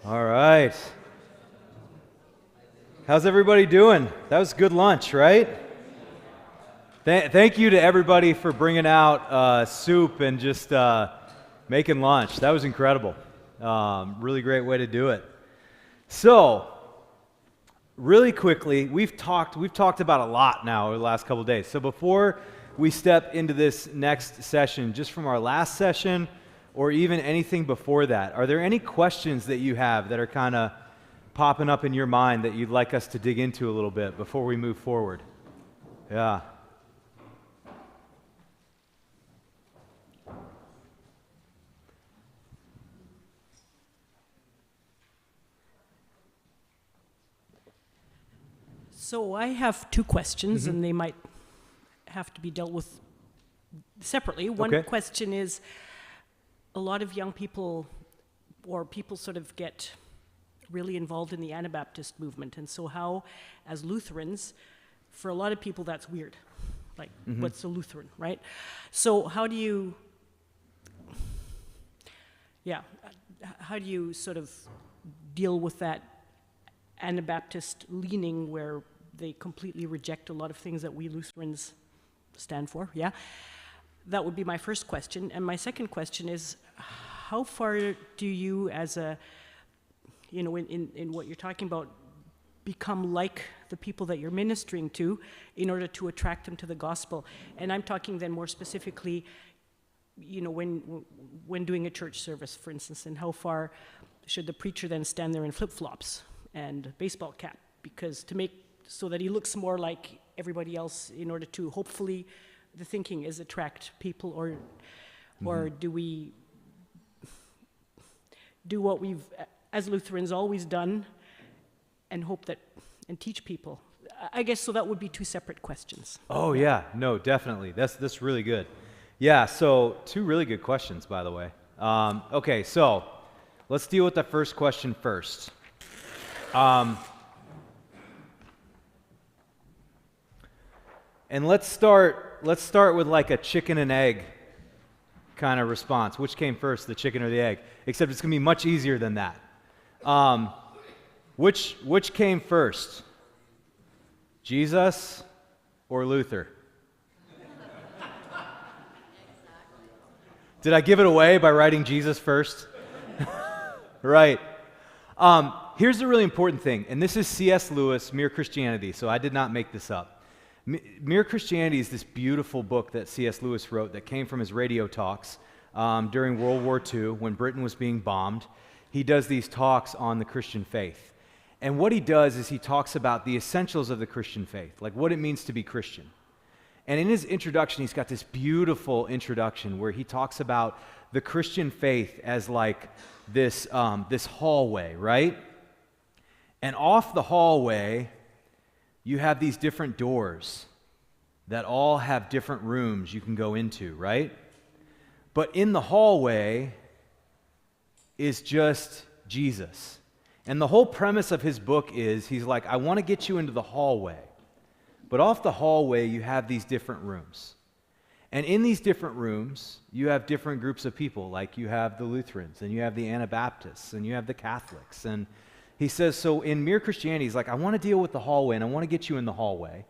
All right. How's everybody doing? That was good lunch, right? Thank you to everybody for bringing out soup and just making lunch. That was incredible. Really great way to do it. So, really quickly, we've talked about a lot now over the last couple of days. So before we step into this next session, just from our last session, or even anything before that, are there any questions that you have that are kind of popping up in your mind that you'd like us to dig into a little bit before we move forward? Yeah. So I have two questions, and they might have to be dealt with separately. One question is, a lot of young people, or people sort of get really involved in the Anabaptist movement, and so how, as Lutherans, for a lot of people that's weird. Like, what's a Lutheran, right? So how do you sort of deal with that Anabaptist leaning where they completely reject a lot of things that we Lutherans stand for? Yeah, that would be my first question. And my second question is, how far do you, as a, in what you're talking about, become like the people that you're ministering to in order to attract them to the gospel? And I'm talking then more specifically, when doing a church service, for instance, and how far should the preacher then stand there in flip-flops and a baseball cap, because to make so that he looks more like everybody else, in order to hopefully, the thinking is attract people, or do we do what we've as Lutherans always done and hope that and teach people? I guess so. That would be two separate questions. Oh yeah, no, definitely. That's really good. Yeah, so two really good questions, by the way. Okay, so let's deal with the first question first. And let's start with like a chicken and egg kind of response. Which came first, the chicken or the egg? Except it's going to be much easier than that. Which came first? Jesus or Luther? Did I give it away by writing Jesus first? Right. Here's the really important thing, and this is C.S. Lewis, Mere Christianity, so I did not make this up. Mere Christianity is this beautiful book that C.S. Lewis wrote that came from his radio talks during World War II when Britain was being bombed. He does these talks on the Christian faith. And what he does is he talks about the essentials of the Christian faith, like what it means to be Christian. And in his introduction, he's got this beautiful introduction where he talks about the Christian faith as like this hallway, right? And off the hallway, you have these different doors that all have different rooms you can go into, right? But in the hallway is just Jesus. And the whole premise of his book is, he's like, I want to get you into the hallway. But off the hallway, you have these different rooms. And in these different rooms, you have different groups of people. Like you have the Lutherans, and you have the Anabaptists, and you have the Catholics. And he says, so in Mere Christianity, he's like, I want to deal with the hallway, and I want to get you in the hallway.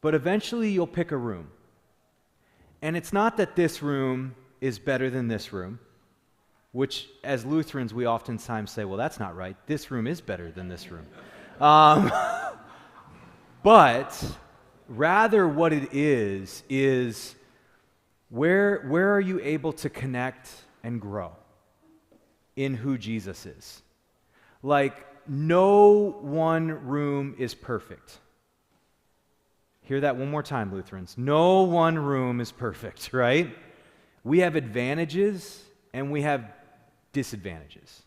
But eventually, you'll pick a room. And it's not that this room is better than this room, which as Lutherans, we oftentimes say, well, that's not right. This room is better than this room. But rather what it is where are you able to connect and grow in who Jesus is? Like, no one room is perfect. Hear that one more time, Lutherans. No one room is perfect, right? We have advantages and we have disadvantages.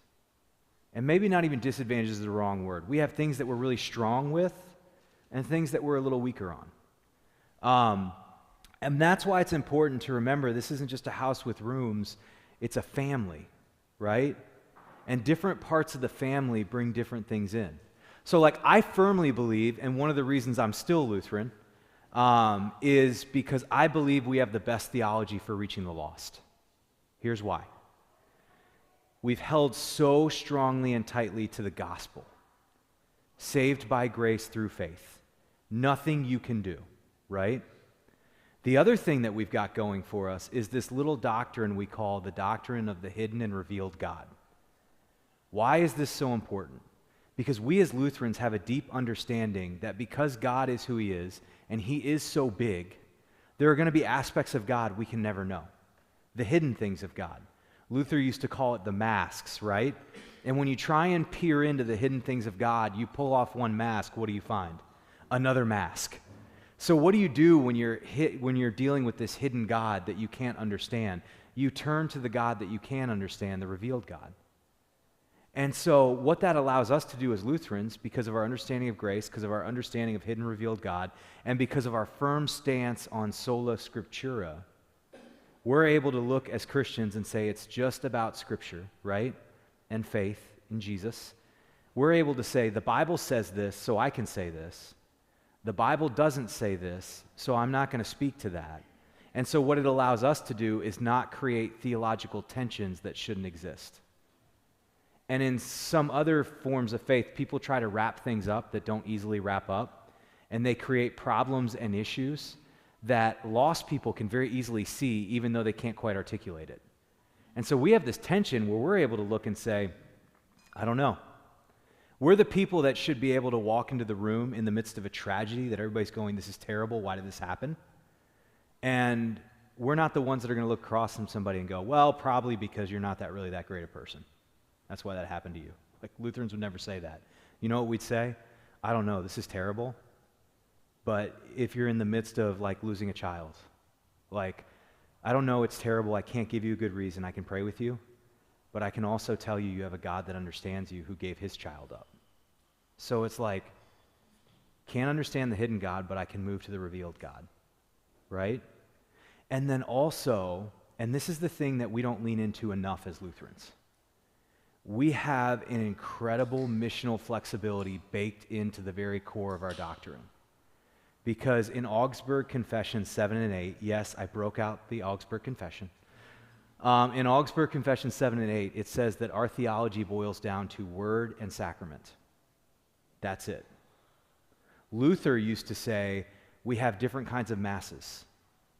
And maybe not even disadvantages is the wrong word. We have things that we're really strong with and things that we're a little weaker on. And that's why it's important to remember this isn't just a house with rooms, it's a family, right? And different parts of the family bring different things in. So like, I firmly believe, and one of the reasons I'm still Lutheran, is because I believe we have the best theology for reaching the lost. Here's why. we've held so strongly and tightly to the gospel. Saved by grace through faith. Nothing you can do, right? The other thing that we've got going for us is this little doctrine we call the doctrine of the hidden and revealed God. Why is this so important? Because we as Lutherans have a deep understanding that because God is who he is, and he is so big, there are going to be aspects of God we can never know. The hidden things of God. Luther used to call it the masks, right? And when you try and peer into the hidden things of God, you pull off one mask, what do you find? Another mask. So what do you do when you're dealing with this hidden God that you can't understand? You turn to the God that you can understand, the revealed God. And so what that allows us to do as Lutherans, because of our understanding of grace, because of our understanding of hidden revealed God, and because of our firm stance on sola scriptura, we're able to look as Christians and say it's just about Scripture, right? And faith in Jesus. We're able to say the Bible says this, so I can say this. The Bible doesn't say this, so I'm not going to speak to that. And so what it allows us to do is not create theological tensions that shouldn't exist. And in some other forms of faith, people try to wrap things up that don't easily wrap up, and they create problems and issues that lost people can very easily see, even though they can't quite articulate it. And so we have this tension where we're able to look and say, I don't know. We're the people that should be able to walk into the room in the midst of a tragedy that everybody's going, this is terrible, why did this happen? And we're not the ones that are going to look across from somebody and go, well, probably because you're not really that great a person. That's why that happened to you. Like, Lutherans would never say that. You know what we'd say? I don't know, this is terrible. But if you're in the midst of, like, losing a child, like, I don't know, it's terrible, I can't give you a good reason, I can pray with you, but I can also tell you have a God that understands you who gave his child up. So it's like, can't understand the hidden God, but I can move to the revealed God, right? And then also, and this is the thing that we don't lean into enough as Lutherans, we have an incredible missional flexibility baked into the very core of our doctrine. Because in Augsburg Confession 7 and 8, yes, I broke out the Augsburg Confession. In Augsburg Confession 7 and 8, it says that our theology boils down to word and sacrament. That's it. Luther used to say we have different kinds of masses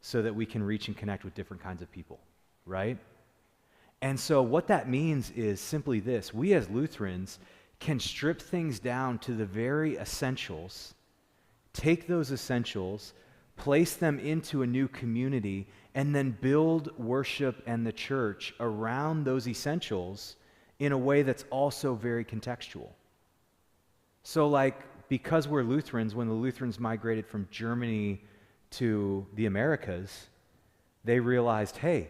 so that we can reach and connect with different kinds of people, right? And so what that means is simply this. We as Lutherans can strip things down to the very essentials, take those essentials, place them into a new community, and then build worship and the church around those essentials in a way that's also very contextual. So, like, because we're Lutherans, when the Lutherans migrated from Germany to the Americas, they realized, hey,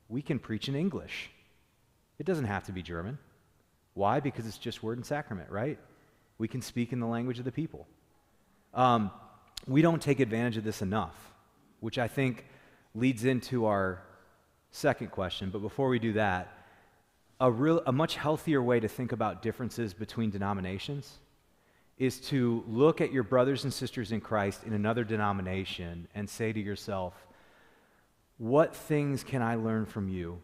we can preach in English. It doesn't have to be German. Why? Because it's just word and sacrament, right? We can speak in the language of the people. We don't take advantage of this enough, which I think leads into our second question. But before we do that, a much healthier way to think about differences between denominations is to look at your brothers and sisters in Christ in another denomination and say to yourself, what things can I learn from you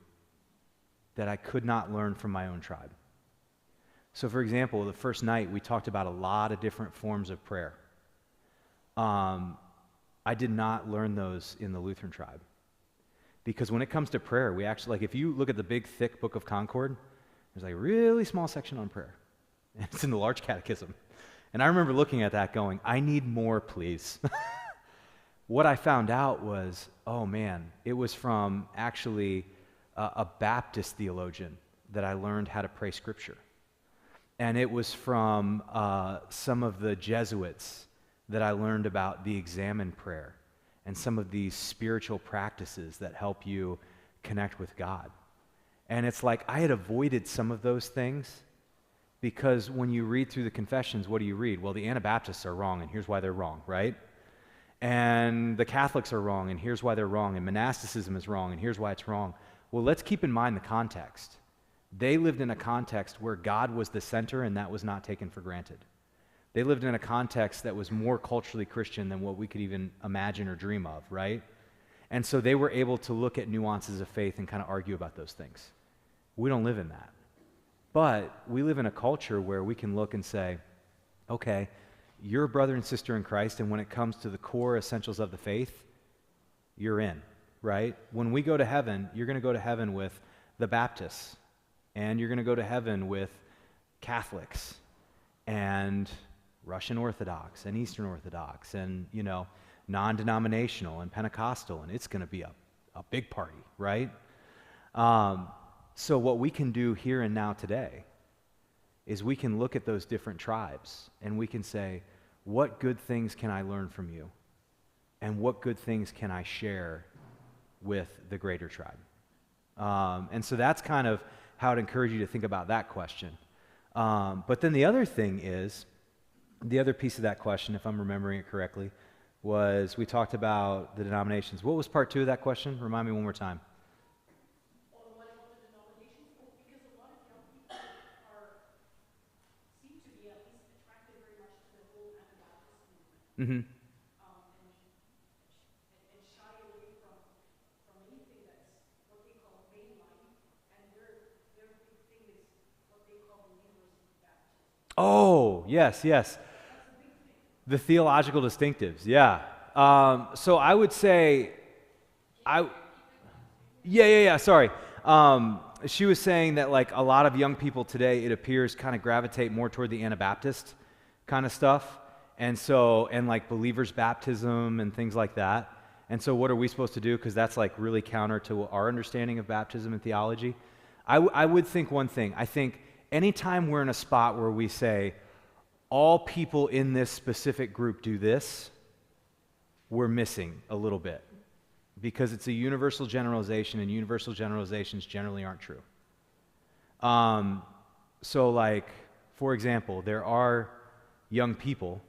that I could not learn from my own tribe? So, for example, the first night we talked about a lot of different forms of prayer. I did not learn those in the Lutheran tribe. Because when it comes to prayer, we actually, like, if you look at the big, thick Book of Concord, there's like a really small section on prayer. And it's in the large catechism. And I remember looking at that going, I need more, please. What I found out was, oh man, it was from actually a Baptist theologian that I learned how to pray Scripture. And it was from some of the Jesuits that I learned about the examen prayer and some of these spiritual practices that help you connect with God. And it's like I had avoided some of those things because when you read through the confessions, what do you read? Well, the Anabaptists are wrong, and here's why they're wrong, right? And the Catholics are wrong, and here's why they're wrong, and monasticism is wrong, and here's why it's wrong. Well, let's keep in mind the context. They lived in a context where God was the center, and that was not taken for granted. They lived in a context that was more culturally Christian than what we could even imagine or dream of, right? And so they were able to look at nuances of faith and kind of argue about those things. We don't live in that. But we live in a culture where we can look and say, okay, you're a brother and sister in Christ, and when it comes to the core essentials of the faith, you're in, right? When we go to heaven, you're going to go to heaven with the Baptists, and you're going to go to heaven with Catholics, and Russian Orthodox, and Eastern Orthodox, and, non-denominational, and Pentecostal, and it's going to be a big party, right? So what we can do here and now today is we can look at those different tribes and we can say, what good things can I learn from you? And what good things can I share with the greater tribe? And so that's kind of how I'd encourage you to think about that question. But then the other thing is, the other piece of that question, if I'm remembering it correctly, was we talked about the denominations. What was part 2 of that question? Remind me one more time. Mm-hmm. And shy away from anything that's what they call mainline, and their big thing is what they call the universal baptism. Oh, yes. That's a big thing. The theological distinctives, yeah. So I would say, sorry. She was saying that like a lot of young people today, it appears, kind of gravitate more toward the Anabaptist kind of stuff. And like believers' baptism and things like that. And so what are we supposed to do? Because that's like really counter to our understanding of baptism and theology. I would think one thing. I think anytime we're in a spot where we say, all people in this specific group do this, we're missing a little bit. Because it's a universal generalization, and universal generalizations generally aren't true. So like, for example, there are young people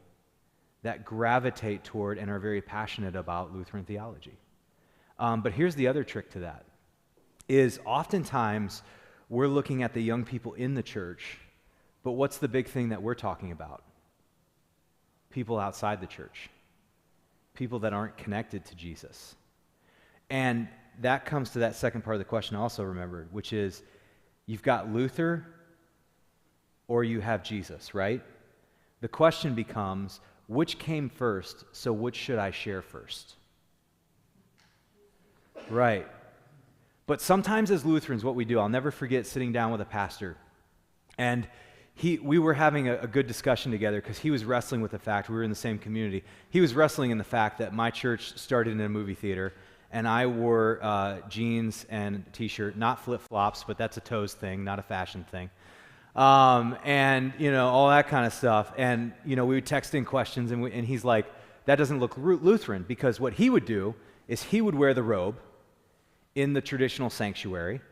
that gravitate toward and are very passionate about Lutheran theology. But here's the other trick to that, is oftentimes we're looking at the young people in the church, but what's the big thing that we're talking about? People outside the church. People that aren't connected to Jesus. And that comes to that second part of the question I also remembered, which is you've got Luther or you have Jesus, right? The question becomes, which came first, so which should I share first? Right. But sometimes as Lutherans, what we do, I'll never forget sitting down with a pastor, and we were having a good discussion together because he was wrestling with the fact, we were in the same community, he was wrestling in the fact that my church started in a movie theater, and I wore jeans and a t-shirt, not flip-flops, but that's a toes thing, not a fashion thing. And, all that kind of stuff. And, we would text in questions, and he's like, that doesn't look Lutheran, because what he would do is he would wear the robe in the traditional sanctuary,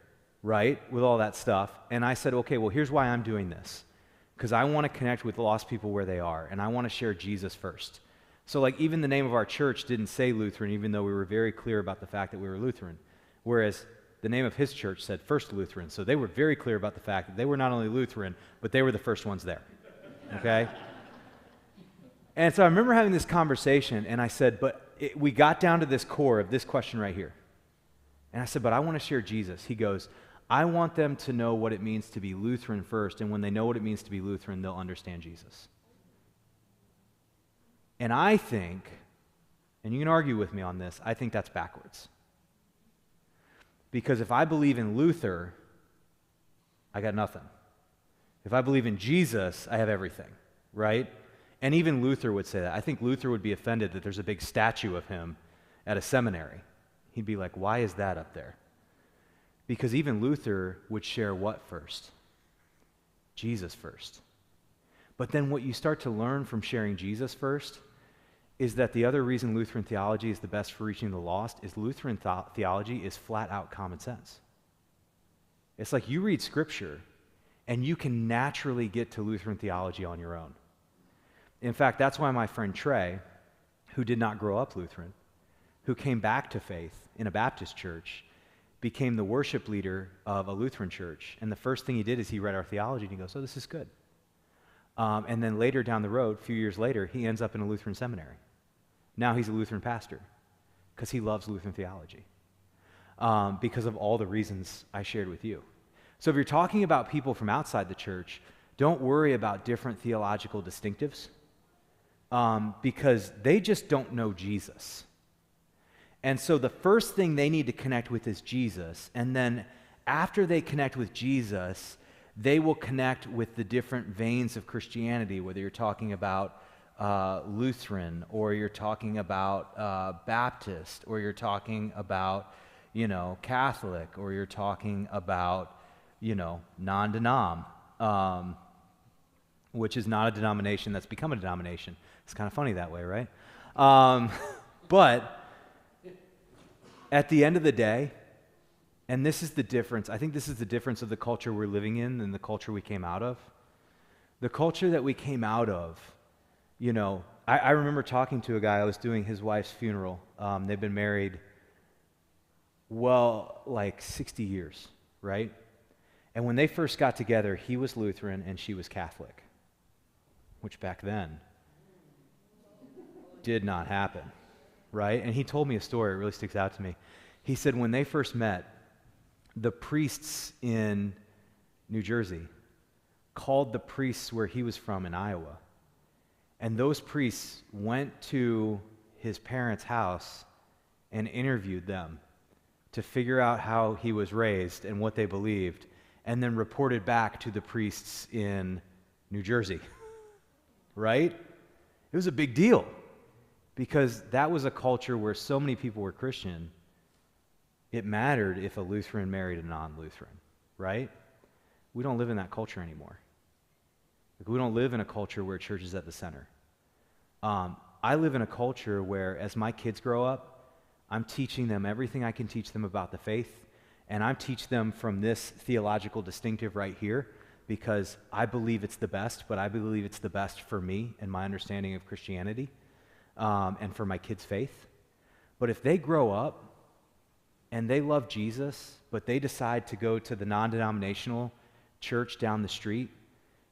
right, with all that stuff. And I said, okay, well, here's why I'm doing this. Because I want to connect with lost people where they are, and I want to share Jesus first. So, like, even the name of our church didn't say Lutheran, even though we were very clear about the fact that we were Lutheran. Whereas the name of his church said First Lutheran, so they were very clear about the fact that they were not only Lutheran, but they were the first ones there, okay? And so I remember having this conversation, and I said, we got down to this core of this question right here. And I said, but I want to share Jesus. He goes, I want them to know what it means to be Lutheran first, and when they know what it means to be Lutheran, they'll understand Jesus. And I think, and you can argue with me on this, I think that's backwards. Because if I believe in Luther, I got nothing. If I believe in Jesus, I have everything, right? And even Luther would say that. I think Luther would be offended that there's a big statue of him at a seminary. He'd be like, why is that up there? Because even Luther would share what first? Jesus first. But then what you start to learn from sharing Jesus first is that the other reason Lutheran theology is the best for reaching the lost is Lutheran theology is flat out common sense. It's like you read Scripture and you can naturally get to Lutheran theology on your own. In fact, that's why my friend Trey, who did not grow up Lutheran, who came back to faith in a Baptist church, became the worship leader of a Lutheran church. And the first thing he did is he read our theology and he goes, oh, this is good. And then later down the road, a few years later, he ends up in a Lutheran seminary. Now he's a Lutheran pastor because he loves Lutheran theology because of all the reasons I shared with you. So if you're talking about people from outside the church, don't worry about different theological distinctives because they just don't know Jesus. And so the first thing they need to connect with is Jesus. And then after they connect with Jesus, they will connect with the different veins of Christianity, whether you're talking about Lutheran, or you're talking about Baptist, or you're talking about, Catholic, or you're talking about, non-denom, which is not a denomination that's become a denomination. It's kind of funny that way, right? But at the end of the day, and this is the difference, I think this is the difference of the culture we're living in and the culture we came out of. The culture that we came out of, I remember talking to a guy, I was doing his wife's funeral. They've been married, like 60 years, right? And when they first got together, he was Lutheran and she was Catholic, which back then did not happen, right? And he told me a story, it really sticks out to me. He said when they first met, the priests in New Jersey called the priests where he was from in Iowa. And those priests went to his parents' house and interviewed them to figure out how he was raised and what they believed, and then reported back to the priests in New Jersey, right? It was a big deal because that was a culture where so many people were Christian, it mattered if a Lutheran married a non-Lutheran, right? We don't live in that culture anymore. We don't live in a culture where church is at the center. I live in a culture where as my kids grow up, I'm teaching them everything I can teach them about the faith, and I teach them from this theological distinctive right here because I believe it's the best, but I believe it's the best for me and my understanding of Christianity and for my kids' faith. But if they grow up and they love Jesus, but they decide to go to the non-denominational church down the street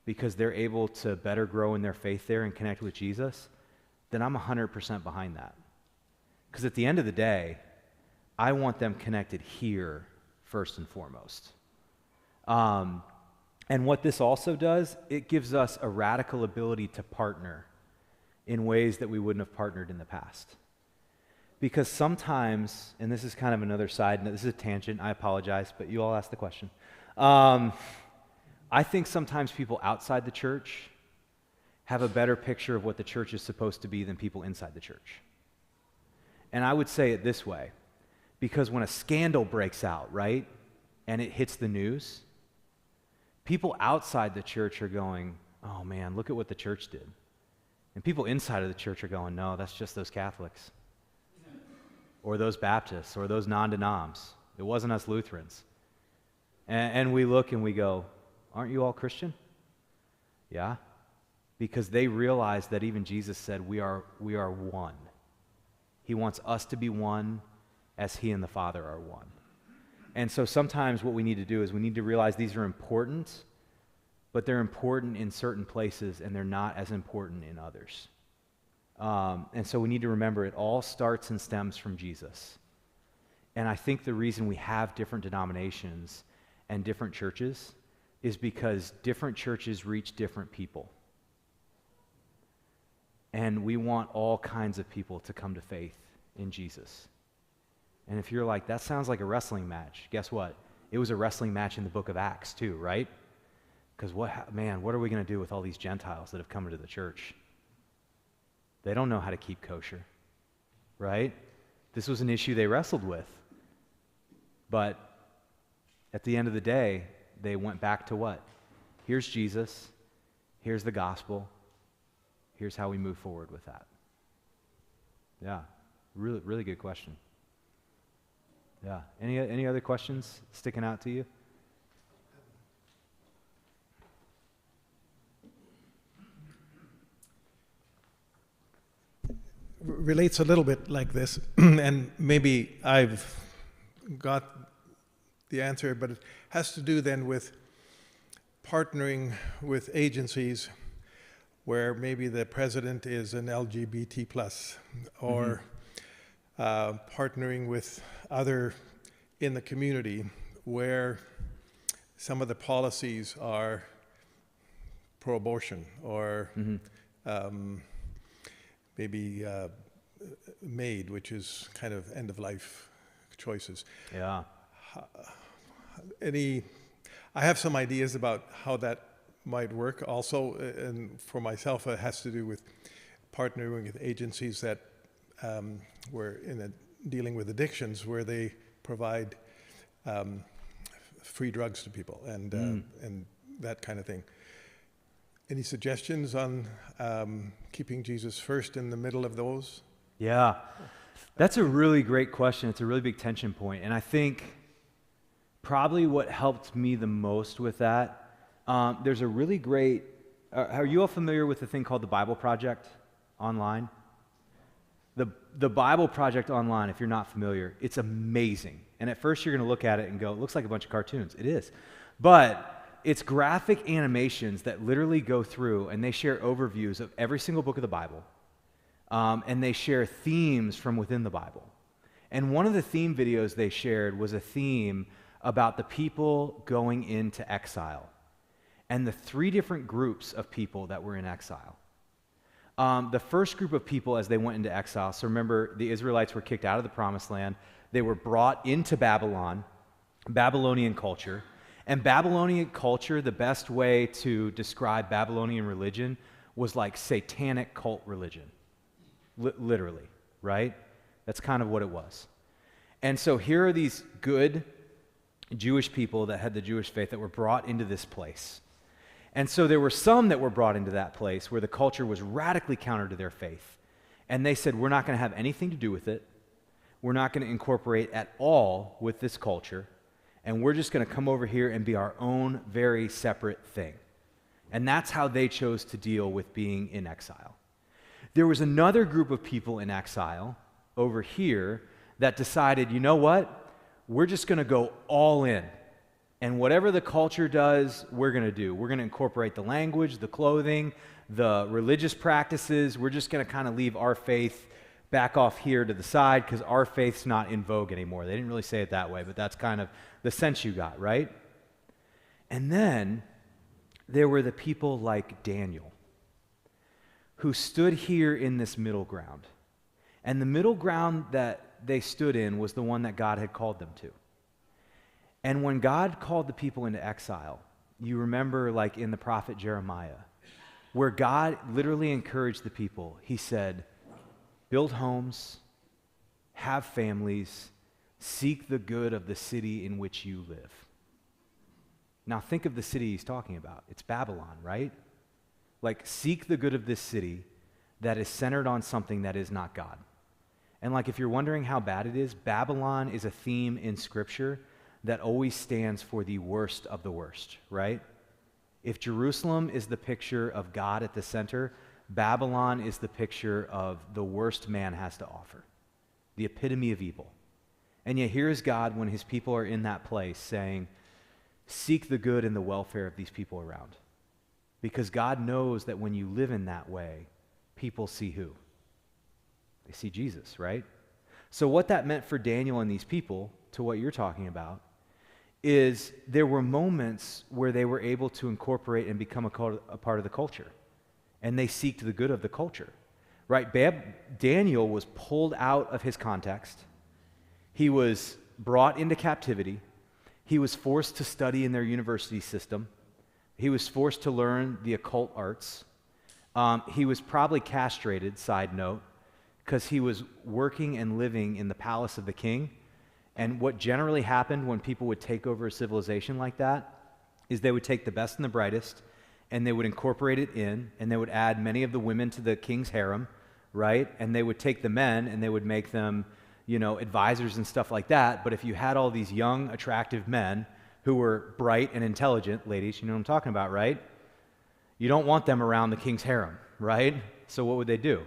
because they're able to better grow in their faith there and connect with Jesus, then I'm 100% behind that. Because at the end of the day, I want them connected here first and foremost. And what this also does, it gives us a radical ability to partner in ways that we wouldn't have partnered in the past. Because sometimes, and this is kind of another side note, this is a tangent, I apologize, but you all asked the question. I think sometimes people outside the church have a better picture of what the church is supposed to be than people inside the church. And I would say it this way, because when a scandal breaks out, right, and it hits the news, people outside the church are going, oh man, look at what the church did. And people inside of the church are going, no, that's just those Catholics. Or those Baptists, or those non-denoms. It wasn't us Lutherans. And we look and we go, aren't you all Christian? Yeah. Because they realize that even Jesus said we are one. He wants us to be one as he and the Father are one. And so sometimes what we need to do is we need to realize these are important, but they're important in certain places and they're not as important in others. And so we need to remember it all starts and stems from Jesus. And I think the reason we have different denominations and different churches is because different churches reach different people. And we want all kinds of people to come to faith in Jesus. And if you're like, that sounds like a wrestling match, guess what? It was a wrestling match in the book of Acts too, right? Because what are we going to do with all these Gentiles that have come into the church? They don't know how to keep kosher, right? This was an issue they wrestled with. But at the end of the day, they went back to what? Here's Jesus. Here's the gospel. Here's how we move forward with that. Yeah, really, really good question. Yeah, any other questions sticking out to you? Relates a little bit like this, and maybe I've got the answer, but it has to do then with partnering with agencies where maybe the president is an LGBT plus, or partnering with other in the community where some of the policies are pro-abortion or maybe MAID, which is kind of end-of-life choices. Yeah. I have some ideas about how that might work also, and for myself it has to do with partnering with agencies that were dealing with addictions, where they provide free drugs to people and that kind of thing. Any suggestions on keeping Jesus first in the middle of those? Yeah, that's a really great question. It's a really big tension point. And I think probably what helped me the most with that, there's a really great, are you all familiar with the thing called the Bible Project online? The Bible Project online, if you're not familiar, it's amazing. And at first you're going to look at it and go, it looks like a bunch of cartoons. It is. But it's graphic animations that literally go through and they share overviews of every single book of the Bible. And they share themes from within the Bible. And one of the theme videos they shared was a theme about the people going into exile and the 3 different groups of people that were in exile. The first group of people as they went into exile, so remember the Israelites were kicked out of the promised land. They were brought into Babylon, Babylonian culture. And Babylonian culture, the best way to describe Babylonian religion was like satanic cult religion. Literally, right? That's kind of what it was. And so here are these good Jewish people that had the Jewish faith that were brought into this place. And so there were some that were brought into that place where the culture was radically counter to their faith. And they said, we're not going to have anything to do with it. We're not going to incorporate at all with this culture. And we're just going to come over here and be our own very separate thing. And that's how they chose to deal with being in exile. There was another group of people in exile over here that decided, you know what? We're just going to go all in. And whatever the culture does, we're going to do. We're going to incorporate the language, the clothing, the religious practices. We're just going to kind of leave our faith back off here to the side because our faith's not in vogue anymore. They didn't really say it that way, but that's kind of the sense you got, right? And then there were the people like Daniel who stood here in this middle ground. And the middle ground that they stood in was the one that God had called them to. And when God called the people into exile, you remember like in the prophet Jeremiah, where God literally encouraged the people. He said, build homes, have families, seek the good of the city in which you live. Now think of the city he's talking about. It's Babylon, right? Like, seek the good of this city that is centered on something that is not God. And like, if you're wondering how bad it is, Babylon is a theme in Scripture that always stands for the worst of the worst, right? If Jerusalem is the picture of God at the center, Babylon is the picture of the worst man has to offer, the epitome of evil. And yet here is God when his people are in that place saying, seek the good and the welfare of these people around. Because God knows that when you live in that way, people see who? They see Jesus, right? So what that meant for Daniel and these people, to what you're talking about, is there were moments where they were able to incorporate and become a part of the culture. And they seeked the good of the culture, right? Daniel was pulled out of his context. He was brought into captivity. He was forced to study in their university system. He was forced to learn the occult arts. He was probably castrated, side note, because he was working and living in the palace of the king. And what generally happened when people would take over a civilization like that is they would take the best and the brightest, and they would incorporate it in, and they would add many of the women to the king's harem, right? And they would take the men, and they would make them, advisors and stuff like that. But if you had all these young, attractive men who were bright and intelligent, ladies, you know what I'm talking about, right? You don't want them around the king's harem, right? So what would they do?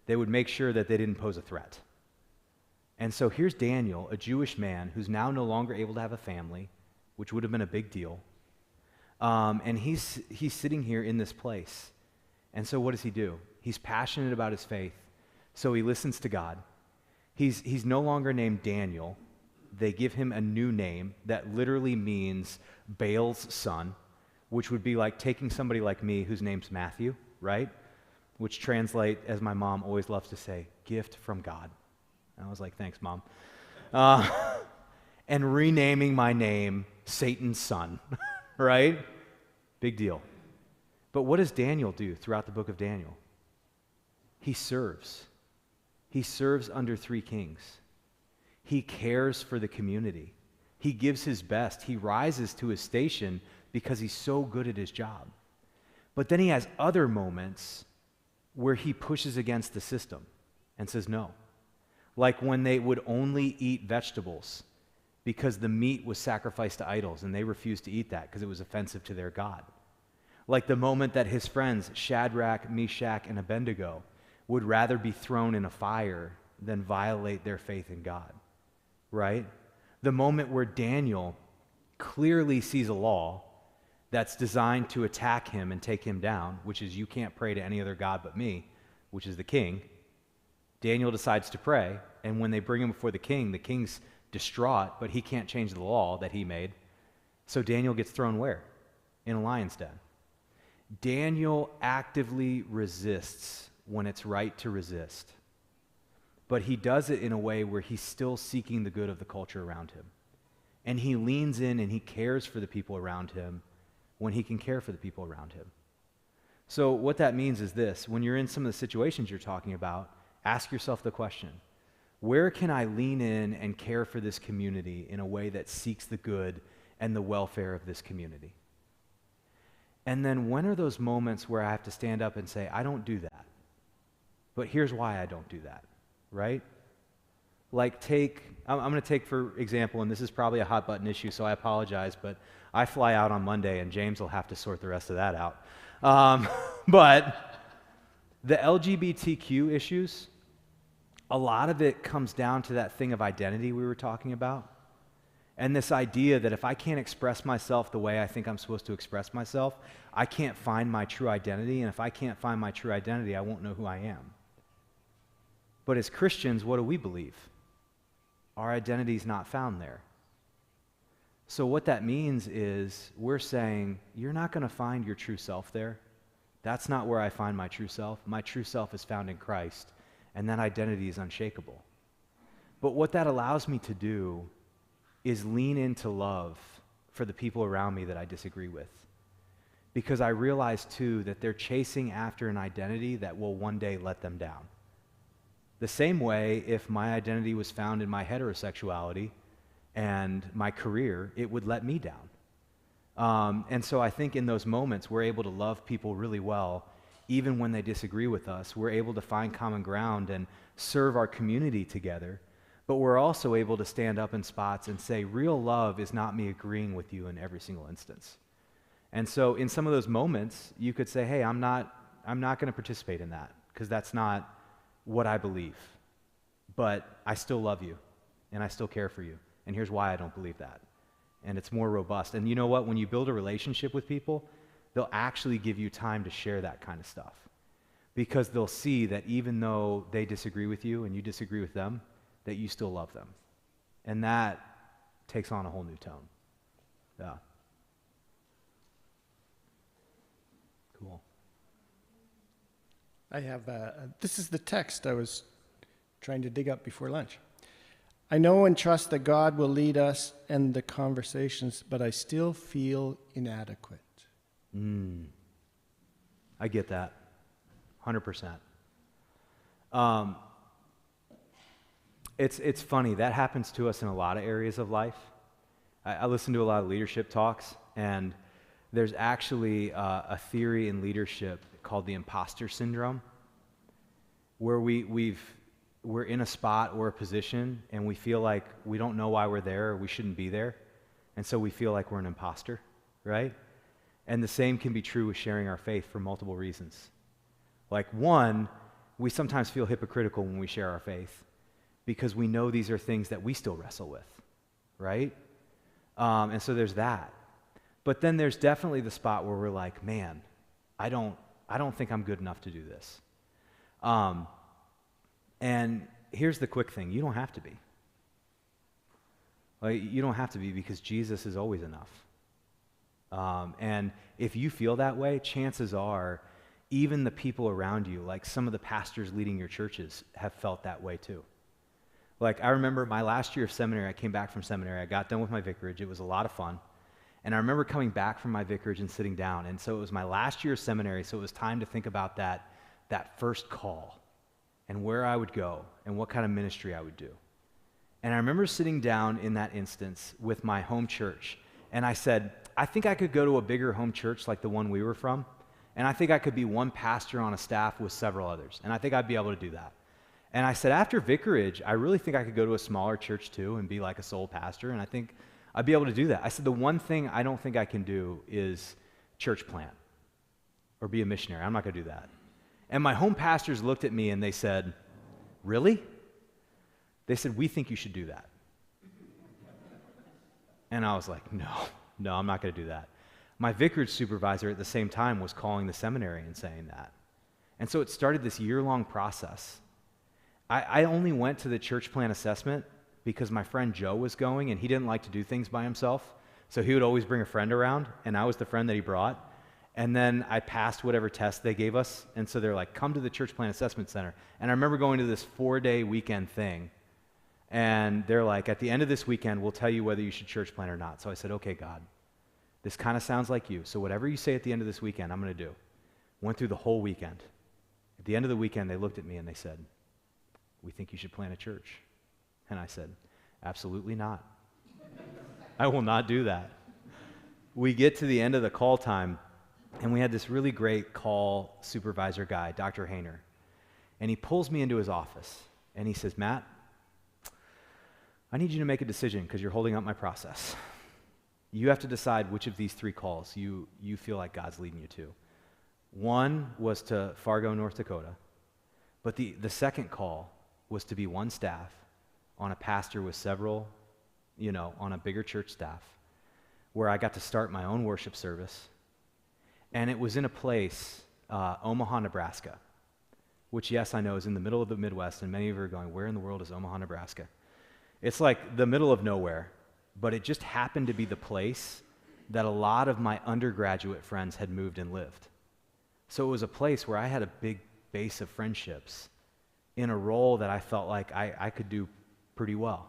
They would make sure that they didn't pose a threat. And so here's Daniel, a Jewish man who's now no longer able to have a family, which would have been a big deal. And he's sitting here in this place. And so what does he do? He's passionate about his faith, so he listens to God. He's no longer named Daniel. they give him a new name that literally means Baal's son, which would be like taking somebody like me whose name's Matthew, right? Which translate, as my mom always loves to say, gift from God. And I was like, thanks, Mom. And renaming my name Satan's son, right? Big deal. But what does Daniel do throughout the book of Daniel? He serves. He serves under 3 kings. He cares for the community. He gives his best. He rises to his station because he's so good at his job. But then he has other moments where he pushes against the system and says no. Like when they would only eat vegetables because the meat was sacrificed to idols and they refused to eat that because it was offensive to their God. Like the moment that his friends, Shadrach, Meshach, and Abednego, would rather be thrown in a fire than violate their faith in God, right? The moment where Daniel clearly sees a law that's designed to attack him and take him down, which is you can't pray to any other God but me, which is the king. Daniel decides to pray, and when they bring him before the king's distraught, but he can't change the law that he made. So Daniel gets thrown where? In a lion's den. Daniel actively resists when it's right to resist. But he does it in a way where he's still seeking the good of the culture around him. And he leans in and he cares for the people around him when he can care for the people around him. So what that means is this: when you're in some of the situations you're talking about, ask yourself the question, where can I lean in and care for this community in a way that seeks the good and the welfare of this community? And then when are those moments where I have to stand up and say, I don't do that, but here's why I don't do that, right? Like I'm going to take, for example, and this is probably a hot button issue, so I apologize, but I fly out on Monday and James will have to sort the rest of that out. But the LGBTQ issues, a lot of it comes down to that thing of identity we were talking about. And this idea that if I can't express myself the way I think I'm supposed to express myself, I can't find my true identity. And if I can't find my true identity, I won't know who I am. But as Christians, what do we believe? Our identity is not found there. So what that means is we're saying, you're not going to find your true self there. That's not where I find my true self. My true self is found in Christ, and that identity is unshakable. But what that allows me to do is lean into love for the people around me that I disagree with. Because I realize, too, that they're chasing after an identity that will one day let them down. The same way, if my identity was found in my heterosexuality and my career, it would let me down. And so I think in those moments, we're able to love people really well, even when they disagree with us. We're able to find common ground and serve our community together. But we're also able to stand up in spots and say, real love is not me agreeing with you in every single instance. And so in some of those moments, you could say, hey, I'm not going to participate in that because that's not what I believe. But I still love you and I still care for you. And here's why I don't believe that. And it's more robust. And you know what? When you build a relationship with people, they'll actually give you time to share that kind of stuff. Because they'll see that even though they disagree with you and you disagree with them, that you still love them. And that takes on a whole new tone. Yeah. Cool. I have, this is the text I was trying to dig up before lunch. I know and trust that God will lead us in the conversations, but I still feel inadequate. I get that. 100%. It's funny, that happens to us in a lot of areas of life. I listen to a lot of leadership talks, and there's actually a theory in leadership called the imposter syndrome, where we're in a spot or a position, and we feel like we don't know why we're there, or we shouldn't be there, and so we feel like we're an imposter, right? And the same can be true with sharing our faith for multiple reasons. Like one, we sometimes feel hypocritical when we share our faith, because we know these are things that we still wrestle with, right? And so there's that. But then there's definitely the spot where we're like, man, I don't think I'm good enough to do this. And here's the quick thing, you don't have to be. Like, you don't have to be, because Jesus is always enough. And if you feel that way, chances are even the people around you, like some of the pastors leading your churches, have felt that way too. Like, I remember my last year of seminary, I came back from seminary, I got done with my vicarage, it was a lot of fun. And I remember coming back from my vicarage and sitting down, and so it was my last year of seminary, so it was time to think about that first call and where I would go and what kind of ministry I would do. And I remember sitting down in that instance with my home church, and I said, I think I could go to a bigger home church like the one we were from, and I think I could be one pastor on a staff with several others, and I think I'd be able to do that. And I said, after vicarage, I really think I could go to a smaller church too and be like a sole pastor, and I think I'd be able to do that. I said, the one thing I don't think I can do is church plant or be a missionary. I'm not going to do that. And my home pastors looked at me and they said, really? They said, we think you should do that. And I was like, no, I'm not going to do that. My vicarage supervisor at the same time was calling the seminary and saying that. And so it started this year-long process. I only went to the church plant assessment because my friend Joe was going, and he didn't like to do things by himself. So he would always bring a friend around, and I was the friend that he brought. And then I passed whatever test they gave us, and so they're like, come to the church plant assessment center. And I remember going to this 4-day weekend thing, and they're like, at the end of this weekend, we'll tell you whether you should church plant or not. So I said, okay, God, this kind of sounds like you. So whatever you say at the end of this weekend, I'm going to do. Went through the whole weekend. At the end of the weekend, they looked at me and they said, we think you should plant a church. And I said, absolutely not. I will not do that. We get to the end of the call time, and we had this really great call supervisor guy, Dr. Hayner. And he pulls me into his office, and he says, Matt, I need you to make a decision because you're holding up my process. You have to decide which of these 3 calls you feel like God's leading you to. One was to Fargo, North Dakota, but the second call was to be one staff on a pastor with several, on a bigger church staff, where I got to start my own worship service. And it was in a place, Omaha, Nebraska, which, yes, I know is in the middle of the Midwest, and many of you are going, where in the world is Omaha, Nebraska? It's like the middle of nowhere, but it just happened to be the place that a lot of my undergraduate friends had moved and lived. So it was a place where I had a big base of friendships in a role that I felt like I could do pretty well.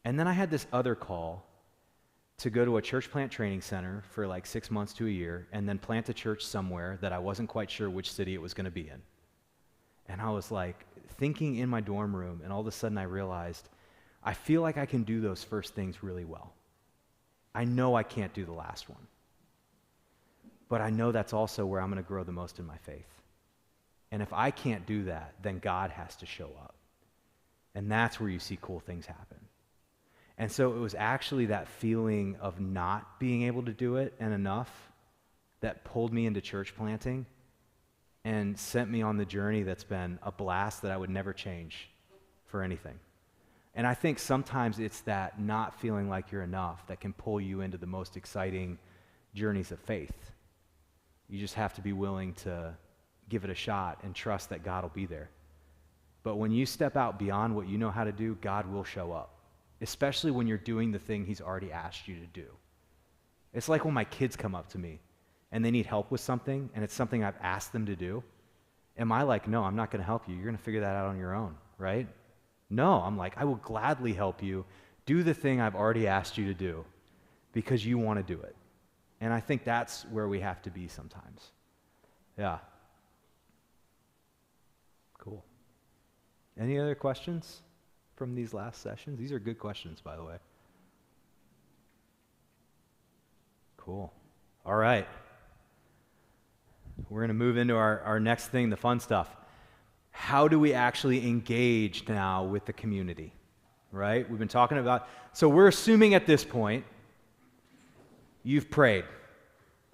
And then I had this other call to go to a church plant training center for like 6 months to a year and then plant a church somewhere that I wasn't quite sure which city it was going to be in. And I was like thinking in my dorm room, and all of a sudden I realized I feel like I can do those first things really well. I know I can't do the last one. But I know that's also where I'm going to grow the most in my faith. And if I can't do that, then God has to show up. And that's where you see cool things happen. And so it was actually that feeling of not being able to do it and enough that pulled me into church planting and sent me on the journey that's been a blast that I would never change for anything. And I think sometimes it's that not feeling like you're enough that can pull you into the most exciting journeys of faith. You just have to be willing to give it a shot and trust that God will be there. But when you step out beyond what you know how to do, God will show up, especially when you're doing the thing he's already asked you to do. It's like when my kids come up to me and they need help with something, and it's something I've asked them to do. Am I like, no, I'm not going to help you. You're going to figure that out on your own, right? No, I'm like, I will gladly help you do the thing I've already asked you to do because you want to do it. And I think that's where we have to be sometimes. Yeah. Cool. Any other questions from these last sessions? These are good questions, by the way. Cool. All right. We're going to move into our next thing, the fun stuff. How do we actually engage now with the community, right? We've been talking about, so we're assuming at this point you've prayed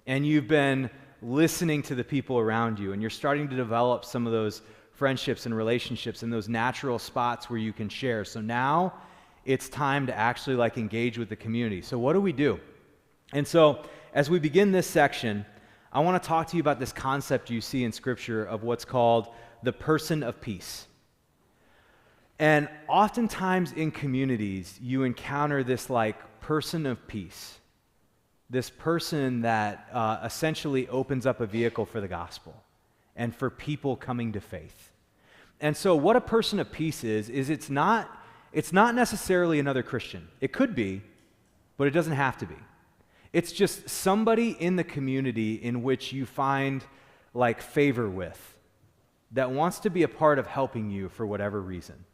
and you've been listening to the people around you and you're starting to develop some of those friendships and relationships and those natural spots where you can share. So now it's time to actually engage with the community. So what do we do? And so as we begin this section, I want to talk to you about this concept you see in Scripture of what's called the person of peace. And oftentimes in communities, you encounter this like person of peace, this person that essentially opens up a vehicle for the gospel and for people coming to faith. And so what a person of peace is it's not necessarily another Christian. It could be, but it doesn't have to be. It's just somebody in the community in which you find like favor with, that wants to be a part of helping you for whatever reason.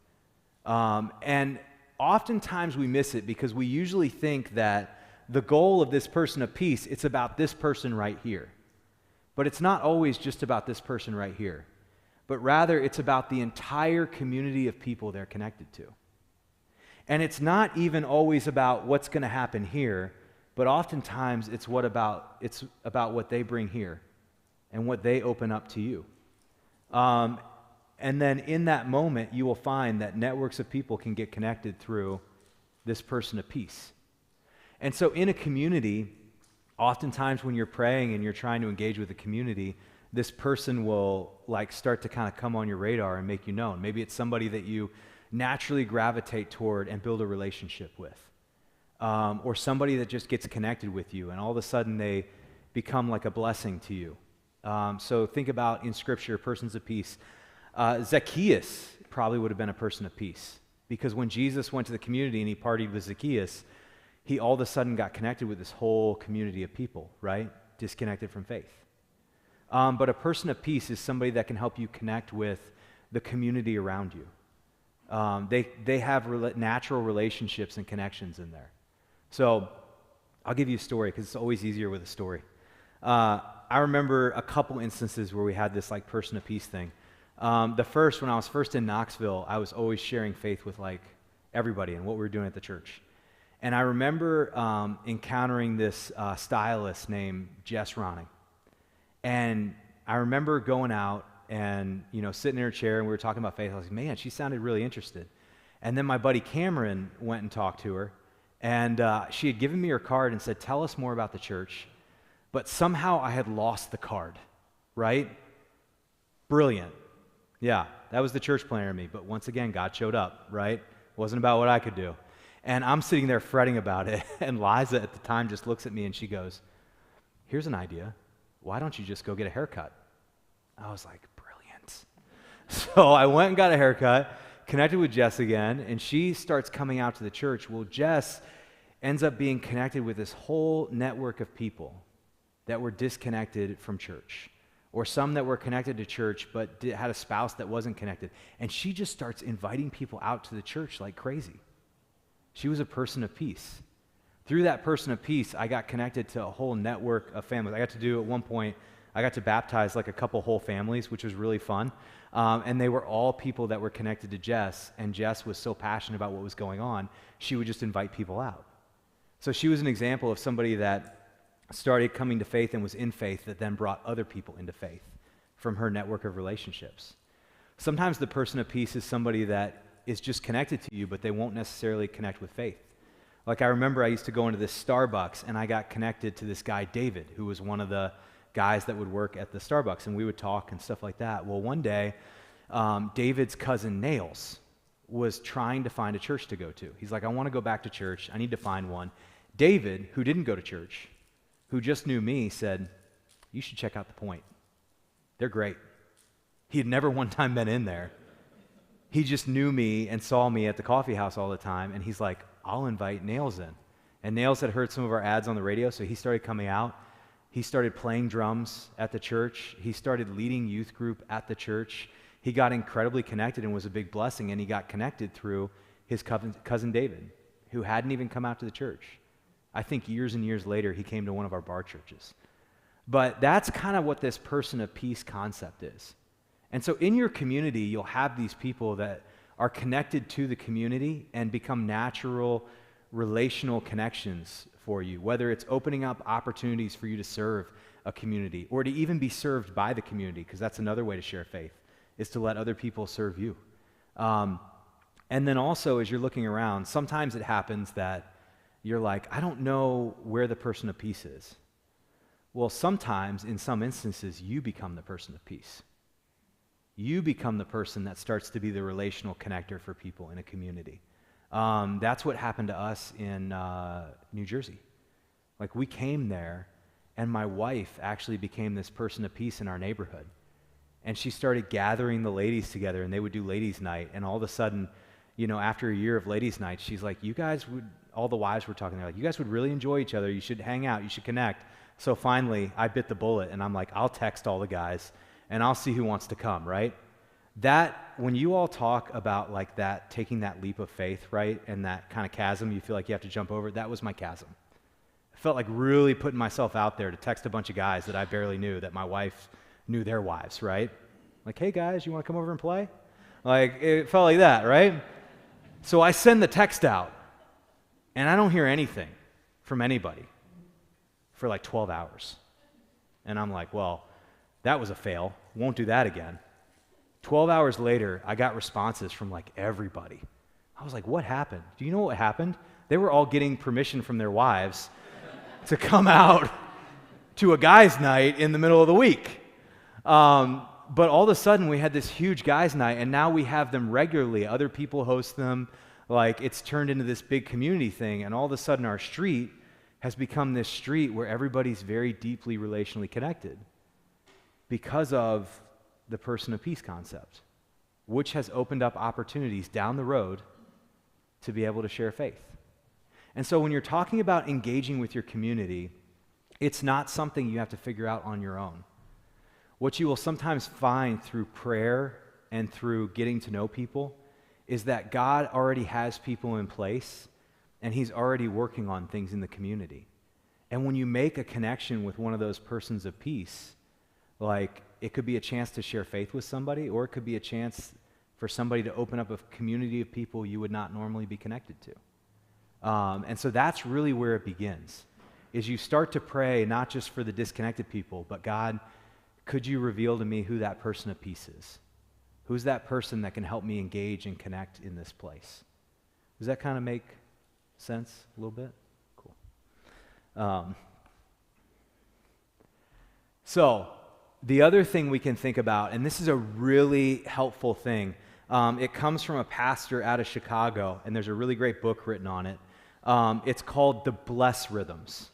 And oftentimes we miss it because we usually think that the goal of this person of peace, it's about this person right here. But it's not always just about this person right here, but rather it's about the entire community of people they're connected to. And it's not even always about what's going to happen here, but oftentimes it's about what they bring here and what they open up to you. And then in that moment, you will find that networks of people can get connected through this person of peace. And so in a community, oftentimes when you're praying and you're trying to engage with the community, this person will like start to kind of come on your radar and make you known. Maybe it's somebody that you naturally gravitate toward and build a relationship with. Or somebody that just gets connected with you and all of a sudden they become like a blessing to you. So think about in Scripture, persons of peace. Zacchaeus probably would have been a person of peace because when Jesus went to the community and he partied with Zacchaeus, he all of a sudden got connected with this whole community of people, right? Disconnected from faith. But a person of peace is somebody that can help you connect with the community around you. They have natural relationships and connections in there. So I'll give you a story because it's always easier with a story. I remember a couple instances where we had this like person of peace thing. The first, when I was first in Knoxville, I was always sharing faith with like everybody and what we were doing at the church. And I remember encountering this stylist named Jess Ronning. And I remember going out and, sitting in her chair and we were talking about faith. I was like, man, she sounded really interested. And then my buddy Cameron went and talked to her. And she had given me her card and said, tell us more about the church. But somehow I had lost the card, right? Brilliant. Yeah, that was the church planner in me. But once again, God showed up, right? It wasn't about what I could do. And I'm sitting there fretting about it. And Liza at the time just looks at me and she goes, here's an idea. Why don't you just go get a haircut? I was like, brilliant. So I went and got a haircut, connected with Jess again, and she starts coming out to the church. Well, Jess ends up being connected with this whole network of people that were disconnected from church, or some that were connected to church but had a spouse that wasn't connected. And she just starts inviting people out to the church like crazy. She was a person of peace. Through that person of peace, I got connected to a whole network of families. I got to do, at one point, I got to baptize like a couple whole families, which was really fun. And they were all people that were connected to Jess, and Jess was so passionate about what was going on, she would just invite people out. So she was an example of somebody that started coming to faith and was in faith that then brought other people into faith from her network of relationships. Sometimes the person of peace is somebody that is just connected to you, but they won't necessarily connect with faith. Like I remember I used to go into this Starbucks and I got connected to this guy, David, who was one of the guys that would work at the Starbucks, and we would talk and stuff like that. Well, one day, David's cousin, Nails, was trying to find a church to go to. He's like, I want to go back to church. I need to find one. David, who didn't go to church, who just knew me, said, you should check out The Point. They're great. He had never one time been in there. He just knew me and saw me at the coffee house all the time, and he's like, I'll invite Nails in. And Nails had heard some of our ads on the radio, so he started coming out. He started playing drums at the church. He started leading youth group at the church. He got incredibly connected and was a big blessing, and he got connected through his cousin David, who hadn't even come out to the church. I think years and years later, he came to one of our bar churches. But that's kind of what this person of peace concept is. And so in your community, you'll have these people that are connected to the community and become natural relational connections for you, whether it's opening up opportunities for you to serve a community or to even be served by the community, because that's another way to share faith, is to let other people serve you. And then also, as you're looking around, sometimes it happens that you're like, I don't know where the person of peace is. Well, sometimes, in some instances, you become the person of peace. You become the person that starts to be the relational connector for people in a community. That's what happened to us in New Jersey. Like, we came there, and my wife actually became this person of peace in our neighborhood. And she started gathering the ladies together, and they would do ladies' night. And all of a sudden, after a year of ladies' night, she's like, you guys would, all the wives were talking, they're like, you guys would really enjoy each other. You should hang out. You should connect. So finally, I bit the bullet, and I'm like, I'll text all the guys, and I'll see who wants to come, right? That, when you all talk about like that, taking that leap of faith, right, and that kind of chasm you feel like you have to jump over, that was my chasm. I felt like really putting myself out there to text a bunch of guys that I barely knew, that my wife knew their wives, right? Like, hey guys, you want to come over and play? Like, it felt like that, right? So I send the text out, and I don't hear anything from anybody for like 12 hours. And I'm like, well, that was a fail. Won't do that again. 12 hours later, I got responses from like everybody. I was like, what happened? Do you know what happened? They were all getting permission from their wives to come out to a guys' night in the middle of the week. But all of a sudden, we had this huge guys' night, and now we have them regularly. Other people host them. Like, it's turned into this big community thing, and all of a sudden, our street has become this street where everybody's very deeply relationally connected because of the person of peace concept, which has opened up opportunities down the road to be able to share faith. And so when you're talking about engaging with your community, it's not something you have to figure out on your own. What you will sometimes find through prayer and through getting to know people is that God already has people in place, and he's already working on things in the community. And when you make a connection with one of those persons of peace, like, it could be a chance to share faith with somebody, or it could be a chance for somebody to open up a community of people you would not normally be connected to. And so that's really where it begins, is you start to pray not just for the disconnected people, but God, could you reveal to me who that person of peace is? Who's that person that can help me engage and connect in this place? Does that kind of make sense a little bit? Cool. So the other thing we can think about, and this is a really helpful thing, it comes from a pastor out of Chicago, and there's a really great book written on it. It's called The Bless Rhythms.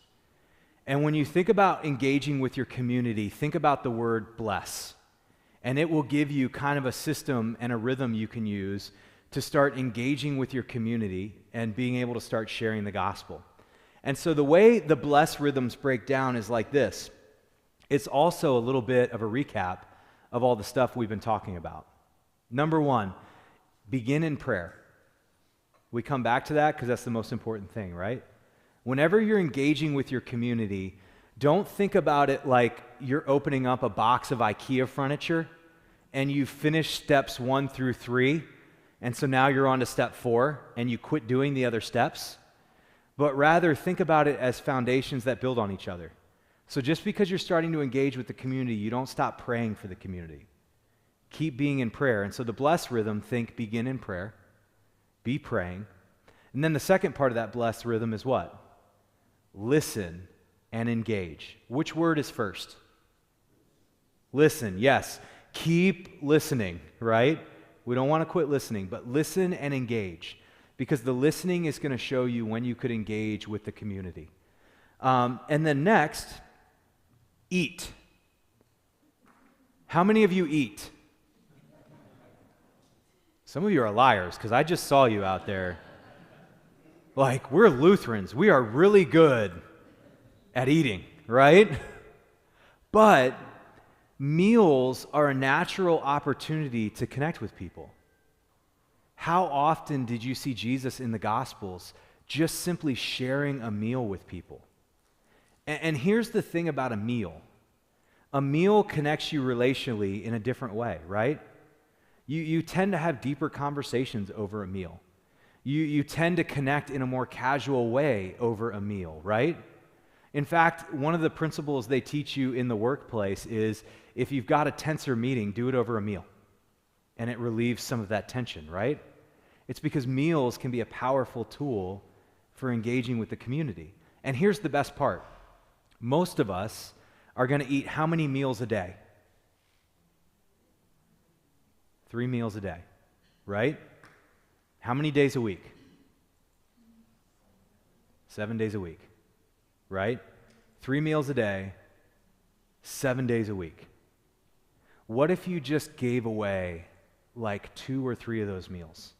And when you think about engaging with your community, think about the word bless. And it will give you kind of a system and a rhythm you can use to start engaging with your community and being able to start sharing the gospel. And so the way the bless rhythms break down is like this. It's also a little bit of a recap of all the stuff we've been talking about. Number one, begin in prayer. We come back to that because that's the most important thing, right? Whenever you're engaging with your community, don't think about it like you're opening up a box of IKEA furniture and you've finished steps 1 through 3, and so now you're on to step 4 and you quit doing the other steps. But rather think about it as foundations that build on each other. So just because you're starting to engage with the community, you don't stop praying for the community. Keep being in prayer. And so the bless rhythm, think begin in prayer, be praying. And then the second part of that bless rhythm is what? Listen and engage. Which word is first? Listen, yes. Keep listening, right? We don't want to quit listening, but listen and engage, because the listening is going to show you when you could engage with the community. And then next, eat. How many of you eat? Some of you are liars, because I just saw you out there. Like, we're Lutherans. We are really good at eating, right? But meals are a natural opportunity to connect with people. How often did you see Jesus in the Gospels just simply sharing a meal with people? And here's the thing about a meal. A meal connects you relationally in a different way, right? You tend to have deeper conversations over a meal. You tend to connect in a more casual way over a meal, right? In fact, one of the principles they teach you in the workplace is if you've got a tenser meeting, do it over a meal. And it relieves some of that tension, right? It's because meals can be a powerful tool for engaging with the community. And here's the best part. Most of us are going to eat how many meals a day? 3 meals a day, right? How many days a week? 7 days a week, right? 3 meals a day, 7 days a week. What if you just gave away like 2 or 3 of those meals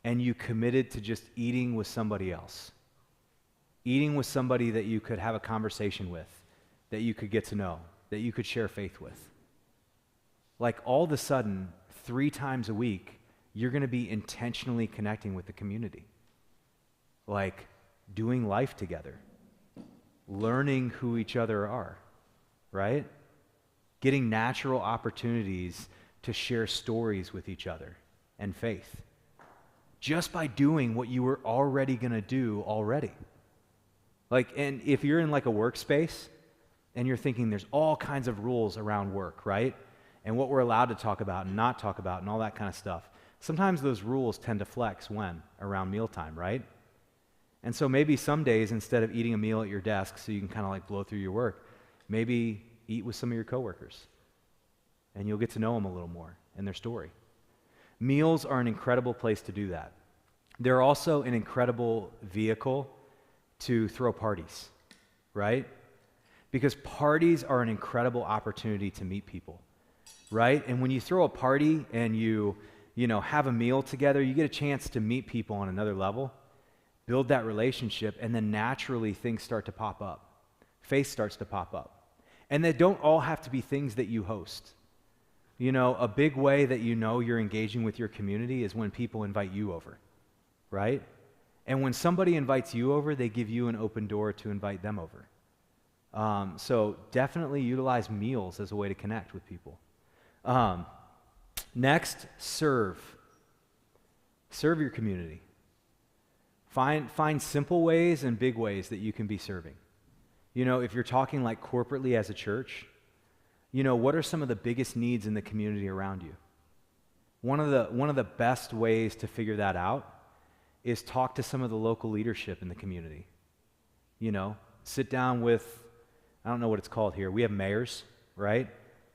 and you committed to just eating with somebody else? Eating with somebody that you could have a conversation with, that you could get to know, that you could share faith with. Like all of a sudden, 3 times a week, you're going to be intentionally connecting with the community. Like doing life together, learning who each other are, right? Getting natural opportunities to share stories with each other and faith. Just by doing what you were already going to do already. Like, and if you're in like a workspace and you're thinking there's all kinds of rules around work, right? And what we're allowed to talk about and not talk about and all that kind of stuff. Sometimes those rules tend to flex when? Around mealtime, right? And so maybe some days, instead of eating a meal at your desk so you can kind of like blow through your work, maybe eat with some of your coworkers. And you'll get to know them a little more and their story. Meals are an incredible place to do that. They're also an incredible vehicle to throw parties, right? Because parties are an incredible opportunity to meet people, right? And when you throw a party and you have a meal together, you get a chance to meet people on another level, build that relationship, and then naturally things start to pop up. Faith starts to pop up. And they don't all have to be things that you host. You know, a big way that you know you're engaging with your community is when people invite you over, right? And when somebody invites you over, they give you an open door to invite them over. So definitely utilize meals as a way to connect with people. Next, serve. Serve your community. Find simple ways and big ways that you can be serving. You know, if you're talking like corporately as a church, you know, what are some of the biggest needs in the community around you? One of the best ways to figure that out is talk to some of the local leadership in the community. You know, sit down with, I don't know what it's called here. We have mayors, right?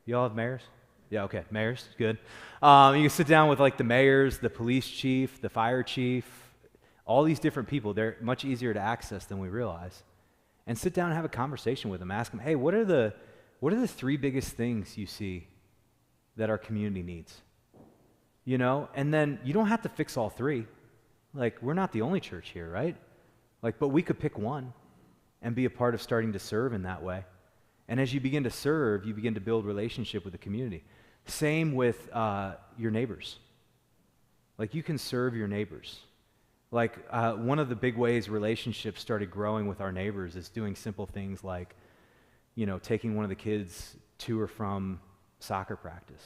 You all have mayors? Yeah, okay, mayors, good. You can sit down with like the mayors, the police chief, the fire chief, all these different people. They're much easier to access than we realize. And sit down and have a conversation with them. Ask them, hey, what are the 3 biggest things you see that our community needs? You know, and then you don't have to fix all 3. Like, we're not the only church here, right? Like, but we could pick one and be a part of starting to serve in that way. And as you begin to serve, you begin to build relationship with the community. Same with your neighbors. Like, you can serve your neighbors. Like, one of the big ways relationships started growing with our neighbors is doing simple things like, you know, taking one of the kids to or from soccer practice,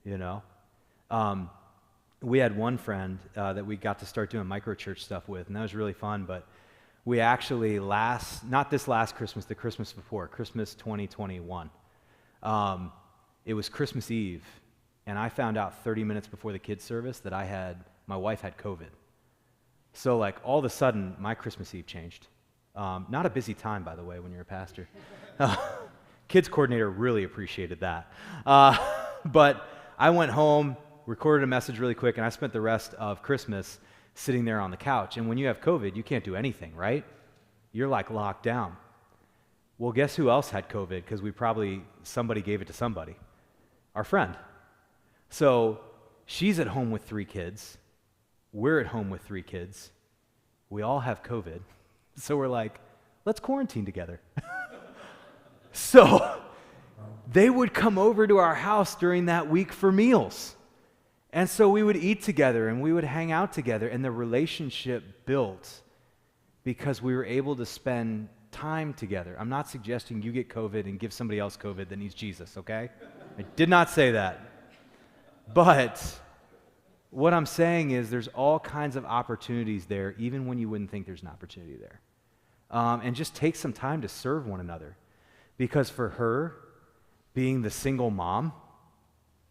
you know? We had one friend that we got to start doing micro-church stuff with, and that was really fun, but we actually not this last Christmas, the Christmas before, Christmas 2021, it was Christmas Eve, and I found out 30 minutes before the kids' service that my wife had COVID. So like all of a sudden, my Christmas Eve changed. Not a busy time, by the way, when you're a pastor. Kids coordinator really appreciated that. But I went home, recorded a message really quick, and I spent the rest of Christmas sitting there on the couch. And when you have COVID, you can't do anything, right? You're like locked down. Well, guess who else had COVID? Because somebody gave it to somebody. Our friend. So she's at home with 3 kids. We're at home with 3 kids. We all have COVID. So we're like, let's quarantine together. So they would come over to our house during that week for meals. And so we would eat together and we would hang out together, and the relationship built because we were able to spend time together. I'm not suggesting you get COVID and give somebody else COVID that needs Jesus, okay? I did not say that. But what I'm saying is there's all kinds of opportunities there, even when you wouldn't think there's an opportunity there. And just take some time to serve one another. Because for her, being the single mom,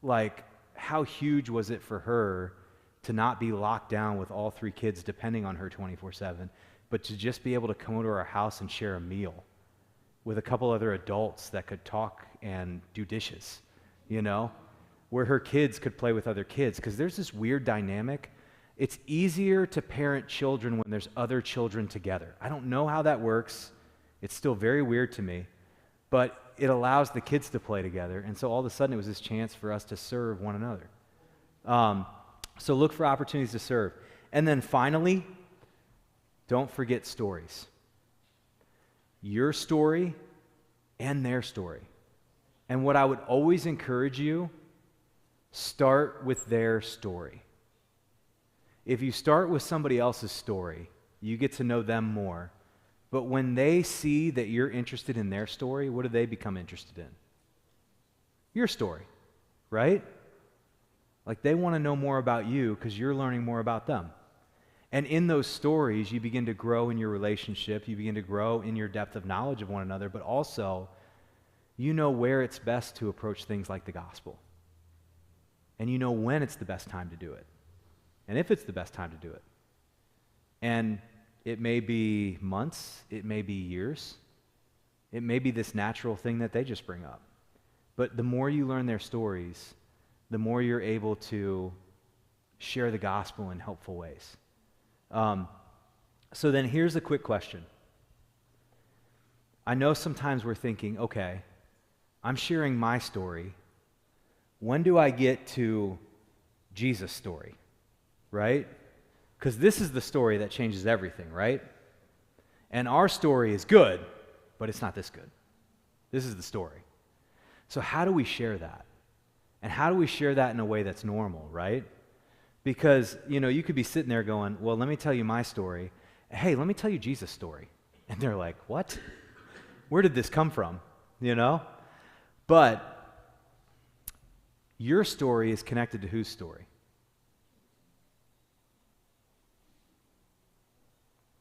like, how huge was it for her to not be locked down with all 3 kids depending on her 24/7, but to just be able to come over to our house and share a meal with a couple other adults that could talk and do dishes, you know? where her kids could play with other kids, because there's this weird dynamic. It's easier to parent children when there's other children together. I don't know how that works. It's still very weird to me, but it allows the kids to play together, and so all of a sudden it was this chance for us to serve one another. So look for opportunities to serve. And then finally, don't forget stories. Your story and their story. And what I would always encourage you, start with their story. If you start with somebody else's story, you get to know them more. But when they see that you're interested in their story, what do they become interested in? Your story, right? Like they want to know more about you because you're learning more about them. And in those stories, you begin to grow in your relationship, you begin to grow in your depth of knowledge of one another, but also you know where it's best to approach things like the gospel. And you know when it's the best time to do it. And if it's the best time to do it. And it may be months, it may be years, it may be this natural thing that they just bring up. But the more you learn their stories, the more you're able to share the gospel in helpful ways. So then here's a quick question. I know sometimes we're thinking, okay, I'm sharing my story. When do I get to Jesus' story, right? Because this is the story that changes everything, right? And our story is good, but it's not this good. This is the story. So how do we share that? And how do we share that in a way that's normal, right? Because, you could be sitting there going, well, let me tell you my story. Hey, let me tell you Jesus' story. And they're like, what? Where did this come from? But your story is connected to whose story?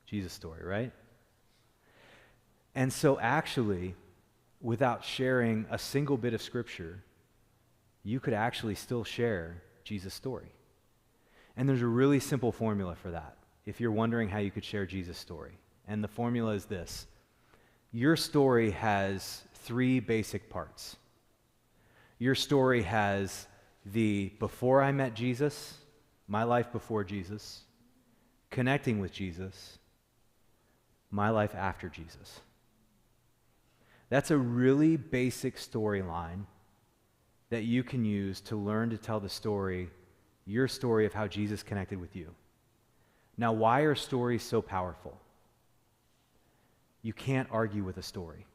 Jesus' story, right? And so actually, without sharing a single bit of Scripture, you could actually still share Jesus' story. And there's a really simple formula for that, if you're wondering how you could share Jesus' story. And the formula is this. Your story has 3 basic parts. Your story has the before I met Jesus, my life before Jesus, connecting with Jesus, my life after Jesus. That's a really basic storyline that you can use to learn to tell the story, your story of how Jesus connected with you. Now, why are stories so powerful? You can't argue with a story.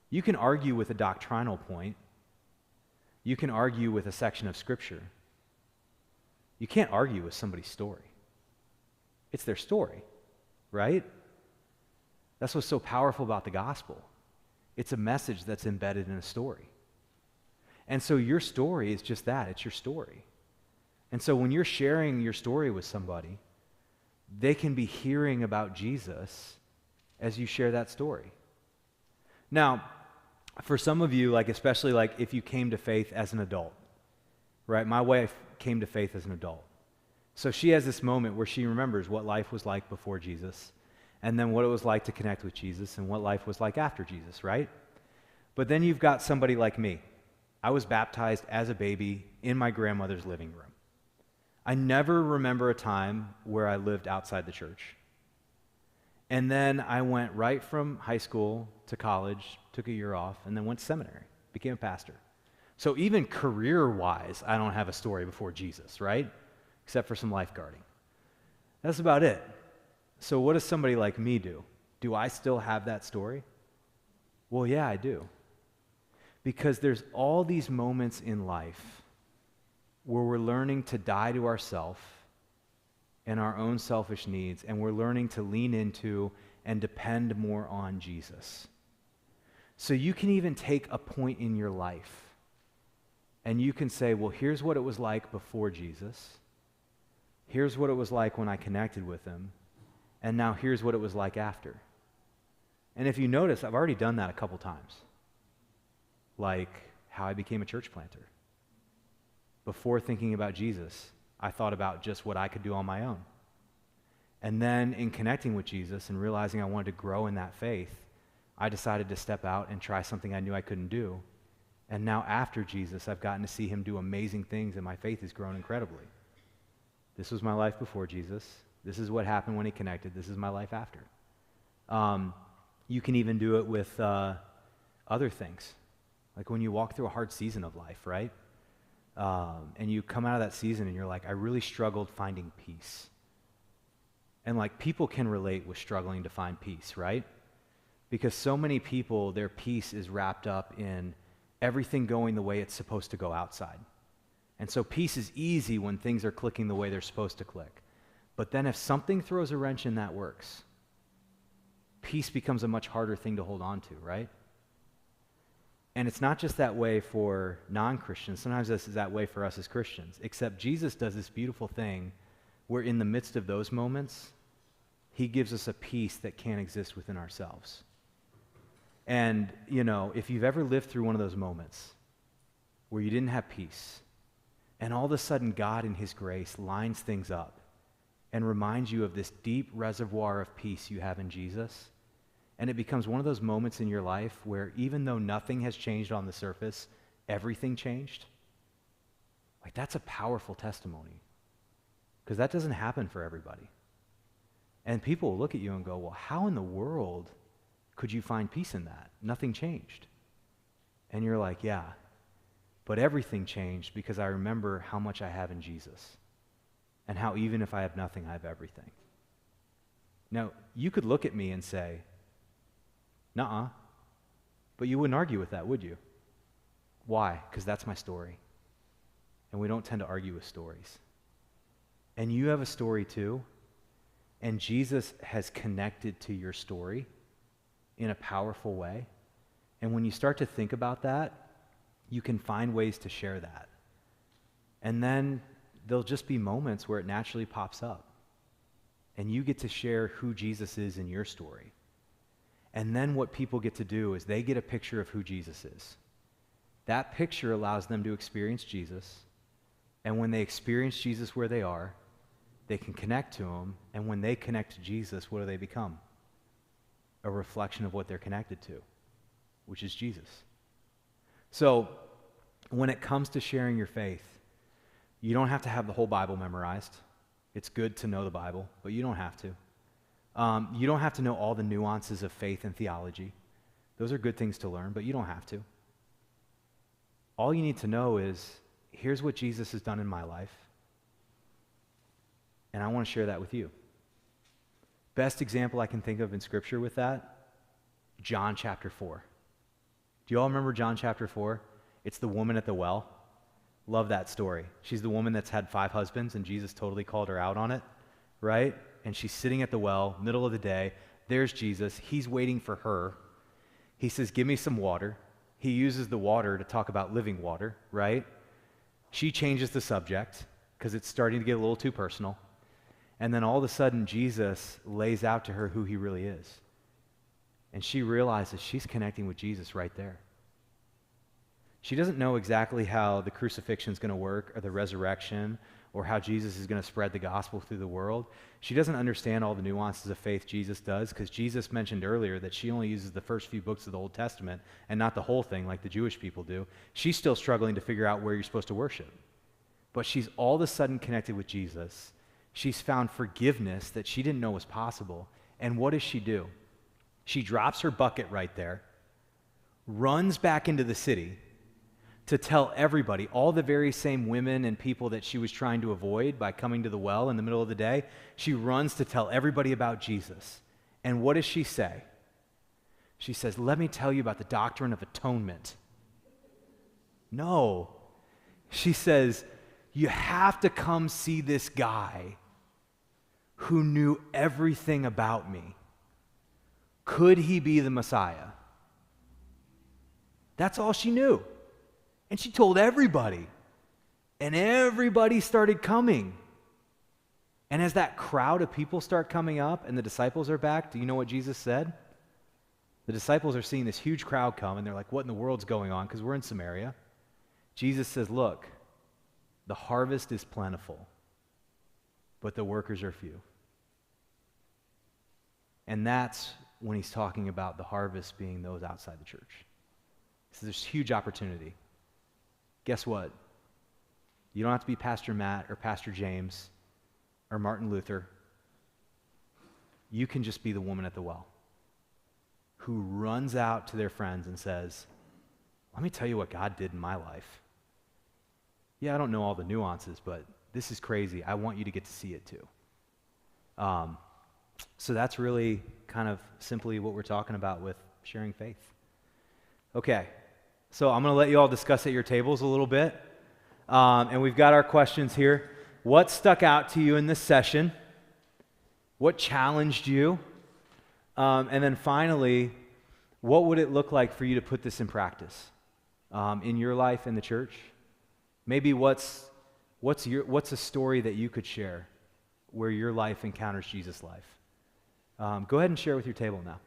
You can argue with a doctrinal point. You can argue with a section of Scripture. You can't argue with somebody's story. It's their story, right? That's what's so powerful about the gospel. It's a message that's embedded in a story. And so your story is just that. It's your story. And so when you're sharing your story with somebody, they can be hearing about Jesus as you share that story. Now, for some of you, especially if you came to faith as an adult, right? My wife came to faith as an adult. So she has this moment where she remembers what life was like before Jesus, and then what it was like to connect with Jesus, and what life was like after Jesus, right? But then you've got somebody like me. I was baptized as a baby in my grandmother's living room. I never remember a time where I lived outside the church. And then I went right from high school to college, took a year off, and then went to seminary, became a pastor. So even career-wise, I don't have a story before Jesus, right? Except for some lifeguarding. That's about it. So what does somebody like me do? Do I still have that story? Well, yeah, I do. Because there's all these moments in life where we're learning to die to ourselves and our own selfish needs, and we're learning to lean into and depend more on Jesus. So you can even take a point in your life, and you can say, well, here's what it was like before Jesus. Here's what it was like when I connected with him. And now here's what it was like after. And if you notice, I've already done that a couple times. Like how I became a church planter. Before thinking about Jesus, I thought about just what I could do on my own. And then in connecting with Jesus and realizing I wanted to grow in that faith, I decided to step out and try something I knew I couldn't do, And now after Jesus, I've gotten to see him do amazing things, and my faith has grown incredibly. This was my life before Jesus. This is what happened when he connected. This is my life after. You can even do it with other things. Like when you walk through a hard season of life, right? And you come out of that season and you're like, I really struggled finding peace. And like people can relate with struggling to find peace, right? Because so many people, their peace is wrapped up in everything going the way it's supposed to go outside. And so peace is easy when things are clicking the way they're supposed to click. But then if something throws a wrench in that works, peace becomes a much harder thing to hold on to, right? And it's not just that way for non-Christians. Sometimes this is that way for us as Christians. Except Jesus does this beautiful thing where in the midst of those moments, he gives us a peace that can't exist within ourselves. And, you know, if you've ever lived through one of those moments where you didn't have peace, and all of a sudden God in his grace lines things up and reminds you of this deep reservoir of peace you have in Jesus, and it becomes one of those moments in your life where even though nothing has changed on the surface, everything changed. Like that's a powerful testimony, because that doesn't happen for everybody. And people will look at you and go, well, how in the world could you find peace in that? Nothing changed. And you're like, yeah, but everything changed because I remember how much I have in Jesus and how even if I have nothing, I have everything. Now, you could look at me and say, nuh-uh, but you wouldn't argue with that, would you? Why? Because that's my story. And we don't tend to argue with stories. And you have a story too, and Jesus has connected to your story in a powerful way. And when you start to think about that, you can find ways to share that. And then there'll just be moments where it naturally pops up. And you get to share who Jesus is in your story. And then what people get to do is they get a picture of who Jesus is. That picture allows them to experience Jesus. And when they experience Jesus where they are, they can connect to him. And when they connect to Jesus, what do they become? A reflection of what they're connected to, which is Jesus. So when it comes to sharing your faith, you don't have to have the whole Bible memorized. It's good to know the Bible, but you don't have to. You don't have to know all the nuances of faith and theology. Those are good things to learn, but you don't have to. All you need to know is, here's what Jesus has done in my life, and I want to share that with you. Best example I can think of in Scripture with that, John chapter 4. Do you all remember John chapter 4? It's the woman at the well. Love that story. She's the woman that's had 5 husbands, and Jesus totally called her out on it, right? And she's sitting at the well, middle of the day. There's Jesus. He's waiting for her. He says, give me some water. He uses the water to talk about living water, right? She changes the subject because it's starting to get a little too personal. And then all of a sudden, Jesus lays out to her who he really is. And she realizes she's connecting with Jesus right there. She doesn't know exactly how the crucifixion is going to work or the resurrection or how Jesus is going to spread the gospel through the world. She doesn't understand all the nuances of faith Jesus does, because Jesus mentioned earlier that she only uses the first few books of the Old Testament and not the whole thing like the Jewish people do. She's still struggling to figure out where you're supposed to worship. But she's all of a sudden connected with Jesus. She's found forgiveness that she didn't know was possible. And what does she do? She drops her bucket right there, runs back into the city to tell everybody, all the very same women and people that she was trying to avoid by coming to the well in the middle of the day. She runs to tell everybody about Jesus. And what does she say? She says, let me tell you about the doctrine of atonement. No. She says, you have to come see this guy who knew everything about me. Could he be the Messiah? That's all she knew. And she told everybody. And everybody started coming. And as that crowd of people start coming up and the disciples are back, do you know what Jesus said? The disciples are seeing this huge crowd come, and they're like, what in the world's going on? Because we're in Samaria. Jesus says, look, the harvest is plentiful, but the workers are few. And that's when he's talking about the harvest being those outside the church. So there's huge opportunity. Guess what? You don't have to be Pastor Matt or Pastor James or Martin Luther. You can just be the woman at the well who runs out to their friends and says, let me tell you what God did in my life. Yeah, I don't know all the nuances, but this is crazy. I want you to get to see it too. So that's really kind of simply what we're talking about with sharing faith. Okay, so I'm going to let you all discuss at your tables a little bit. And we've got our questions here. What stuck out to you in this session? What challenged you? And then finally, what would it look like for you to put this in practice in your life in the church? Maybe what's a story that you could share where your life encounters Jesus' life? Go ahead and share with your table now.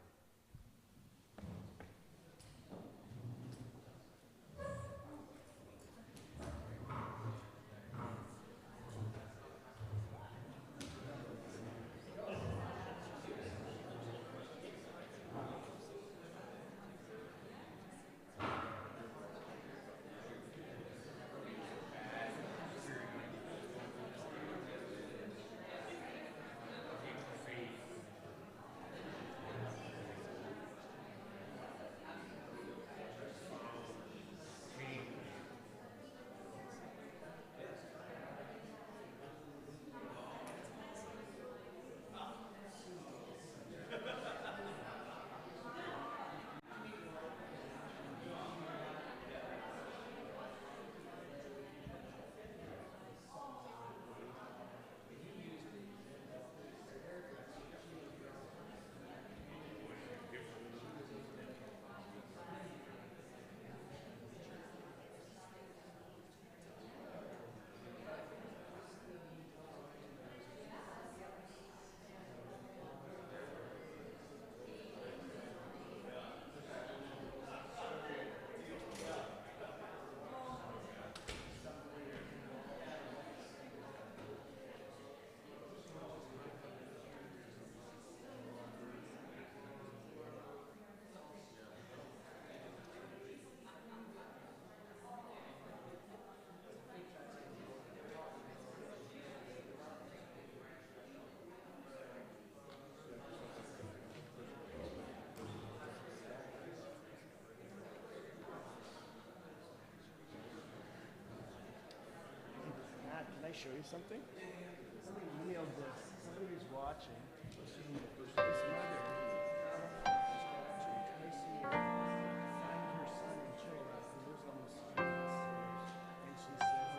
Matt, can I show you something? Somebody emailed this. Somebody who's watching. This mother. Tracy find her son in Chile who lives on the street upstairs, and she says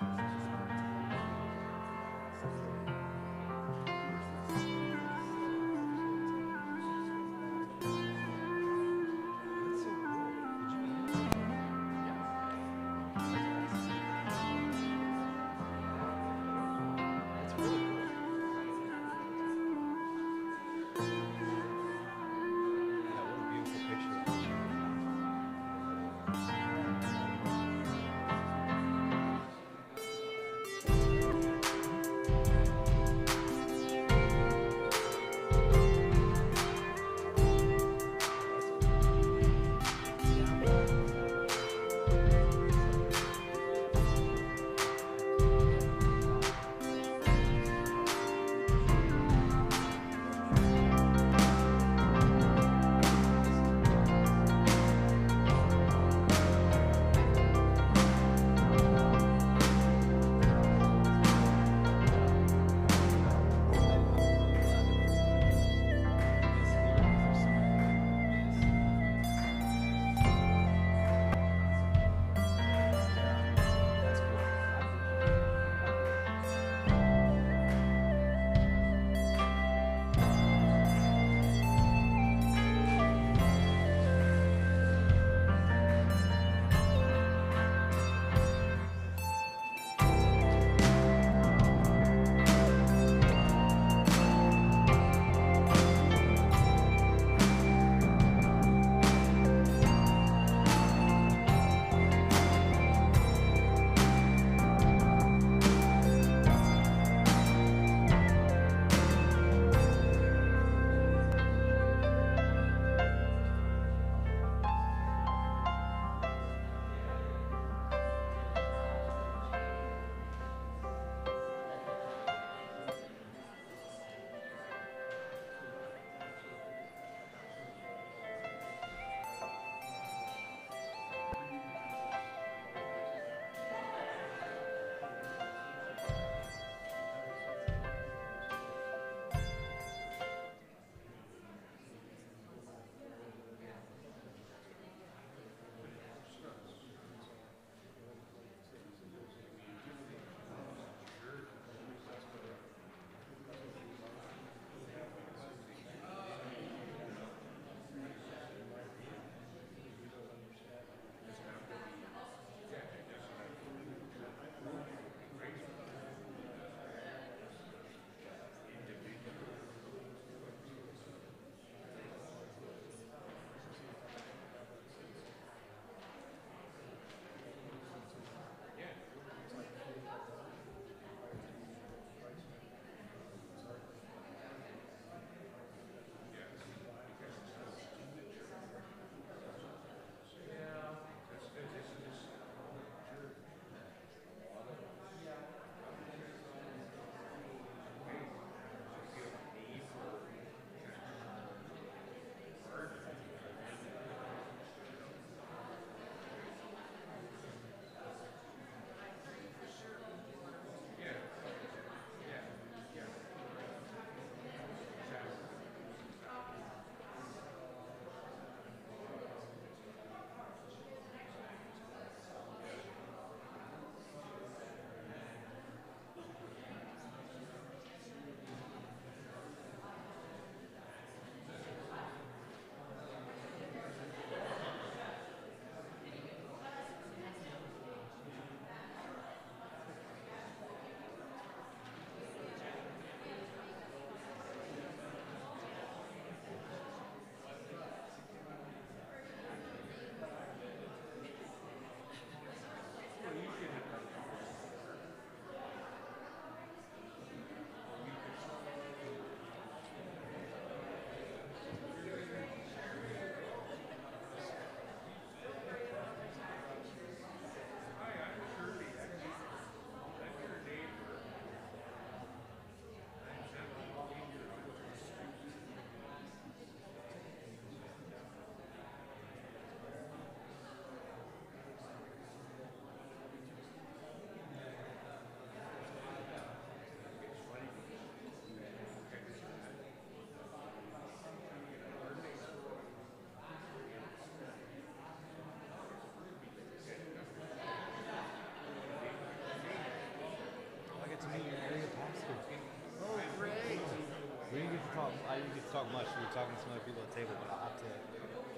talk much. We were talking to some other people at the table, but I'll have to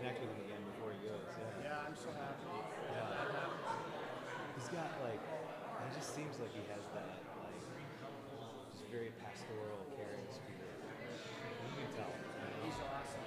connect with him again before he goes. Yeah, I'm so happy. Yeah. He's got he just seems like he has that just very pastoral, caring spirit. You can tell. He's awesome.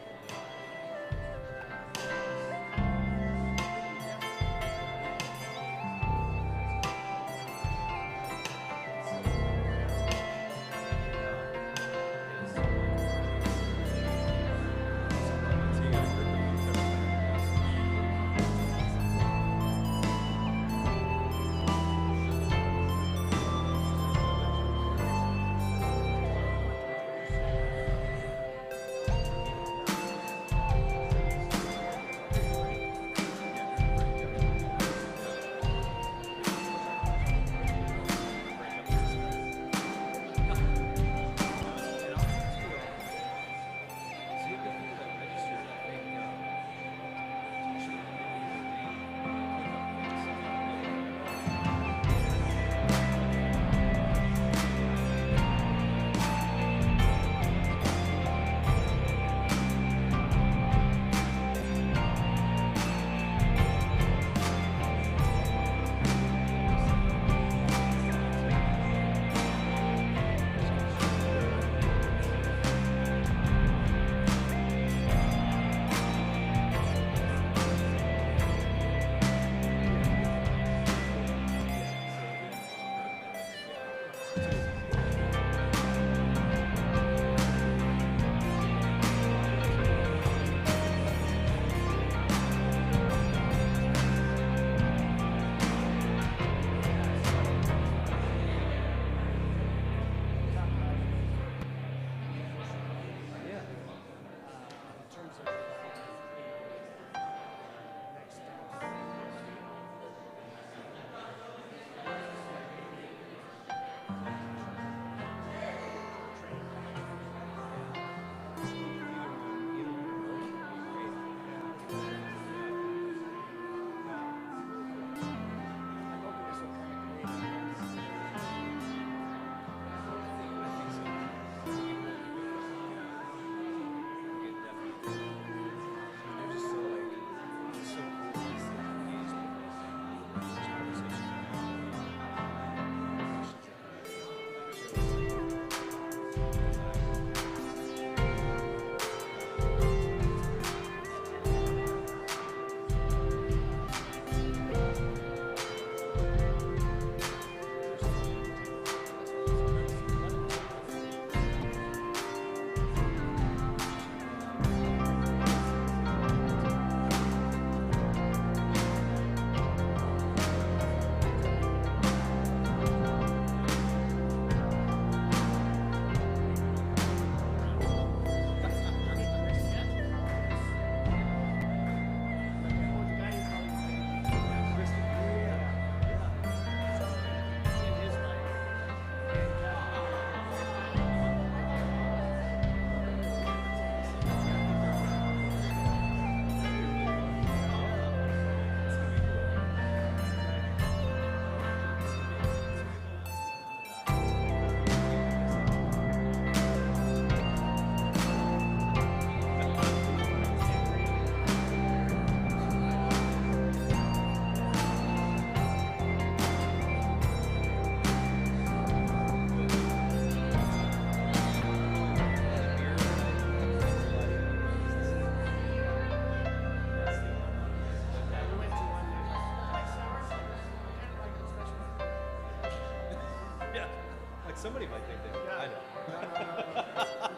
Somebody might think that. Yeah. I know.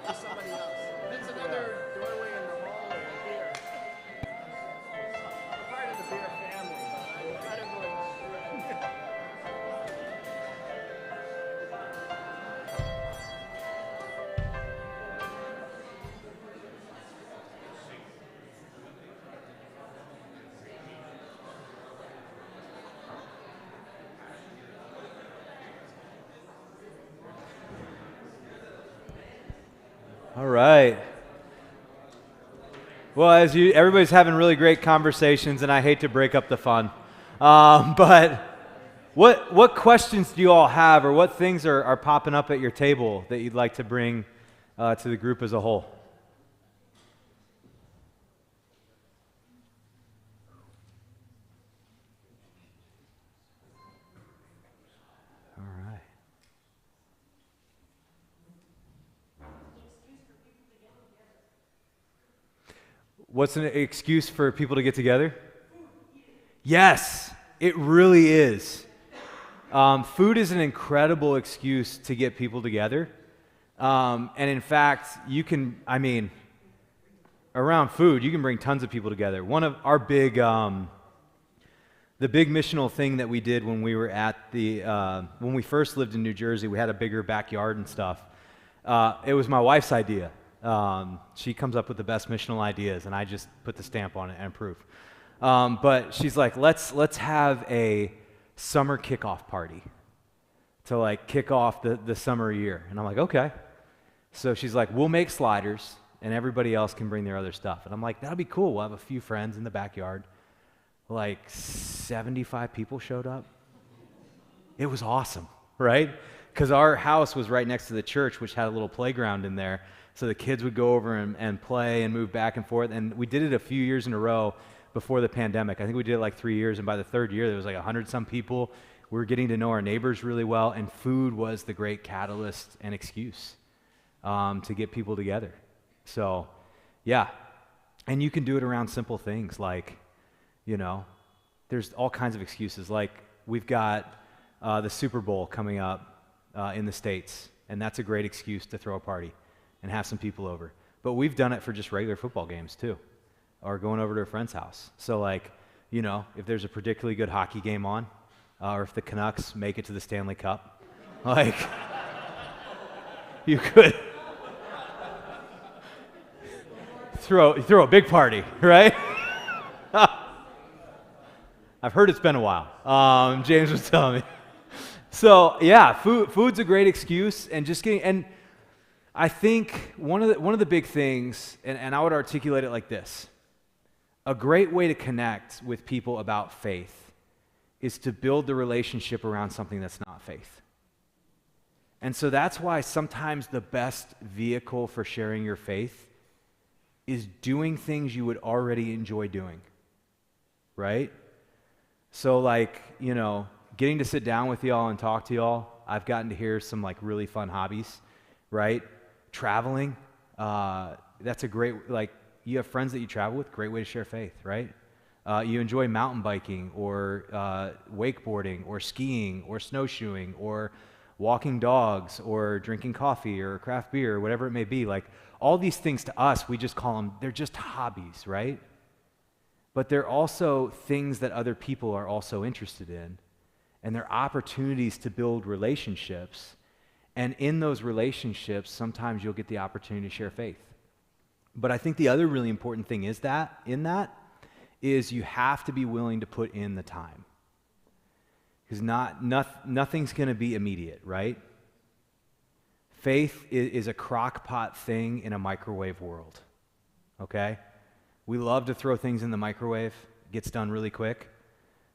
It's somebody else. There's another doorway in the hallway here. I'm part of the beer family, but I don't go in that direction. All right. Well, everybody's having really great conversations, and I hate to break up the fun, but what questions do you all have, or what things are popping up at your table that you'd like to bring to the group as a whole? What's an excuse for people to get together? Yes, it really is. Food is an incredible excuse to get people together. And in fact, around food, you can bring tons of people together. One of our the big missional thing that we did when we were when we first lived in New Jersey, we had a bigger backyard and stuff. It was my wife's idea. She comes up with the best missional ideas, and I just put the stamp on it and approve. But she's like, let's have a summer kickoff party to like kick off the summer year. And I'm like, okay. So she's like, we'll make sliders, and everybody else can bring their other stuff. And I'm like, that'll be cool. We'll have a few friends in the backyard. Like 75 people showed up. It was awesome, right? Because our house was right next to the church, which had a little playground in there. So the kids would go over and play and move back and forth. And we did it a few years in a row before the pandemic. I think we did it like 3 years. And by the third year, there was like 100-some people. We were getting to know our neighbors really well. And food was the great catalyst and excuse to get people together. So, yeah. And you can do it around simple things like, there's all kinds of excuses. Like we've got the Super Bowl coming up in the States, and that's a great excuse to throw a party and have some people over. But we've done it for just regular football games too, or going over to a friend's house. So like, if there's a particularly good hockey game on, or if the Canucks make it to the Stanley Cup, like, you could throw a big party, right? I've heard it's been a while. James was telling me. So yeah, food's a great excuse, and I think one of the big things, and I would articulate it like this: a great way to connect with people about faith is to build the relationship around something that's not faith. And so that's why sometimes the best vehicle for sharing your faith is doing things you would already enjoy doing, right? So like, getting to sit down with y'all and talk to y'all, I've gotten to hear some like really fun hobbies, right? Traveling, that's a great, you have friends that you travel with, great way to share faith, right? You enjoy mountain biking or wakeboarding or skiing or snowshoeing or walking dogs or drinking coffee or craft beer or whatever it may be. Like all these things to us, we just call them, they're just hobbies, right? But they're also things that other people are also interested in. And they're opportunities to build relationships. And in those relationships, sometimes you'll get the opportunity to share faith. But I think the other really important thing is is you have to be willing to put in the time. Because nothing's going to be immediate, right? Faith is a crock pot thing in a microwave world, okay? We love to throw things in the microwave. It gets done really quick.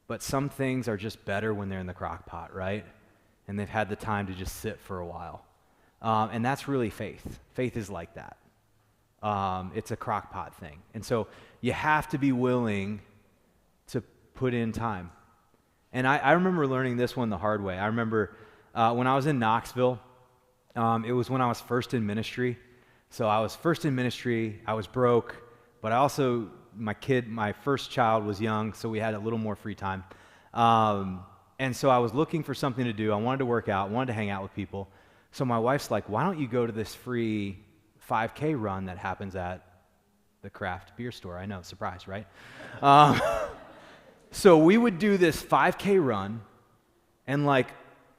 But some things are just better when they're in the crock pot, right? And they've had the time to just sit for a while. And that's really faith. Faith is like that. It's a crock pot thing. And so you have to be willing to put in time. And I remember learning this one the hard way. I remember when I was in Knoxville, it was when I was first in ministry. So I was first in ministry, I was broke, but I also, my first child was young, so we had a little more free time. And so I was looking for something to do. I wanted to work out, wanted to hang out with people. So my wife's like, why don't you go to this free 5K run that happens at the craft beer store? I know, surprise, right? So we would do this 5K run, and like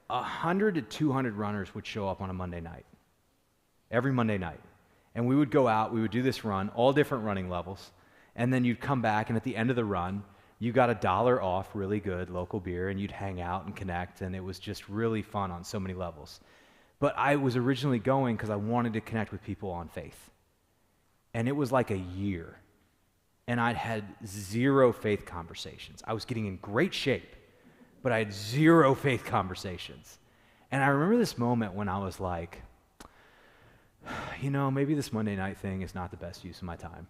100 to 200 runners would show up on a Monday night, every Monday night. And we would go out, we would do this run, all different running levels, and then you'd come back, and at the end of the run, you got $1 off really good local beer, and you'd hang out and connect, and it was just really fun on so many levels. But I was originally going because I wanted to connect with people on faith. And it was like a year, and I'd had 0 faith conversations. I was getting in great shape, but I had 0 faith conversations. And I remember this moment when I was like, maybe this Monday night thing is not the best use of my time.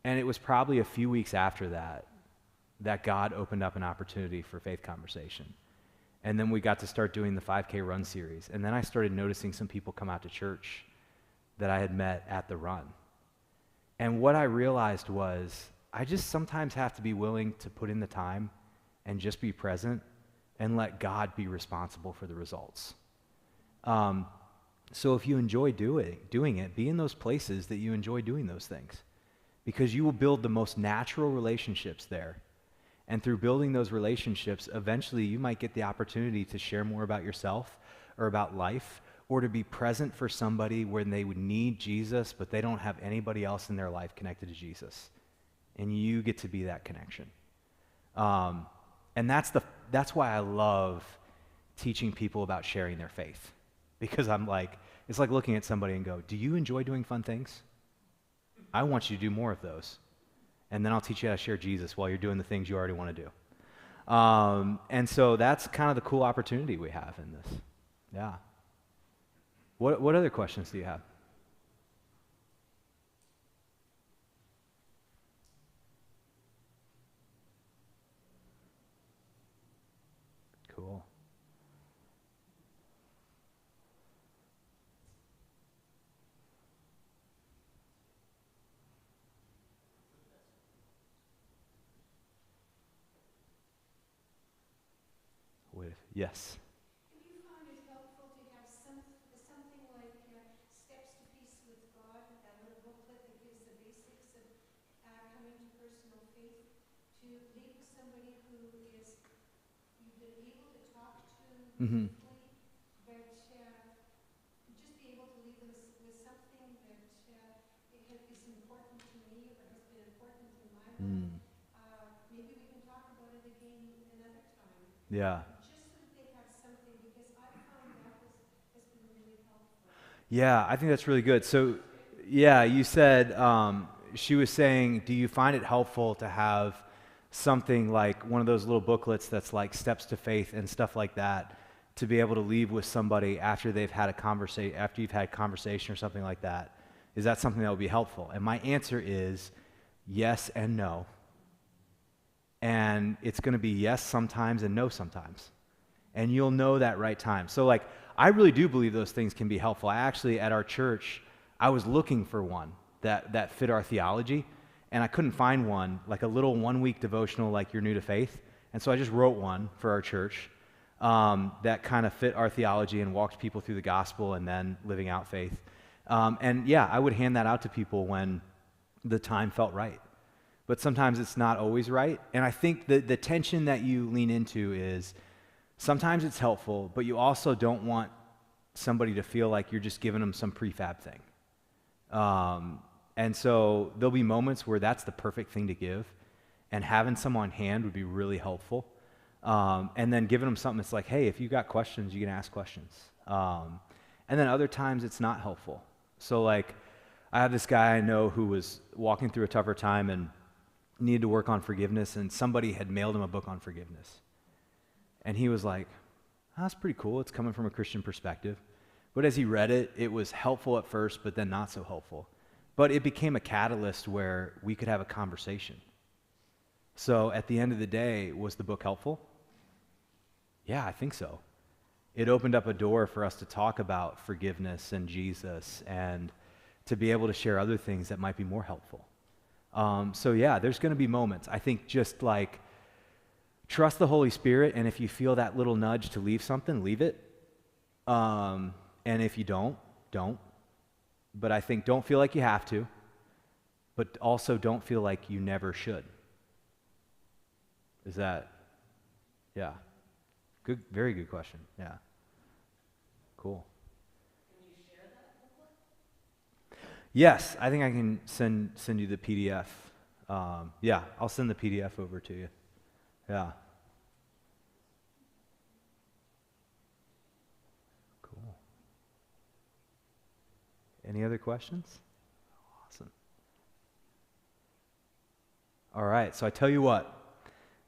And it was probably a few weeks after that God opened up an opportunity for faith conversation. And then we got to start doing the 5K run series. And then I started noticing some people come out to church that I had met at the run. And what I realized was I just sometimes have to be willing to put in the time and just be present and let God be responsible for the results. So if you enjoy doing it, be in those places that you enjoy doing those things, because you will build the most natural relationships there. And through building those relationships, eventually you might get the opportunity to share more about yourself or about life, or to be present for somebody when they would need Jesus, but they don't have anybody else in their life connected to Jesus. And you get to be that connection. And that's why I love teaching people about sharing their faith. Because it's like looking at somebody and go, do you enjoy doing fun things? I want you to do more of those. And then I'll teach you how to share Jesus while you're doing the things you already want to do. And so that's kind of the cool opportunity we have in this. Yeah. What other questions do you have? Cool. Yes. Have you found it helpful to have something like Steps to Peace with God, that little booklet that gives the basics of coming to personal faith, to leave somebody who is you've been able to talk to Mm-hmm. briefly, but just be able to leave them with something that is important to me or has been important in my life. Maybe we can talk about it again another time. Yeah. Yeah, I think that's really good. So, yeah, you said, she was saying, do you find it helpful to have something like one of those little booklets that's like Steps to Faith and stuff like that, to be able to leave with somebody after they've had a conversation, after you've had a conversation or something like that? Is that something that would be helpful? And my answer is yes and no. And it's going to be yes sometimes and no sometimes. And you'll know that right time. So I really do believe those things can be helpful. I actually, at our church, I was looking for one that fit our theology, and I couldn't find one, like a little 1-week devotional like You're New to Faith. And so I just wrote one for our church that kind of fit our theology and walked people through the gospel and then living out faith. And yeah, I would hand that out to people when the time felt right. But sometimes it's not always right. And I think the tension that you lean into is sometimes it's helpful, but you also don't want somebody to feel like you're just giving them some prefab thing. And so there'll be moments where that's the perfect thing to give, and having someone on hand would be really helpful. And then giving them something that's like, hey, if you got questions, you can ask questions. And then other times it's not helpful. So I have this guy I know who was walking through a tougher time and needed to work on forgiveness, and somebody had mailed him a book on forgiveness. And he was like, oh, that's pretty cool. It's coming from a Christian perspective. But as he read it, it was helpful at first, but then not so helpful. But it became a catalyst where we could have a conversation. So at the end of the day, was the book helpful? Yeah, I think so. It opened up a door for us to talk about forgiveness and Jesus, and to be able to share other things that might be more helpful. So yeah, there's going to be moments. I think just trust the Holy Spirit, and if you feel that little nudge to leave something, leave it. And if you don't. But I think don't feel like you have to, but also don't feel like you never should. Is that, yeah. Good, very good question, yeah. Cool. Can you share that booklet? Yes, I think I can send you the PDF. Yeah, I'll send the PDF over to you. Yeah. Cool. Any other questions? Awesome. All right, so I tell you what,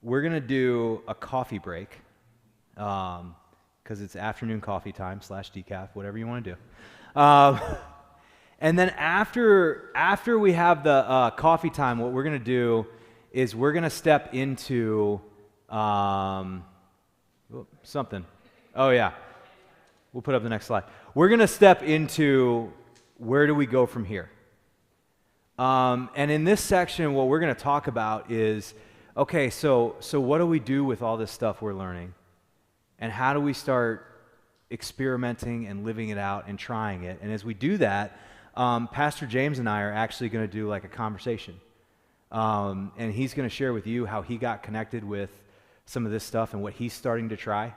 we're going to do a coffee break because it's afternoon coffee time / decaf, whatever you want to do. And then after we have the coffee time, what we're going to do is we're going to step into something. Oh, yeah. We'll put up the next slide. We're going to step into where do we go from here? And in this section, what we're going to talk about is, okay, so what do we do with all this stuff we're learning? And how do we start experimenting and living it out and trying it? And as we do that, Pastor James and I are actually going to do like a conversation. And he's going to share with you how he got connected with some of this stuff and what he's starting to try.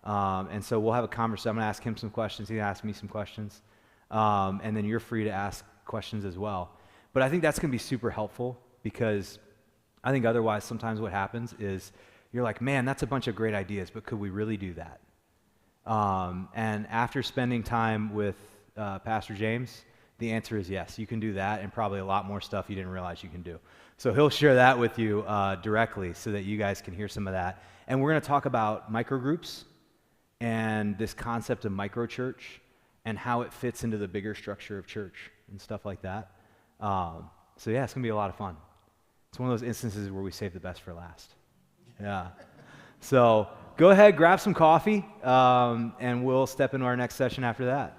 And so we'll have a conversation. I'm going to ask him some questions. He's going to ask me some questions. And then you're free to ask questions as well. But I think that's going to be super helpful, because I think otherwise sometimes what happens is you're like, man, that's a bunch of great ideas, but could we really do that? And after spending time with Pastor James, the answer is yes, you can do that, and probably a lot more stuff you didn't realize you can do. So he'll share that with you directly so that you guys can hear some of that. And we're going to talk about microgroups and this concept of microchurch and how it fits into the bigger structure of church and stuff like that. So yeah, it's going to be a lot of fun. It's one of those instances where we save the best for last. Yeah. So go ahead, grab some coffee, and we'll step into our next session after that.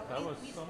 That was some.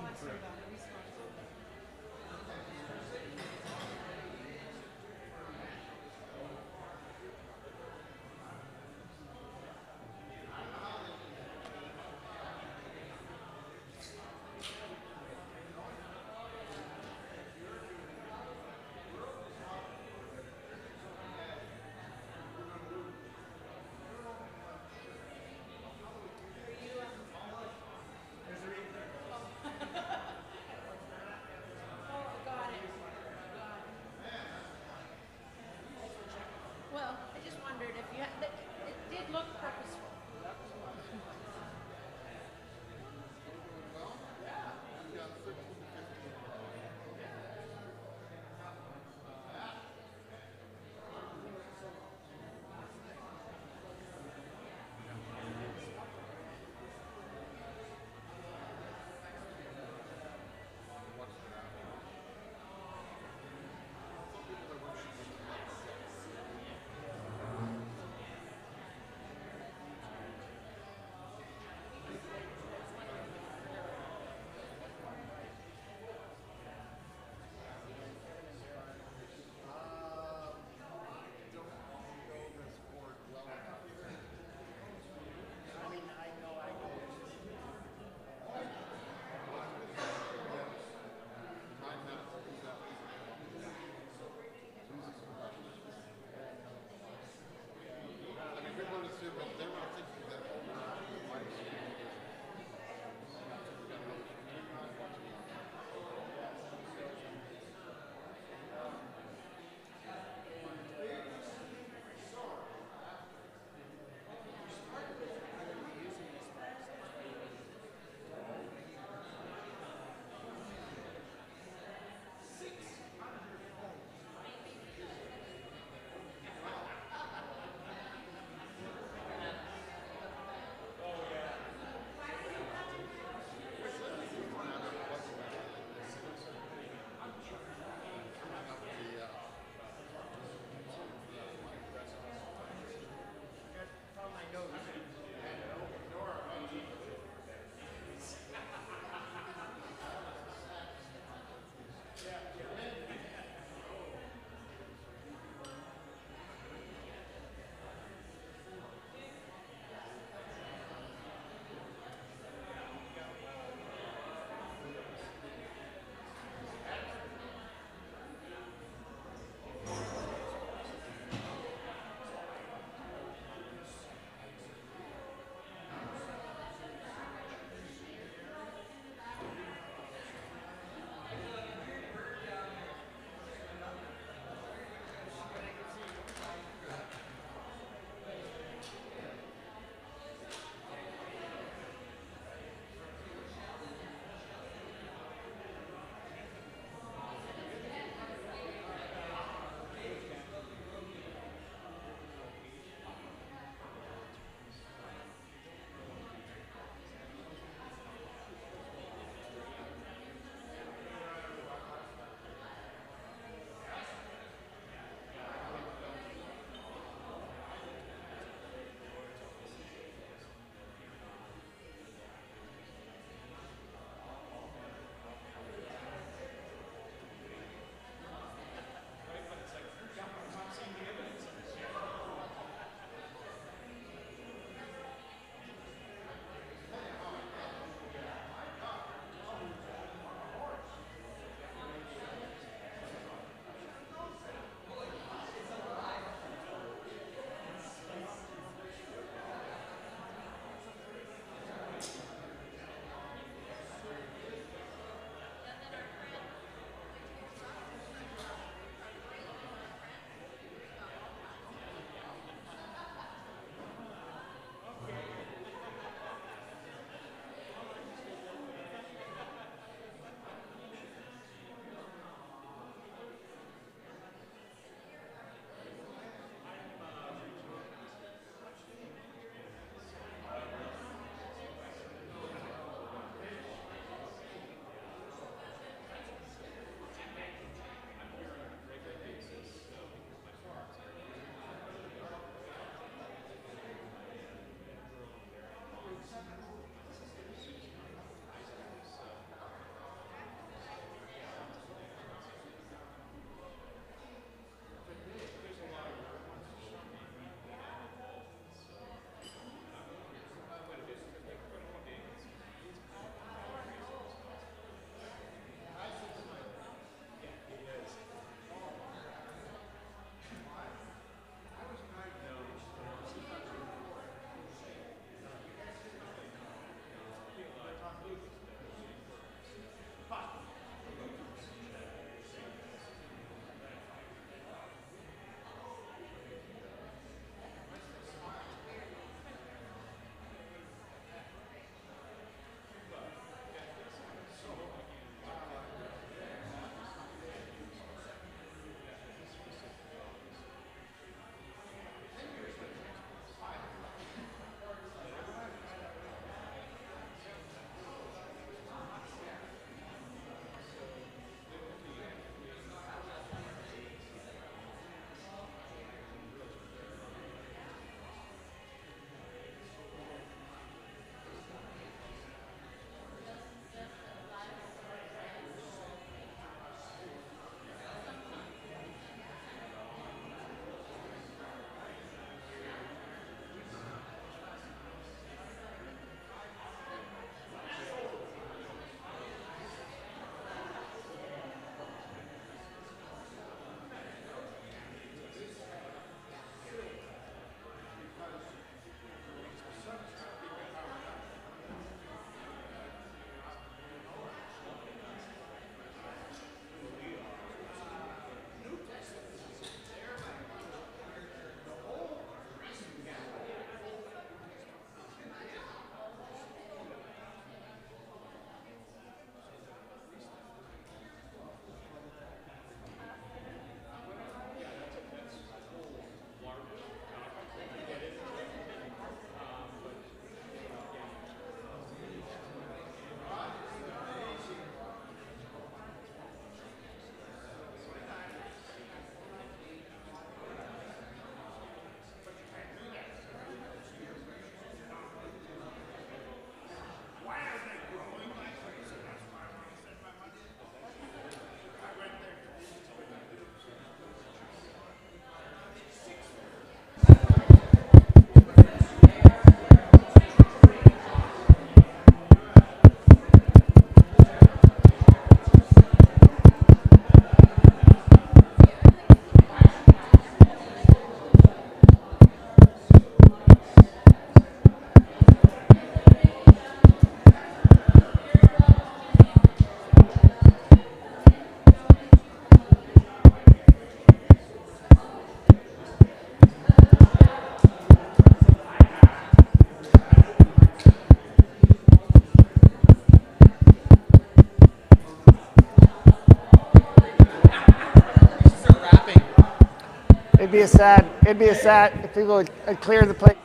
it'd be a sad if people would clear the place.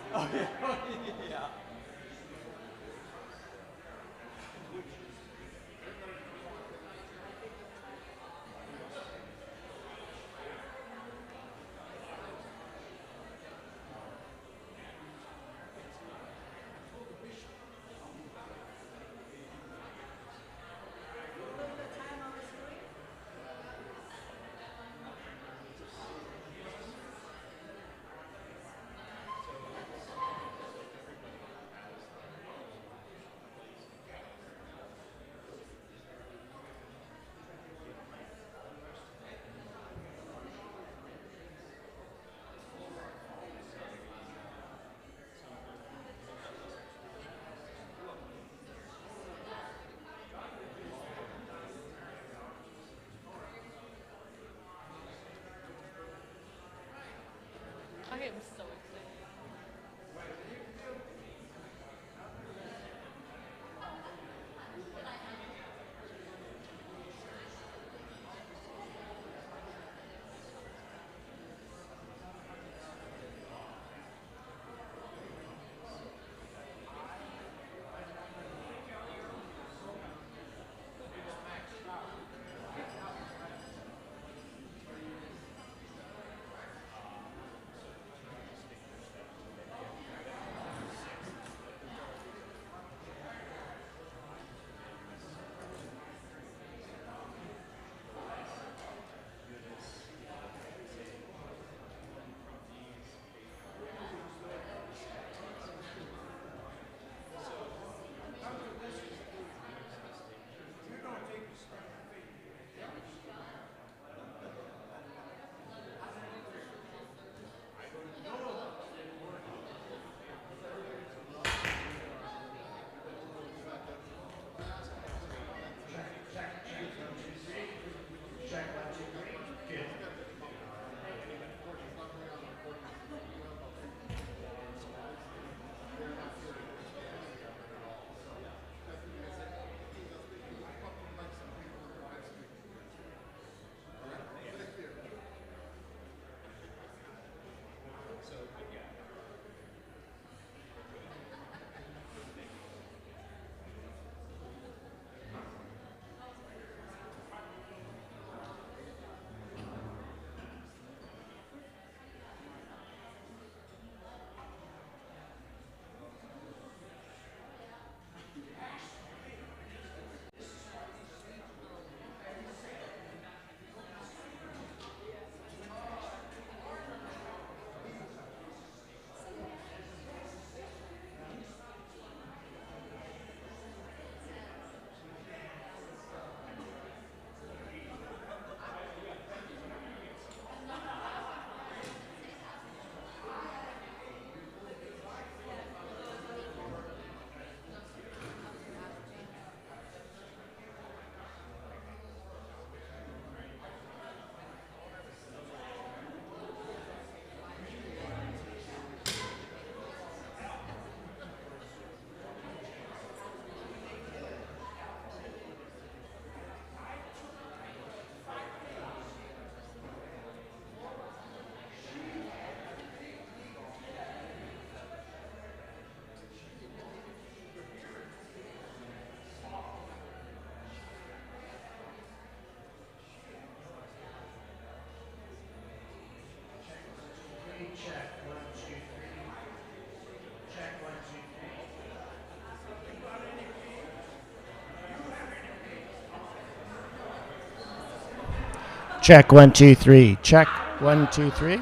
Check 1 2 3. Check 1 2 3.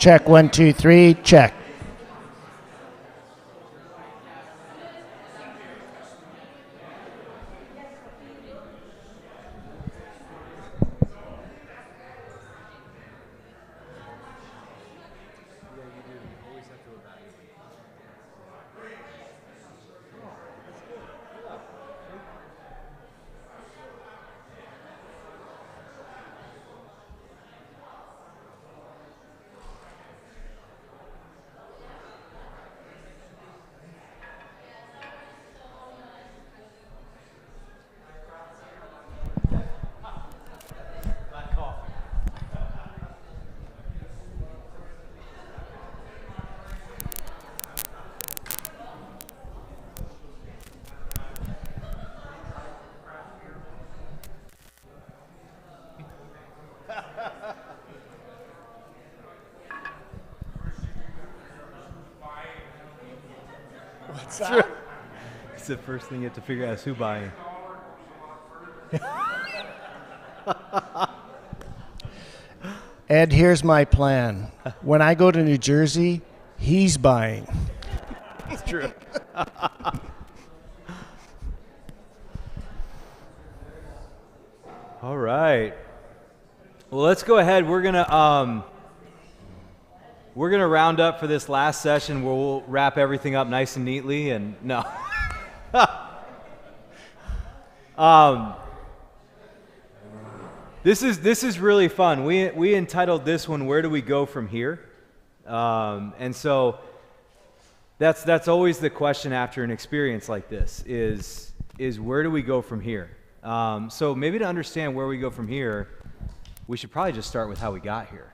Check 1 2 3. Check. It's true. It's the first thing you have to figure out is who buying. Ed, here's my plan. When I go to New Jersey, he's buying. It's true. All right. Well, let's go ahead. We're gonna round up for this last session where we'll wrap everything up nice and neatly. And no. This is really fun. We entitled this one, "Where do we go from here?" And so that's always the question after an experience like this is where do we go from here? So maybe to understand where we go from here, we should probably just start with how we got here.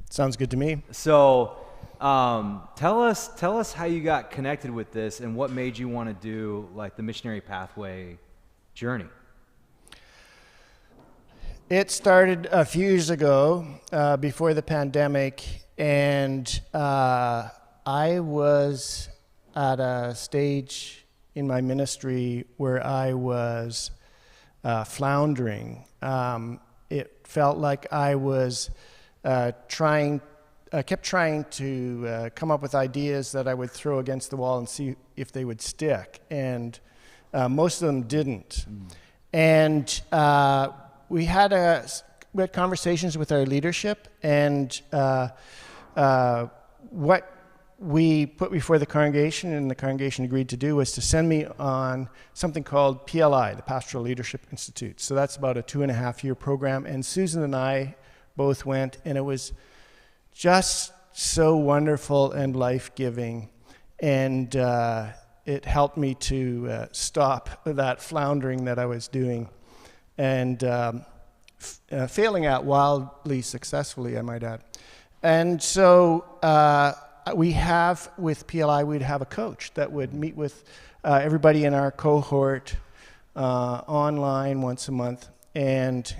Sounds good to me. So tell us how you got connected with this and what made you want to do like the missionary pathway journey. It started a few years ago, before the pandemic, and I was at a stage in my ministry where I was floundering. It felt like I was kept trying to come up with ideas that I would throw against the wall and see if they would stick, and most of them didn't. And we had conversations with our leadership, and what we put before the congregation, and the congregation agreed to do, was to send me on something called PLI, the Pastoral Leadership Institute. So that's about a 2.5-year program, and Susan and I both went, and it was just so wonderful and life-giving, and it helped me to stop that floundering that I was doing, and failing at wildly successfully, I might add. And so with PLI, we'd have a coach that would meet with everybody in our cohort online once a month. And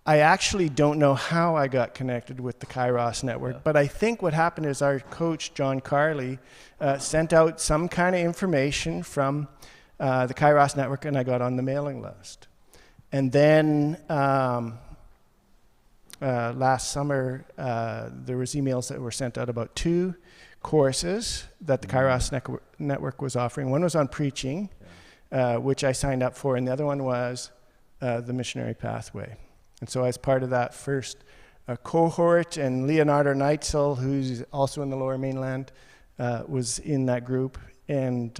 I actually don't know how I got connected with the Kairos Network, but I think what happened is our coach, John Carley, sent out some kind of information from the Kairos Network, and I got on the mailing list. And then last summer, there was emails that were sent out about 2 courses that the Kairos Network was offering. One was on preaching, which I signed up for, and the other one was the missionary pathway. And so as part of that first cohort, and Leonardo Neitzel, who's also in the Lower Mainland, was in that group. And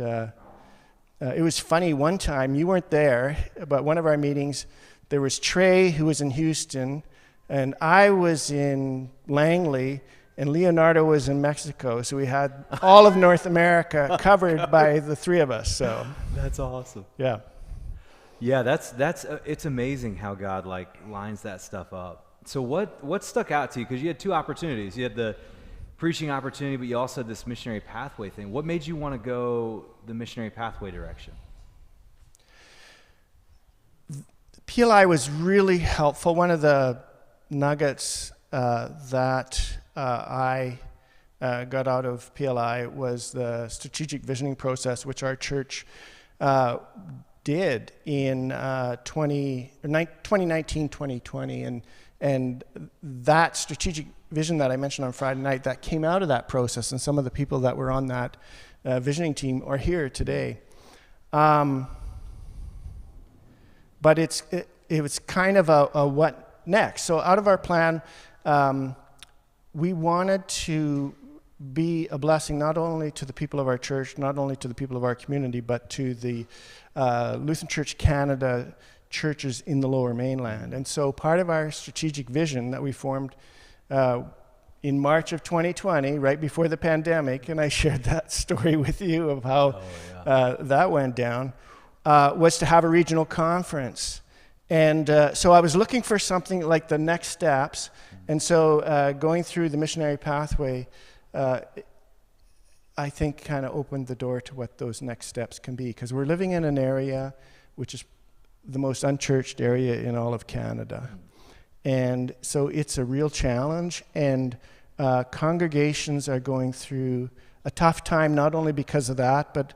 it was funny, one time, you weren't there, but one of our meetings, there was Trey, who was in Houston, and I was in Langley, and Leonardo was in Mexico. So we had all of North America covered by the 3 of us. So That's awesome. yeah. Yeah, that's it's amazing how God like lines that stuff up. So what stuck out to you? Because you had 2 opportunities. You had the preaching opportunity, but you also had this missionary pathway thing. What made you want to go the missionary pathway direction? PLI was really helpful. One of the nuggets that I got out of PLI was the strategic visioning process, which our church did in 2019, 2020, and that strategic vision that I mentioned on Friday night, that came out of that process, and some of the people that were on that visioning team are here today. But it was kind of a what next. So out of our plan, we wanted to be a blessing not only to the people of our church, not only to the people of our community, but to the Lutheran Church Canada churches in the Lower Mainland. And so part of our strategic vision that we formed in March of 2020, right before the pandemic, and I shared that story with you of how that went down, was to have a regional conference. And so I was looking for something like the next steps. And so going through the missionary pathway, I think kind of opened the door to what those next steps can be. Because we're living in an area which is the most unchurched area in all of Canada. And so it's a real challenge. And congregations are going through a tough time, not only because of that, but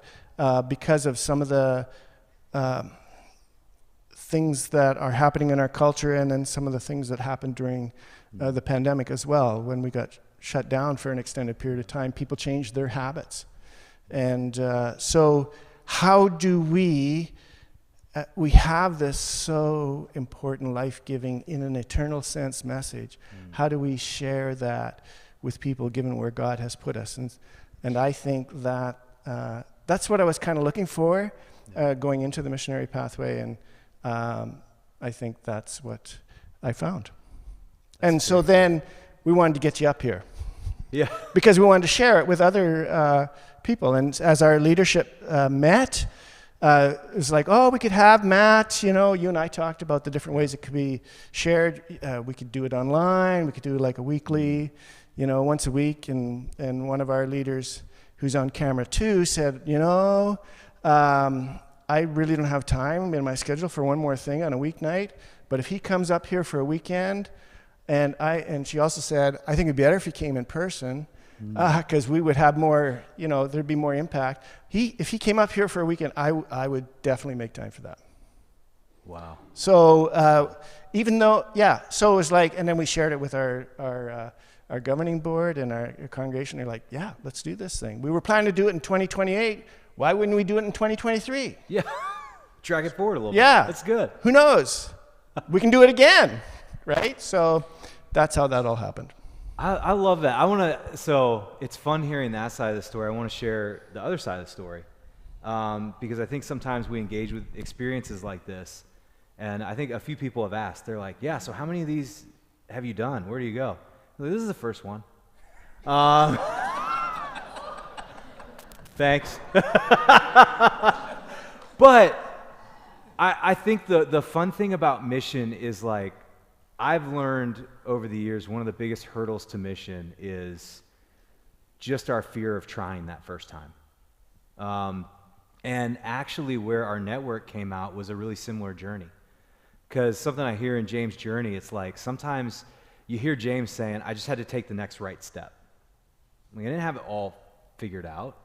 because of some of the things that are happening in our culture, and then some of the things that happened during the pandemic as well. When we got shut down for an extended period of time, people changed their habits. And so how do we have this so important, life-giving, in an eternal sense message. How do we share that with people, given where God has put us? And I think that that's what I was kind of looking for going into the missionary pathway, and I think that's what I found. And so then we wanted to get you up here. Yeah. Because we wanted to share it with other people. And as our leadership met, it was like, oh, we could have Matt, you and I talked about the different ways it could be shared. We could do it online. We could do like a weekly, once a week. And one of our leaders, who's on camera too, said, I really don't have time in my schedule for one more thing on a weeknight. But if he comes up here for a weekend, and she also said, I think it'd be better if he came in person, because we would have more, there'd be more impact. If he came up here for a weekend, I would definitely make time for that. Wow. So even though, so it was like, and then we shared it with our governing board and our congregation. They're like, yeah, let's do this thing. We were planning to do it in 2028. Why wouldn't we do it in 2023? Yeah. Drag it forward a little bit. Yeah. That's good. Who knows? We can do it again, right? So that's how that all happened. I love that. So it's fun hearing that side of the story. I want to share the other side of the story, because I think sometimes we engage with experiences like this, and I think a few people have asked. They're like, yeah, so how many of these have you done? Where do you go? Like, this is the first one. Thanks. But I think the fun thing about mission is, like, I've learned over the years, one of the biggest hurdles to mission is just our fear of trying that first time. And actually where our network came out was a really similar journey. Because something I hear in James' journey, it's like sometimes you hear James saying, I just had to take the next right step. I didn't have it all figured out,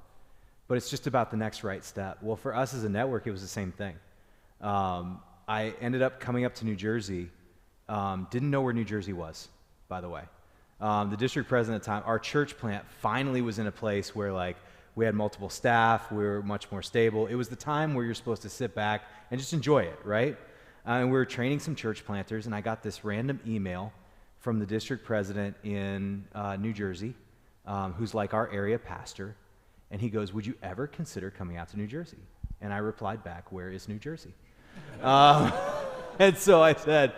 but it's just about the next right step. Well, for us as a network, it was the same thing. I ended up coming up to New Jersey. Didn't know where New Jersey was, by the way. The district president at the time, our church plant finally was in a place where, like, we had multiple staff, we were much more stable. It was the time where you're supposed to sit back and just enjoy it, right? And we were training some church planters, and I got this random email from the district president in New Jersey, who's like our area pastor, and he goes, would you ever consider coming out to New Jersey? And I replied back, where is New Jersey? And so I said,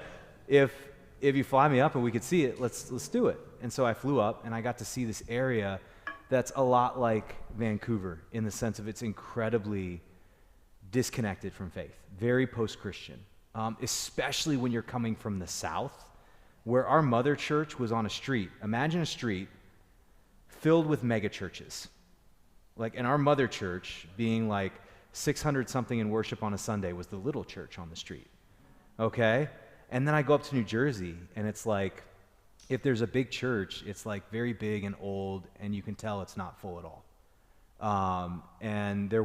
if you fly me up and we could see it, let's do it. And so I flew up, and I got to see this area that's a lot like Vancouver in the sense of it's incredibly disconnected from faith, very post-Christian, especially when you're coming from the south, where our mother church was on a street. Imagine a street filled with mega churches. And our mother church, being like 600 something in worship on a Sunday, was the little church on the street. Okay? And then I go up to New Jersey, and it's like, if there's a big church, it's like very big and old, and you can tell it's not full at all. And there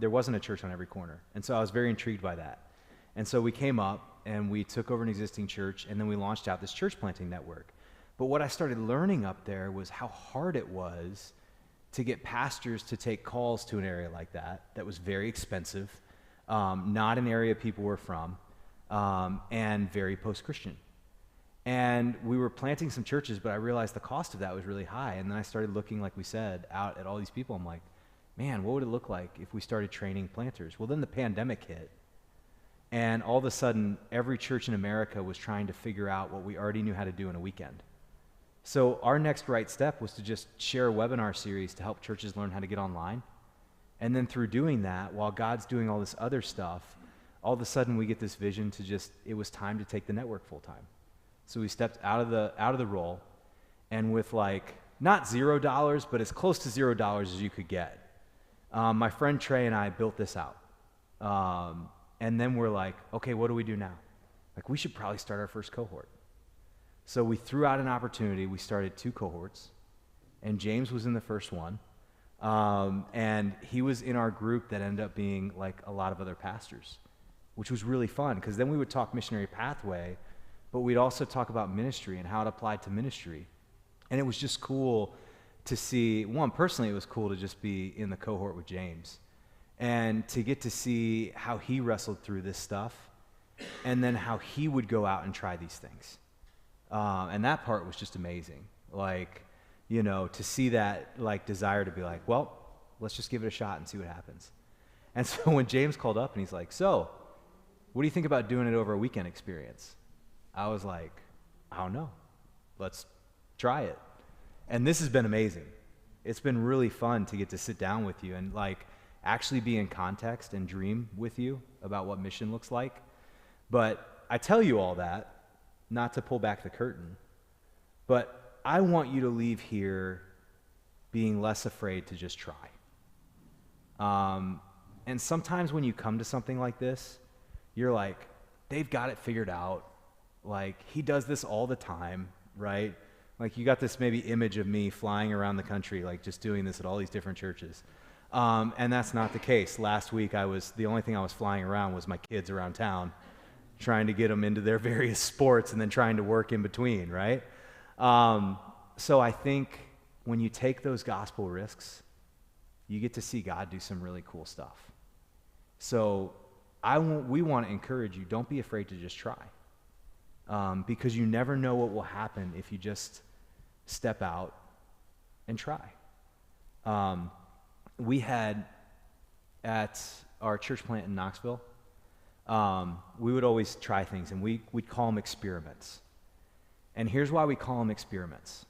wasn't a church on every corner. And so I was very intrigued by that. And so we came up, and we took over an existing church, and then we launched out this church planting network. But what I started learning up there was how hard it was to get pastors to take calls to an area like that was very expensive, not an area people were from, and very post-Christian. And we were planting some churches, but I realized the cost of that was really high. And then I started looking, like we said, out at all these people. I'm like, man, what would it look like if we started training planters? Well, then the pandemic hit. And all of a sudden, every church in America was trying to figure out what we already knew how to do in a weekend. So our next right step was to just share a webinar series to help churches learn how to get online. And then through doing that, while God's doing all this other stuff, all of a sudden we get this vision to it was time to take the network full time. So we stepped out of the role, and with not $0, but as close to $0 as you could get, my friend Trey and I built this out. And then we're like, okay, what do we do now? We should probably start our first cohort. So we threw out an opportunity. We started 2 cohorts, and James was in the first one. And he was in our group that ended up being like a lot of other pastors, which was really fun, because then we would talk missionary pathway, but we'd also talk about ministry and how it applied to ministry. And it was just cool to see, one, personally, it was cool to just be in the cohort with James and to get to see how he wrestled through this stuff and then how he would go out and try these things. And that part was just amazing. Like, you know, to see that like desire to be like, well, let's just give it a shot and see what happens. And so when James called up and he's like, so what do you think about doing it over a weekend experience? I was like, I don't know. Let's try it. And this has been amazing. It's been really fun to get to sit down with you and like actually be in context and dream with you about what mission looks like. But I tell you all that, not to pull back the curtain, but I want you to leave here being less afraid to just try. And sometimes when you come to something like this, you're like, they've got it figured out. Like, he does this all the time, right? Like, you got this maybe image of me flying around the country, like just doing this at all these different churches. And that's not the case. Last week, the only thing I was flying around was my kids around town, trying to get them into their various sports and then trying to work in between, right? So I think when you take those gospel risks, you get to see God do some really cool stuff. So we want to encourage you, don't be afraid to just try. Because you never know what will happen if you just step out and try. We had at our church plant in Knoxville, we would always try things, and we'd call them experiments. And here's why we call them experiments.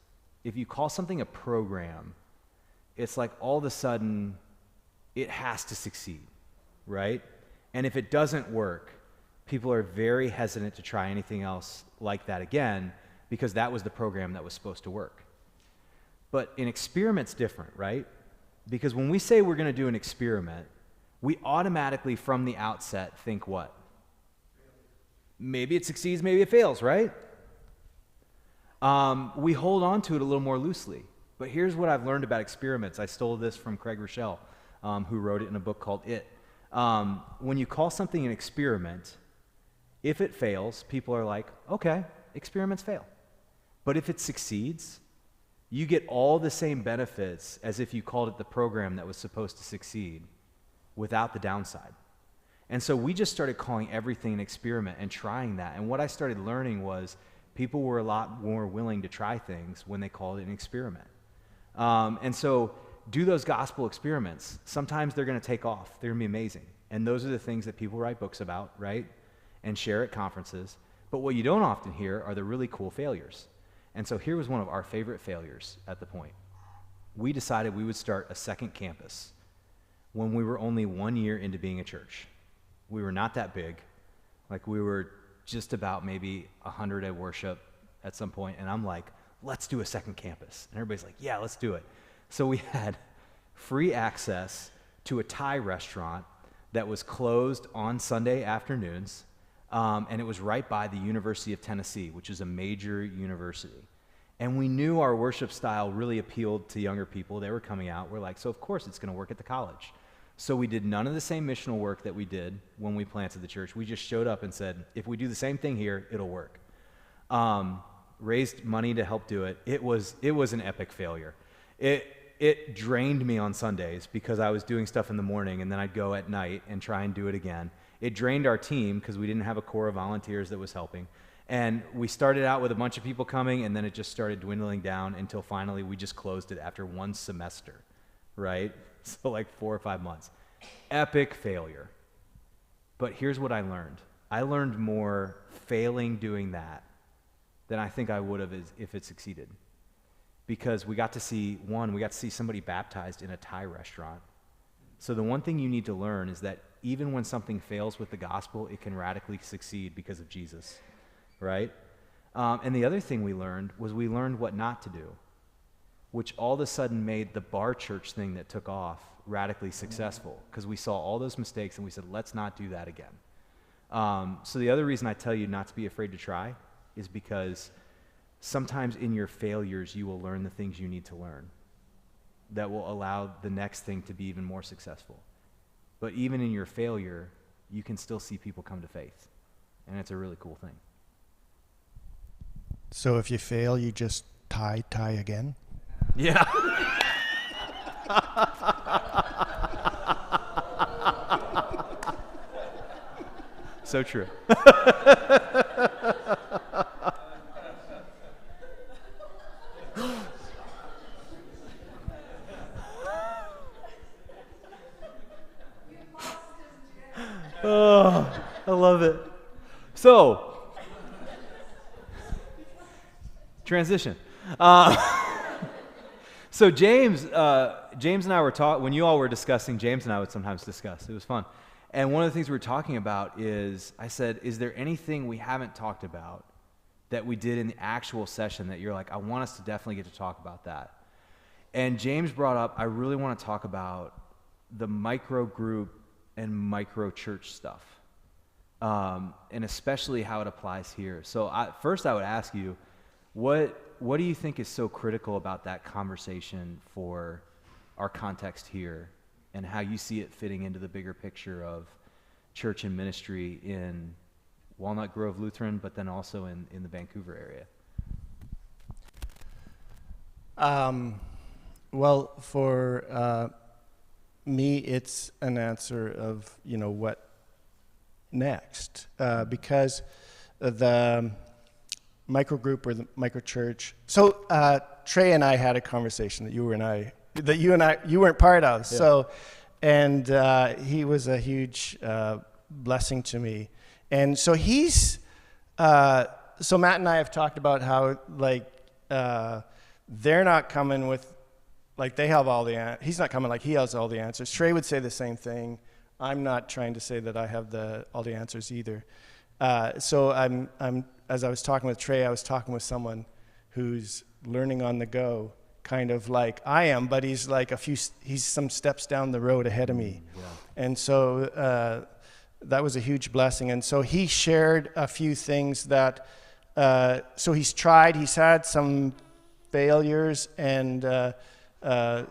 If you call something a program, it's like all of a sudden it has to succeed, right? And if it doesn't work, people are very hesitant to try anything else like that again, because that was the program that was supposed to work. But an experiment's different, right? Because when we say we're going to do an experiment, we automatically from the outset think what? Maybe it succeeds, maybe it fails, right? We hold on to it a little more loosely. But here's what I've learned about experiments. I stole this from Craig Rochelle, who wrote it in a book called It. When you call something an experiment, if it fails, people are like, okay, experiments fail. But if it succeeds, you get all the same benefits as if you called it the program that was supposed to succeed without the downside. And so we just started calling everything an experiment and trying that. And what I started learning was people were a lot more willing to try things when they called it an experiment. And so do those gospel experiments. Sometimes they're going to take off. They're going to be amazing. And those are the things that people write books about, right? And share at conferences. But what you don't often hear are the really cool failures. And so here was one of our favorite failures at the point. We decided we would start a second campus when we were only 1 year into being a church. We were not that big. Like, we were just about maybe 100 at worship at some point. And I'm like, let's do a second campus. And everybody's like, yeah, let's do it. So we had free access to a Thai restaurant that was closed on Sunday afternoons. And it was right by the University of Tennessee, which is a major university. And we knew our worship style really appealed to younger people. They were coming out. We're like, so of course it's going to work at the college. So we did none of the same missional work that we did when we planted the church. We just showed up and said, if we do the same thing here, it'll work. Raised money to help do it. It was an epic failure. It drained me on Sundays because I was doing stuff in the morning, and then I'd go at night and try and do it again. It drained our team because we didn't have a core of volunteers that was helping. And we started out with a bunch of people coming, and then it just started dwindling down until finally we just closed it after one semester, right? So like 4 or 5 months. Epic failure. But here's what I learned. I learned more failing doing that than I think I would have if it succeeded. Because we got to see somebody baptized in a Thai restaurant. So the one thing you need to learn is that even when something fails with the gospel, it can radically succeed because of Jesus, right? And the other thing we learned what not to do, which all of a sudden made the bar church thing that took off radically successful, because we saw all those mistakes and we said, let's not do that again. So the other reason I tell you not to be afraid to try is because sometimes in your failures, you will learn the things you need to learn that will allow the next thing to be even more successful. But even in your failure, you can still see people come to faith. And it's a really cool thing. So if you fail, you just tie again? Yeah. So true. Oh, I love it. So, transition. So James and I were talking, when you all were discussing, James and I would sometimes discuss. It was fun. And one of the things we were talking about is, I said, is there anything we haven't talked about that we did in the actual session that you're like, I want us to definitely get to talk about that? And James brought up, I really want to talk about the micro group and micro church stuff, and especially how it applies here. So first I would ask you, what do you think is so critical about that conversation for our context here, and how you see it fitting into the bigger picture of church and ministry in Walnut Grove Lutheran, but then also in the Vancouver area? Well, for me, it's an answer of, what next, because the microgroup or the microchurch. So Trey and I had a conversation that you weren't part of. Yeah. So, and he was a huge blessing to me. And so so Matt and I have talked about how they're not coming with, they have all the answers. He's not coming like he has all the answers. Trey would say the same thing. I'm not trying to say that I have all the answers either. So I'm as I was talking with Trey, I was talking with someone who's learning on the go, kind of like I am, but he's he's some steps down the road ahead of me. Yeah. And so that was a huge blessing. And so he shared a few things that, so he's had some failures and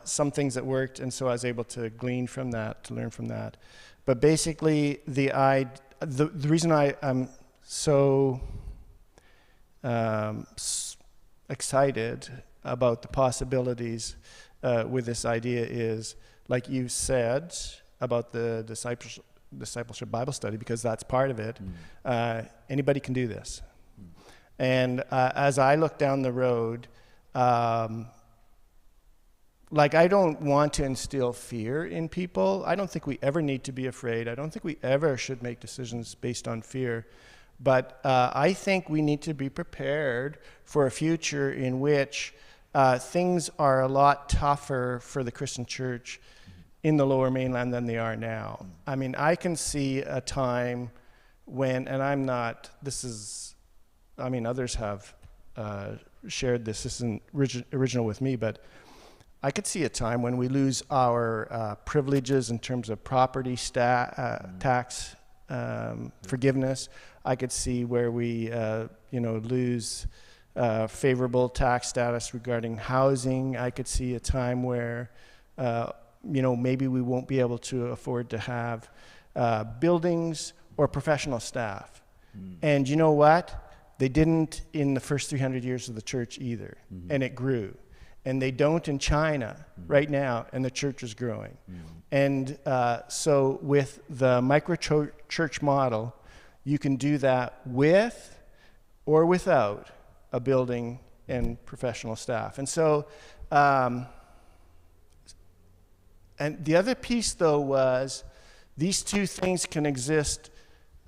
some things that worked, and so I was able to glean from that, to learn from that. But basically, the reason I'm so excited about the possibilities with this idea is, like you said, about the discipleship Bible study, because that's part of it. Anybody can do this. And as I look down the road, I don't want to instill fear in people. I don't think we ever need to be afraid. I don't think we ever should make decisions based on fear. But I think we need to be prepared for a future in which things are a lot tougher for the Christian church in the Lower Mainland than they are now. I mean, I can see a time when, and others have shared this isn't original with me, but I could see a time when we lose our privileges in terms of property tax forgiveness. I could see where we lose favorable tax status regarding housing. I could see a time where maybe we won't be able to afford to have buildings or professional staff. And you know what? They didn't in the first 300 years of the church either, and it grew. And they don't in China right now, and the church is growing. And so with the micro-church model, you can do that with or without a building and professional staff. And so, and the other piece, though, was these two things can exist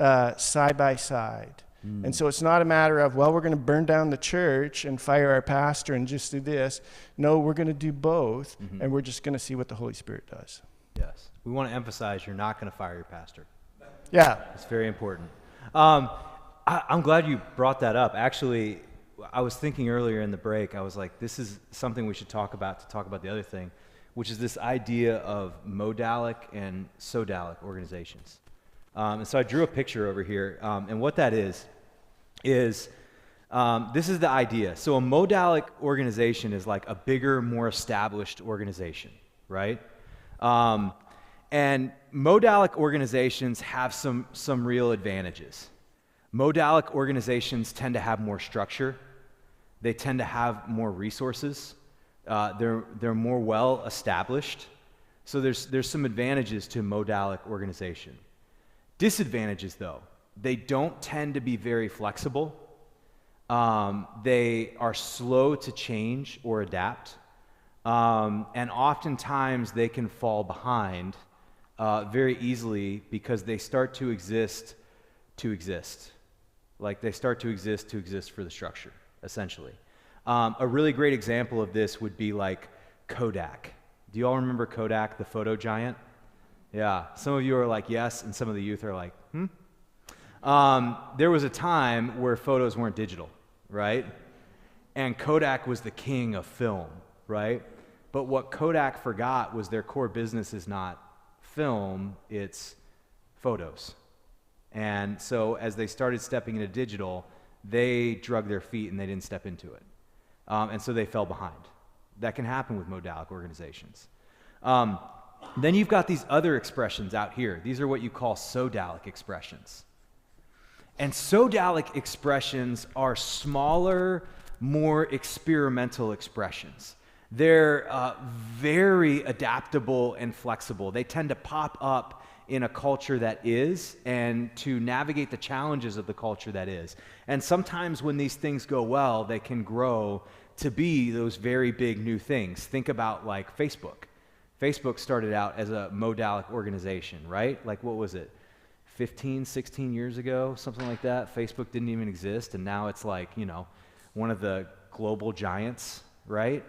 side by side. And so it's not a matter of, well, we're going to burn down the church and fire our pastor and just do this. No, we're going to do both, and we're just going to see what the Holy Spirit does. Yes. We want to emphasize you're not going to fire your pastor. Yeah. It's very important. I'm glad you brought that up. Actually, I was thinking earlier in the break, I was like, this is something we should talk about to talk about the other thing, which is this idea of modalic and sodalic organizations. And so I drew a picture over here, and what that is This is the idea. So a modalic organization is like a bigger, more established organization, right? And modalic organizations have some real advantages. Modalic organizations tend to have more structure. They tend to have more resources. They're more well established. So there's some advantages to modalic organization. Disadvantages, though, they don't tend to be very flexible. They are slow to change or adapt. And oftentimes they can fall behind very easily because they start to exist to exist. Like they start to exist for the structure, essentially. A really great example of this would be like Kodak. Do you all remember Kodak, the photo giant? Yeah, some of you are like, yes, and some of the youth are like, There was a time where photos weren't digital, right? And Kodak was the king of film, right? But what Kodak forgot was their core business is not film, it's photos. And so as they started stepping into digital, they drug their feet and they didn't step into it. And so they fell behind. That can happen with modalic organizations. Then you've got these other expressions out here. These are what you call sodalic expressions. And sodalic expressions are smaller, more experimental expressions. They're very adaptable and flexible. They tend to pop up in a culture that is, and to navigate the challenges of the culture that is. And sometimes when these things go well, they can grow to be those very big new things. Think about like Facebook. Facebook started out as a modalic organization, right? Like what was it? 15, 16 years ago, something like that. Facebook didn't even exist, and now it's like, one of the global giants, right?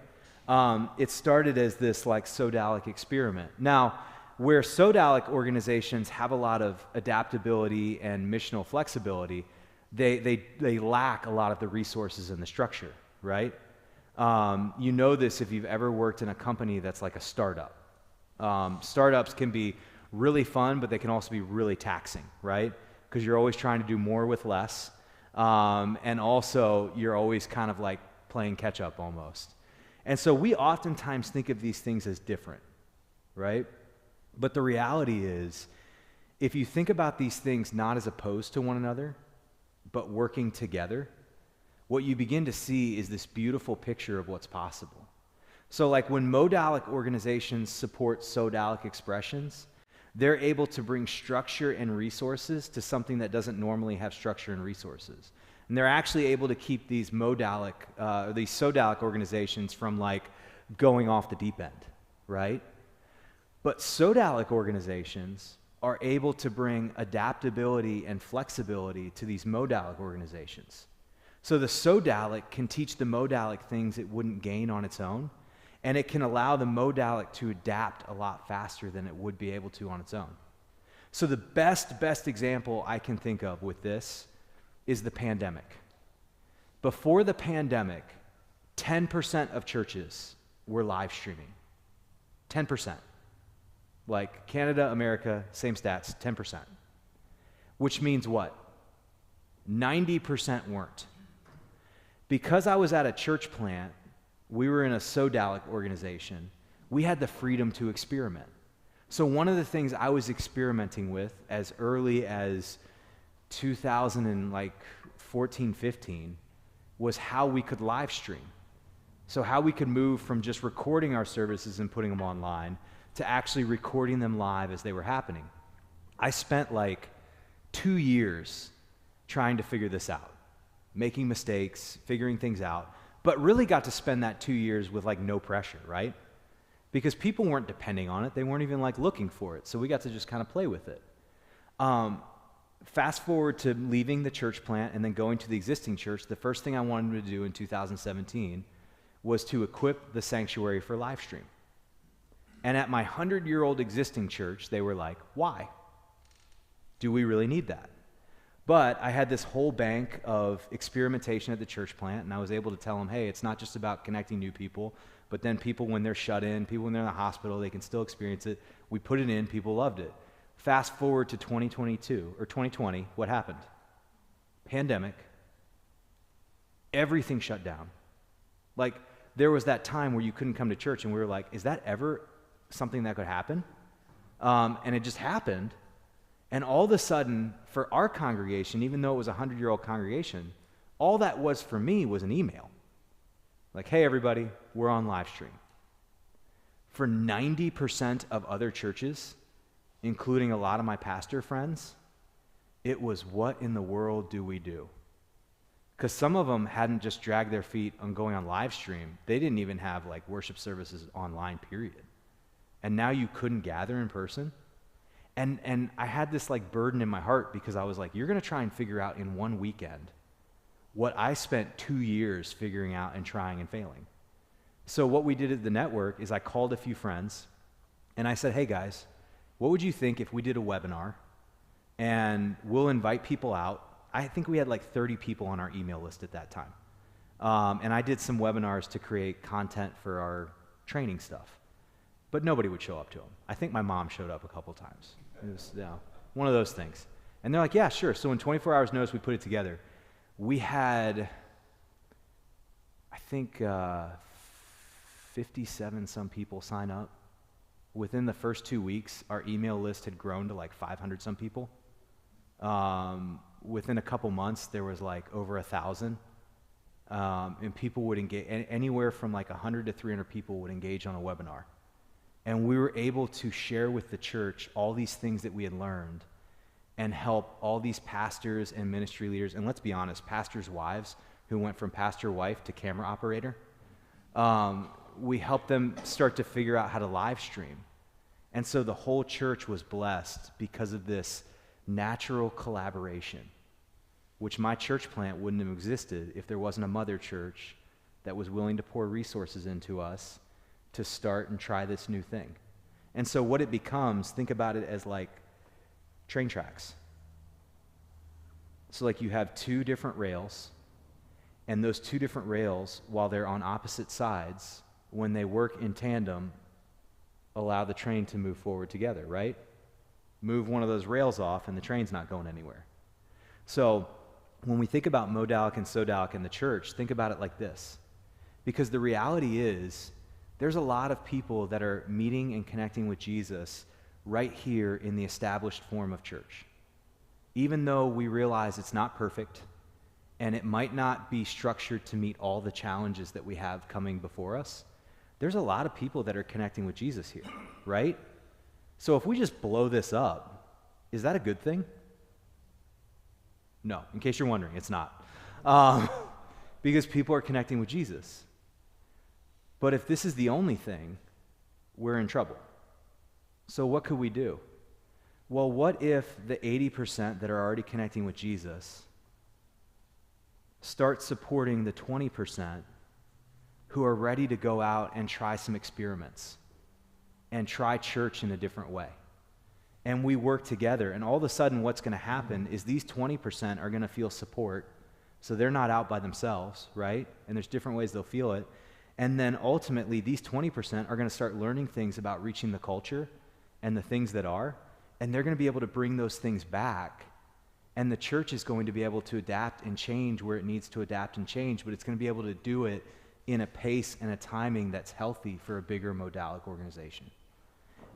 It started as this like sodalic experiment. Now, where sodalic organizations have a lot of adaptability and missional flexibility, they lack a lot of the resources and the structure, right? You know this if you've ever worked in a company that's like a startup. Startups can be really fun, but they can also be really taxing, right? Because you're always trying to do more with less. And also, you're always kind of like playing catch up almost. And so we oftentimes think of these things as different, right? But the reality is, if you think about these things not as opposed to one another, but working together, what you begin to see is this beautiful picture of what's possible. So like when modalic organizations support sodalic expressions, they're able to bring structure and resources to something that doesn't normally have structure and resources. And they're actually able to keep these these sodalic organizations from like going off the deep end, right? But sodalic organizations are able to bring adaptability and flexibility to these modalic organizations. So the sodalic can teach the modalic things it wouldn't gain on its own, and it can allow the modalic to adapt a lot faster than it would be able to on its own. So the best example I can think of with this is the pandemic. Before the pandemic, 10% of churches were live streaming. 10%. Like Canada, America, same stats, 10%. Which means what? 90% weren't. Because I was at a church plant, we were in a sodalic organization, we had the freedom to experiment. So one of the things I was experimenting with as early as 2014, 15 was how we could live stream. So how we could move from just recording our services and putting them online to actually recording them live as they were happening. I spent like 2 years trying to figure this out, making mistakes, figuring things out, but really got to spend that 2 years with like no pressure, right? Because people weren't depending on it. They weren't even like looking for it. So we got to just kind of play with it. Fast forward to leaving the church plant and then going to the existing church, the first thing I wanted to do in 2017 was to equip the sanctuary for live stream. And at my 100-year-old existing church, they were like, why? Do we really need that? But I had this whole bank of experimentation at the church plant, and I was able to tell them, hey, it's not just about connecting new people, but then people when they're shut in, people when they're in the hospital, they can still experience it. We put it in, people loved it. Fast forward to 2022, or 2020, what happened? Pandemic. everything shut down. Like, there was that time where you couldn't come to church, and we were like, is that ever something that could happen? And it just happened. And all of a sudden, for our congregation, even though it was a 100-year-old congregation, all that was for me was an email. Like, hey, everybody, we're on live stream. For 90% of other churches, including a lot of my pastor friends, it was, what in the world do we do? Because some of them hadn't just dragged their feet on going on live stream. They didn't even have like worship services online, period. And now you couldn't gather in person. And I had this like burden in my heart because I was like, you're going to try and figure out in one weekend what I spent 2 years figuring out and trying and failing. So what we did at the network is I called a few friends and I said, hey guys, what would you think if we did a webinar and we'll invite people out? I think we had like 30 people on our email list at that time. And I did some webinars to create content for our training stuff. But nobody would show up to them. I think my mom showed up a couple times. It was one of those things. And they're like, yeah, sure. So in 24 hours notice, we put it together. We had, I think, 57 some people sign up. Within the first 2 weeks, our email list had grown to like 500 some people. Within a couple months, there was like over 1,000. And people would engage, anywhere from like 100 to 300 people would engage on a webinar. And we were able to share with the church all these things that we had learned and help all these pastors and ministry leaders, and let's be honest, pastors' wives who went from pastor wife to camera operator. We helped them start to figure out how to live stream. And so the whole church was blessed because of this natural collaboration, which my church plant wouldn't have existed if there wasn't a mother church that was willing to pour resources into us to start and try this new thing. And so what it becomes, think about it as like train tracks. So like you have two different rails, and those two different rails, while they're on opposite sides, when they work in tandem, allow the train to move forward together, right? Move one of those rails off and the train's not going anywhere. So when we think about modalic and sodalic in the church, think about it like this. Because the reality is, there's a lot of people that are meeting and connecting with Jesus right here in the established form of church. Even though we realize it's not perfect and it might not be structured to meet all the challenges that we have coming before us, there's a lot of people that are connecting with Jesus here, right? So if we just blow this up, is that a good thing? No, in case you're wondering, it's not. Because people are connecting with Jesus. But if this is the only thing, we're in trouble. So what could we do? Well, what if the 80% that are already connecting with Jesus start supporting the 20% who are ready to go out and try some experiments and try church in a different way? And we work together, and all of a sudden what's going to happen is these 20% are going to feel support, so they're not out by themselves, right? And there's different ways they'll feel it. And then ultimately, these 20% are going to start learning things about reaching the culture and the things that are, and they're going to be able to bring those things back, and the church is going to be able to adapt and change where it needs to adapt and change, but it's going to be able to do it in a pace and a timing that's healthy for a bigger modalic organization.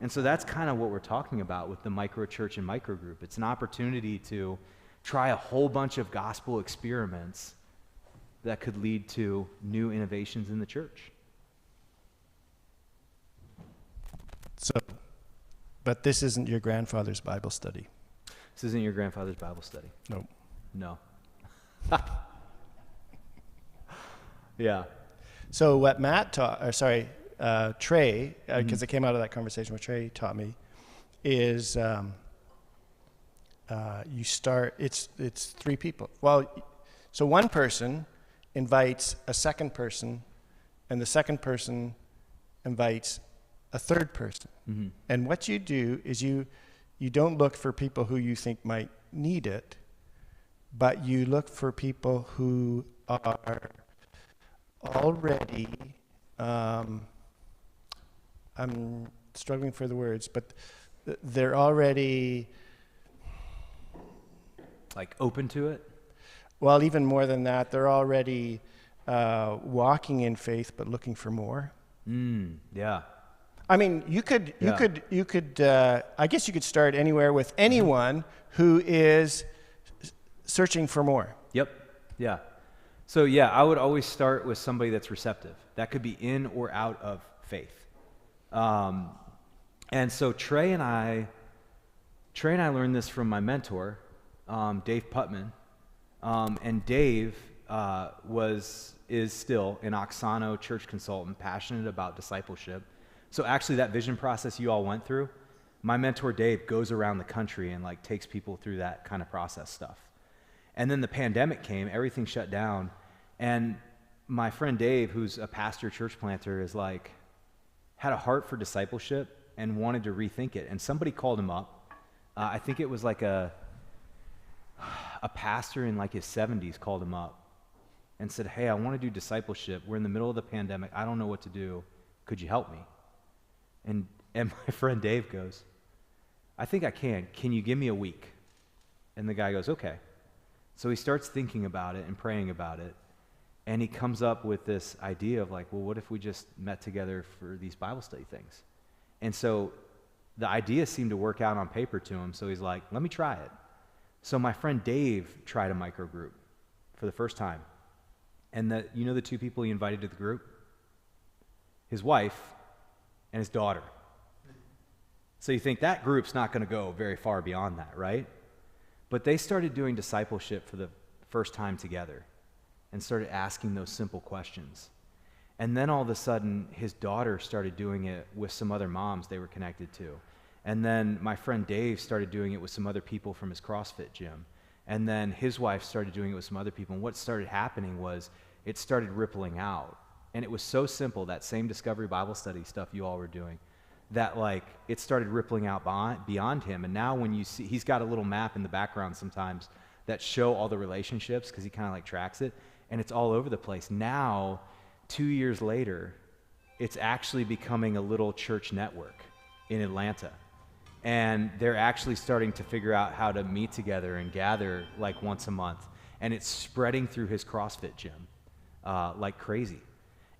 And so that's kind of what we're talking about with the micro church and micro group. It's an opportunity to try a whole bunch of gospel experiments that could lead to new innovations in the church. So, but this isn't your grandfather's Bible study. This isn't your grandfather's Bible study. Nope. No. Yeah. So what Matt taught, or sorry, Trey, because it came out of that conversation with Trey, taught me, is you start. It's three people. Well, so one person invites a second person, and the second person invites a third person. Mm-hmm. And what you do is you don't look for people who you think might need it, but you look for people who are already, I'm struggling for the words, but they're already like open to it? well, even more than that, they're already walking in faith but looking for more. Yeah. I mean, you could. I guess you could start anywhere with anyone who is searching for more. Yep. Yeah. So yeah, I would always start with somebody that's receptive. That could be in or out of faith. And so Trey and I learned this from my mentor, Dave Putman. And Dave is still an Oxano church consultant, passionate about discipleship. So actually that vision process you all went through, my mentor Dave goes around the country and like takes people through that kind of process stuff. And then the pandemic came, everything shut down, and my friend Dave, who's a pastor church planter, is like, had a heart for discipleship and wanted to rethink it. And somebody called him up. I think it was like a pastor in like his 70s called him up and said, hey, I want to do discipleship. We're in the middle of the pandemic. I don't know what to do. Could you help me? And my friend Dave goes, I think I can. Can you give me a week? And the guy goes, okay. So he starts thinking about it and praying about it. And he comes up with this idea of like, well, what if we just met together for these Bible study things? And so the idea seemed to work out on paper to him. So he's like, let me try it. So my friend Dave tried a microgroup for the first time. And the two people he invited to the group? His wife and his daughter. So you think that group's not going to go very far beyond that, right? But they started doing discipleship for the first time together and started asking those simple questions. And then all of a sudden, his daughter started doing it with some other moms they were connected to. And then my friend Dave started doing it with some other people from his CrossFit gym. And then his wife started doing it with some other people. And what started happening was it started rippling out. And it was so simple, that same Discovery Bible Study stuff you all were doing, that like it started rippling out beyond him. And now when you see, he's got a little map in the background sometimes that show all the relationships because he kind of like tracks it. And it's all over the place. Now, 2 years later, it's actually becoming a little church network in Atlanta. And they're actually starting to figure out how to meet together and gather like once a month. And it's spreading through his CrossFit gym like crazy.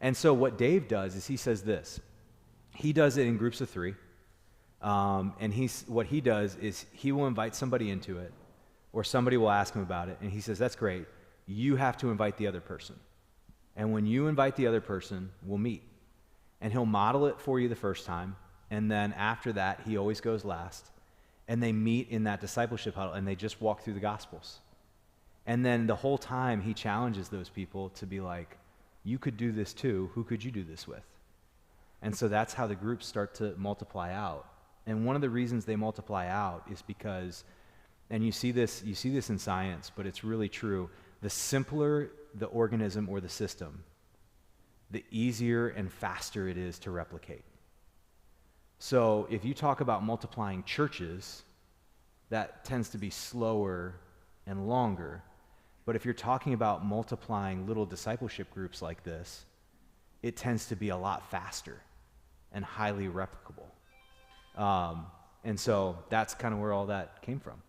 And so what Dave does is he says this. He does it in groups of 3. And what he does is he will invite somebody into it, or somebody will ask him about it. And he says, that's great. You have to invite the other person. And when you invite the other person, we'll meet. And he'll model it for you the first time. And then after that, he always goes last. And they meet in that discipleship huddle, and they just walk through the Gospels. And then the whole time, he challenges those people to be like, you could do this too. Who could you do this with? And so that's how the groups start to multiply out. And one of the reasons they multiply out is because, and you see this in science, but it's really true, the simpler the organism or the system, the easier and faster it is to replicate. So if you talk about multiplying churches, that tends to be slower and longer. But if you're talking about multiplying little discipleship groups like this, it tends to be a lot faster and highly replicable. And so that's kind of where all that came from.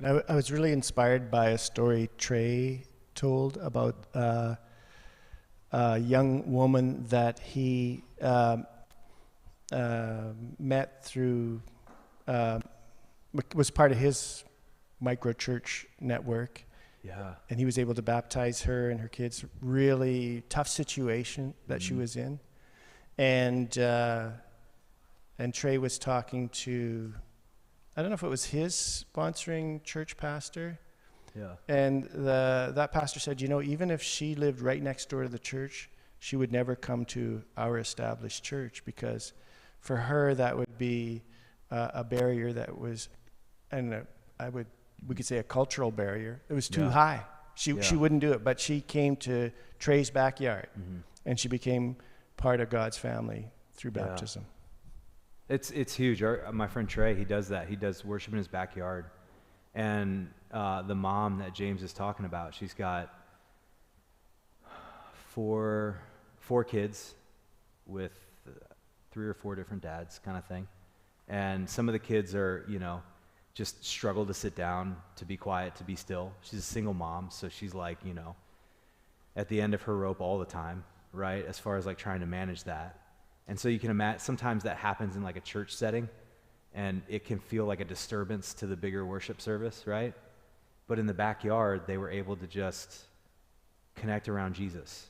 I was really inspired by a story Trey told about a young woman that he met through, was part of his micro-church network. Yeah. And he was able to baptize her and her kids. Really tough situation that she was in. And Trey was talking to, I don't know if it was his sponsoring church pastor. Yeah. And that pastor said, even if she lived right next door to the church, she would never come to our established church, because for her that would be a barrier that was, we could say a cultural barrier. It was too high. She wouldn't do it, but she came to Trey's backyard, and she became part of God's family through baptism. It's huge. My friend Trey, he does that. He does worship in his backyard. And the mom that James is talking about, she's got four kids with 3 or 4 different dads, kind of thing. And some of the kids are, just struggled to sit down, to be quiet, to be still. She's a single mom, so she's like, at the end of her rope all the time, right? As far as like trying to manage that. And so you can imagine, sometimes that happens in like a church setting, and it can feel like a disturbance to the bigger worship service, right? But in the backyard, they were able to just connect around Jesus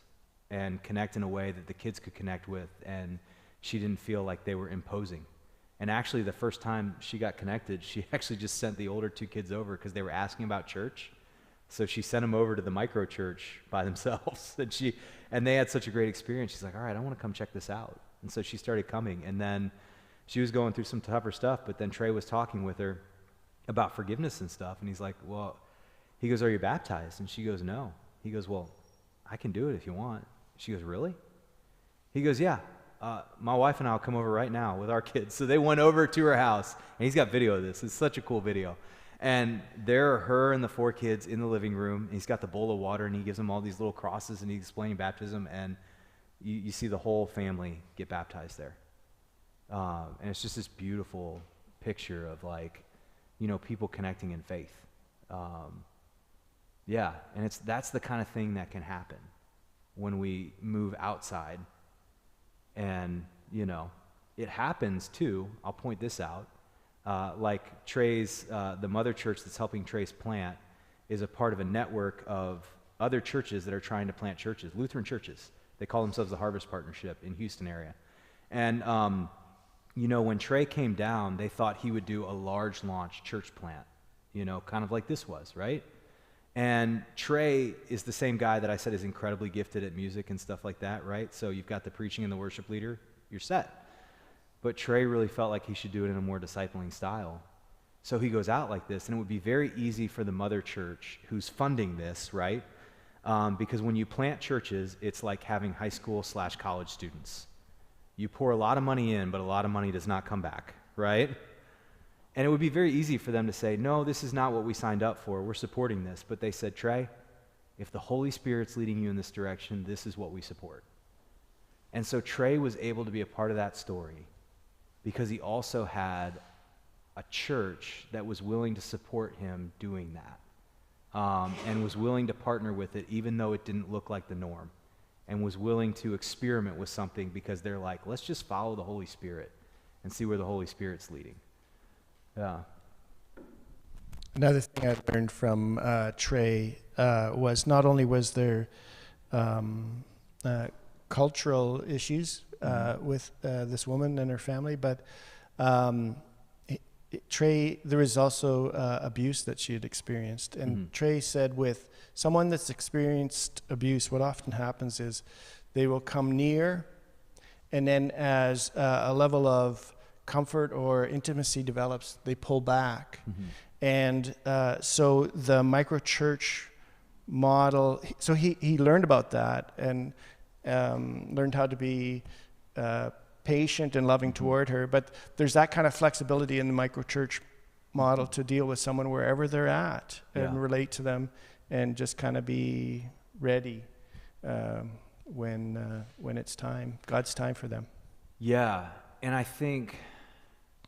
and connect in a way that the kids could connect with, and she didn't feel like they were imposing. And actually, the first time she got connected, she actually just sent the older 2 kids over because they were asking about church. So she sent them over to the micro church by themselves. And they had such a great experience. She's like, all right, I want to come check this out. And so she started coming. And then she was going through some tougher stuff, but then Trey was talking with her about forgiveness and stuff. And he's like, he goes, are you baptized? And she goes, no. He goes, well, I can do it if you want. She goes, really? He goes, yeah. My wife and I will come over right now with our kids. So they went over to her house, and he's got video of this. It's such a cool video. And there are her and the 4 kids in the living room. And he's got the bowl of water, and he gives them all these little crosses, and he's explaining baptism, and you see the whole family get baptized there. And it's just this beautiful picture of like, people connecting in faith. Yeah, and that's the kind of thing that can happen when we move outside. And, it happens too, I'll point this out, like Trey's, the mother church that's helping Trey's plant is a part of a network of other churches that are trying to plant churches, Lutheran churches. They call themselves the Harvest Partnership in Houston area. And, when Trey came down, they thought he would do a large launch church plant, kind of like this was, right? And Trey is the same guy that I said is incredibly gifted at music and stuff like that, right? So you've got the preaching and the worship leader, you're set. But Trey really felt like he should do it in a more discipling style. So he goes out like this, and it would be very easy for the mother church who's funding this, right? Because when you plant churches, it's like having high school/college students. You pour a lot of money in, but a lot of money does not come back, right? And it would be very easy for them to say, no, this is not what we signed up for. We're supporting this. But they said, Trey, if the Holy Spirit's leading you in this direction, this is what we support. And so Trey was able to be a part of that story because he also had a church that was willing to support him doing that, and was willing to partner with it even though it didn't look like the norm, and was willing to experiment with something because they're like, let's just follow the Holy Spirit and see where the Holy Spirit's leading. Yeah. Another thing I learned from Trey was not only was there cultural issues with this woman and her family, but Trey, there was also abuse that she had experienced. And Trey said with someone that's experienced abuse, what often happens is they will come near, and then as a level of comfort or intimacy develops, they pull back. And so the microchurch model, so he learned about that and learned how to be patient and loving toward her. But there's that kind of flexibility in the microchurch model to deal with someone wherever they're at and relate to them and just kind of be ready when it's time, God's time for them. Yeah, and I think,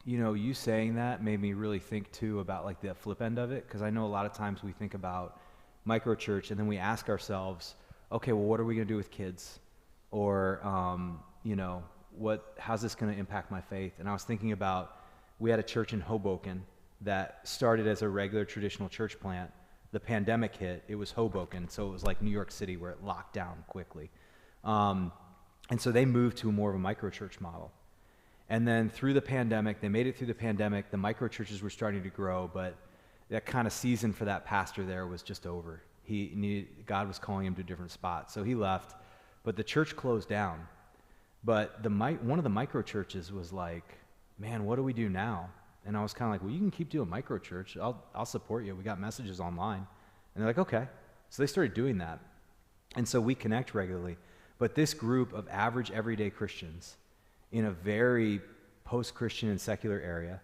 you saying that made me really think too about like the flip end of it, because I know a lot of times we think about microchurch and then we ask ourselves, okay, well, what are we going to do with kids? Or, how's this going to impact my faith? And I was thinking about, we had a church in Hoboken that started as a regular traditional church plant. The pandemic hit, it was Hoboken, so it was like New York City where it locked down quickly. And so they moved to more of a microchurch model. And then through the pandemic, they made it through the pandemic, the microchurches were starting to grow, but that kind of season for that pastor there was just over. God was calling him to a different spot, so he left, but the church closed down. But one of the microchurches was like, man, what do we do now? And I was kind of like, well, you can keep doing microchurch. I'll support you. We got messages online. And they're like, okay. So they started doing that. And so we connect regularly. But this group of average, everyday Christians in a very post-Christian and secular area,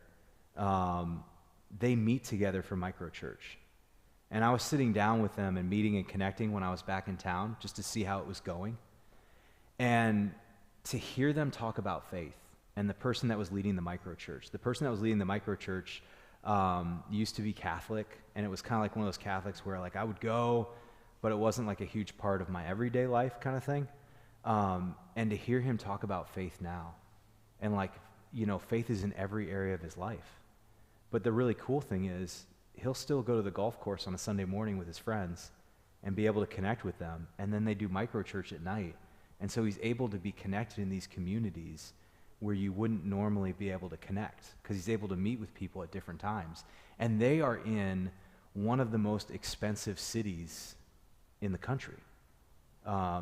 they meet together for microchurch. And I was sitting down with them and meeting and connecting when I was back in town just to see how it was going. And to hear them talk about faith, and the person that was leading the microchurch used to be Catholic, and it was kind of like one of those Catholics where like I would go, but it wasn't like a huge part of my everyday life kind of thing. And to hear him talk about faith now, and like, you know, faith is in every area of his life. But the really cool thing is he'll still go to the golf course on a Sunday morning with his friends and be able to connect with them. And then they do microchurch at night. And so he's able to be connected in these communities where you wouldn't normally be able to connect, because he's able to meet with people at different times. And they are in one of the most expensive cities in the country,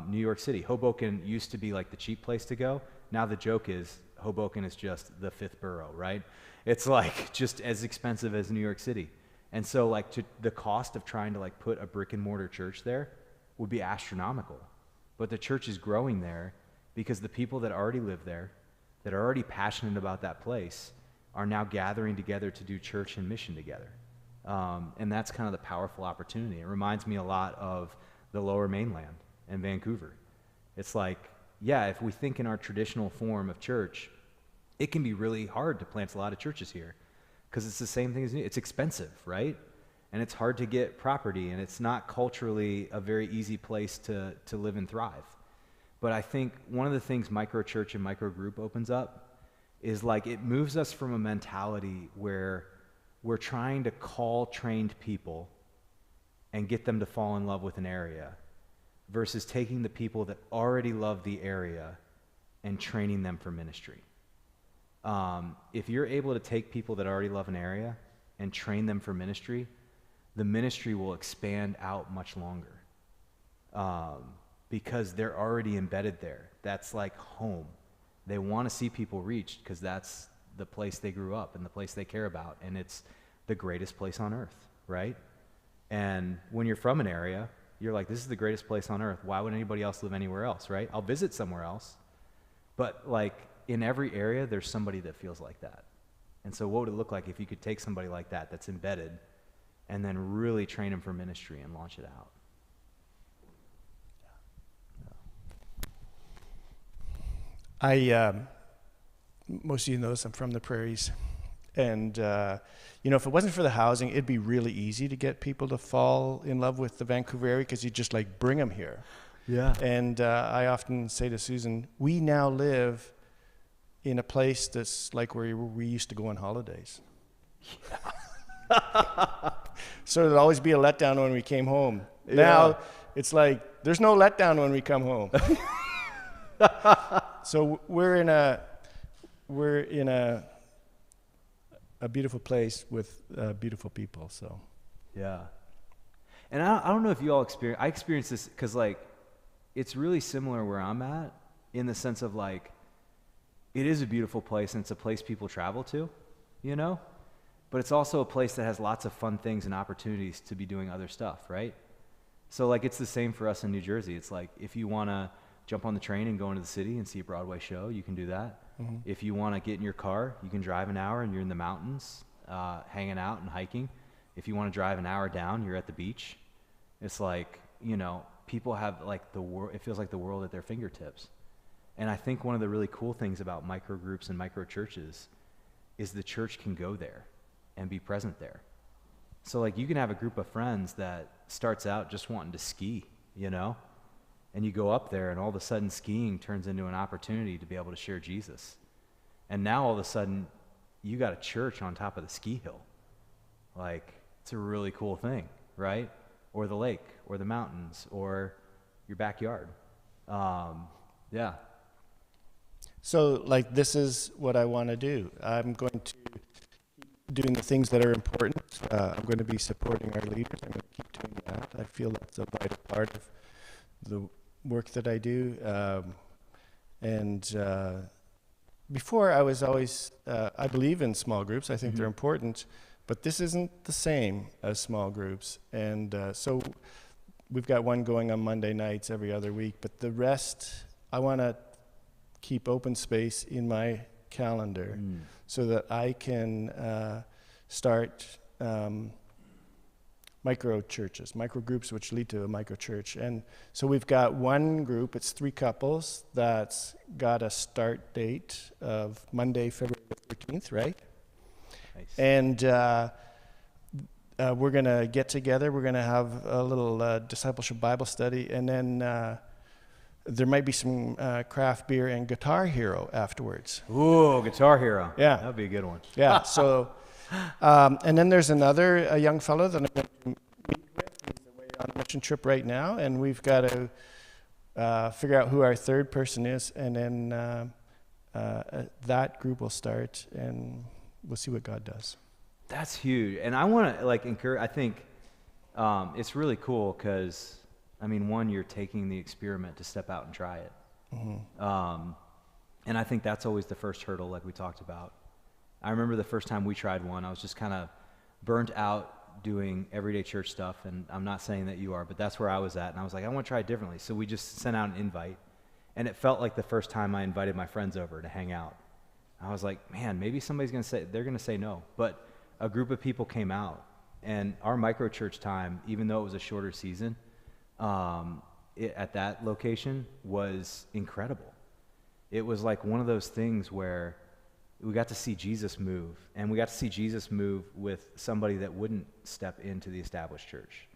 New York City. Hoboken used to be like the cheap place to go. Now the joke is Hoboken is just the fifth borough, right? It's like just as expensive as New York City. And so like the cost of trying to like put a brick and mortar church there would be astronomical. But the church is growing there because the people that already live there, that are already passionate about that place, are now gathering together to do church and mission together. And that's kind of the powerful opportunity. It reminds me a lot of the Lower Mainland and Vancouver. It's like, yeah, if we think in our traditional form of church, it can be really hard to plant a lot of churches here because it's the same thing as it's expensive, right? And it's hard to get property, and it's not culturally a very easy place to live and thrive. But I think one of the things microchurch and microgroup opens up is like it moves us from a mentality where we're trying to call trained people and get them to fall in love with an area versus taking the people that already love the area and training them for ministry. If you're able to take people that already love an area and train them for ministry, the ministry will expand out much longer because they're already embedded there. That's like home. They want to see people reached because that's the place they grew up and the place they care about, and it's the greatest place on earth, right? And when you're from an area, you're like, this is the greatest place on earth. Why would anybody else live anywhere else, right? I'll visit somewhere else. But like in every area, there's somebody that feels like that. And so what would it look like if you could take somebody like that that's embedded and then really train them for ministry and launch it out? Most of you know this, I'm from the prairies. And, you know, if it wasn't for the housing, it'd be really easy to get people to fall in love with the Vancouver area because you just like bring them here. Yeah. And I often say to Susan, we now live in a place that's like where we used to go on holidays. So there'd always be a letdown when we came home. Yeah. Now it's like there's no letdown when we come home. So we're in a beautiful place with beautiful people. So yeah. And I don't know if you all I experienced this because like it's really similar where I'm at in the sense of like it is a beautiful place and it's a place people travel to, you know, but it's also a place that has lots of fun things and opportunities to be doing other stuff, right? So like it's the same for us in New Jersey. It's like if you want to jump on the train and go into the city and see a Broadway show, you can do that. Mm-hmm. If you want to get in your car, you can drive an hour and you're in the mountains, hanging out and hiking. If you want to drive an hour down, you're at the beach. It's like, you know, people have like it feels like the world at their fingertips. And I think one of the really cool things about microgroups and microchurches is the church can go there and be present there. So like you can have a group of friends that starts out just wanting to ski, you know, and you go up there and all of a sudden skiing turns into an opportunity to be able to share Jesus. And now all of a sudden you got a church on top of the ski hill. Like it's a really cool thing, right? Or the lake or the mountains or your backyard. Yeah. So like this is what I want to do. I'm going to keep doing the things that are important. I'm going to be supporting our leaders. I'm going to keep doing that. I feel that's a vital part of the work that I do. Before I was always, I believe in small groups. I think Mm-hmm. they're important, but this isn't the same as small groups. And so we've got one going on Monday nights every other week, but the rest, I want to keep open space in my calendar so that I can start micro churches, micro groups which lead to a micro church. And so we've got one group, it's 3 couples, that's got a start date of Monday, February 13th, right? Nice. And we're going to get together. We're going to have a little discipleship Bible study, and then there might be some craft beer and Guitar Hero afterwards. Ooh, Guitar Hero. Yeah. That'd be a good one. Yeah. So, and then there's a young fellow that I'm going to meet with. He's away on a mission trip right now, and we've got to figure out who our third person is, and then that group will start, and we'll see what God does. That's huge. And I want to encourage, I think it's really cool because, I mean, one, you're taking the experiment to step out and try it. Mm-hmm. And I think that's always the first hurdle, like we talked about. I remember the first time we tried one, I was just kind of burnt out doing everyday church stuff, and I'm not saying that you are, but that's where I was at, and I was like, I want to try it differently. So we just sent out an invite, and it felt like the first time I invited my friends over to hang out. I was like, man, maybe somebody's going to say, they're going to say no. But a group of people came out, and our micro church time, even though it was a shorter season, at that location was incredible. It was like one of those things where we got to see Jesus move, and we got to see Jesus move with somebody that wouldn't step into the established church.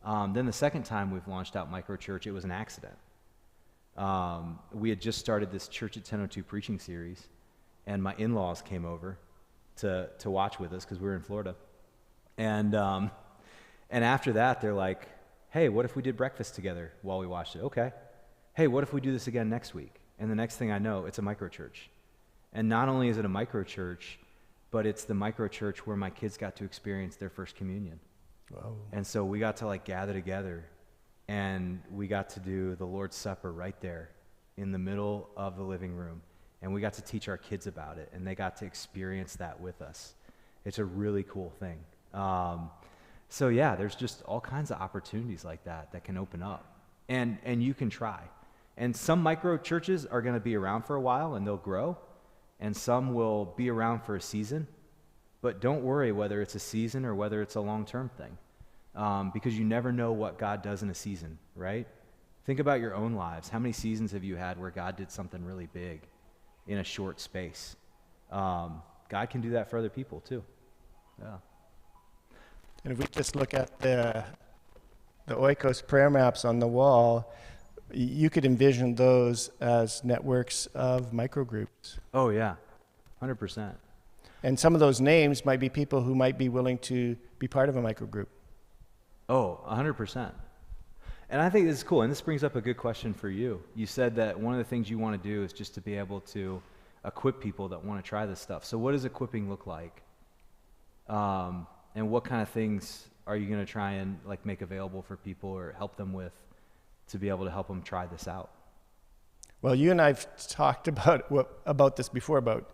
Then the second time we've launched out micro church, it was an accident. We had just started this Church at 10:02 preaching series, and my in-laws came over to watch with us because we were in Florida. And after that, they're like, hey, what if we did breakfast together while we watched it? Okay. Hey, what if we do this again next week? And the next thing I know, it's a micro church. And not only is it a micro church, but it's the micro church where my kids got to experience their first communion. Wow. And so we got to gather together, and we got to do the Lord's Supper right there in the middle of the living room. And we got to teach our kids about it, and they got to experience that with us. It's a really cool thing. So yeah, there's just all kinds of opportunities like that can open up, and you can try. And some micro churches are going to be around for a while, and they'll grow, and some will be around for a season. But don't worry whether it's a season or whether it's a long-term thing, because you never know what God does in a season, right? Think about your own lives. How many seasons have you had where God did something really big in a short space? God can do that for other people too. Yeah. And if we just look at the Oikos prayer maps on the wall, you could envision those as networks of microgroups. Oh yeah, 100%. And some of those names might be people who might be willing to be part of a microgroup. Oh, 100%. And I think this is cool, and this brings up a good question for you. You said that one of the things you want to do is just to be able to equip people that want to try this stuff. So what does equipping look like? And what kind of things are you going to try and make available for people or help them with to be able to help them try this out? Well, you and I've talked about this before, about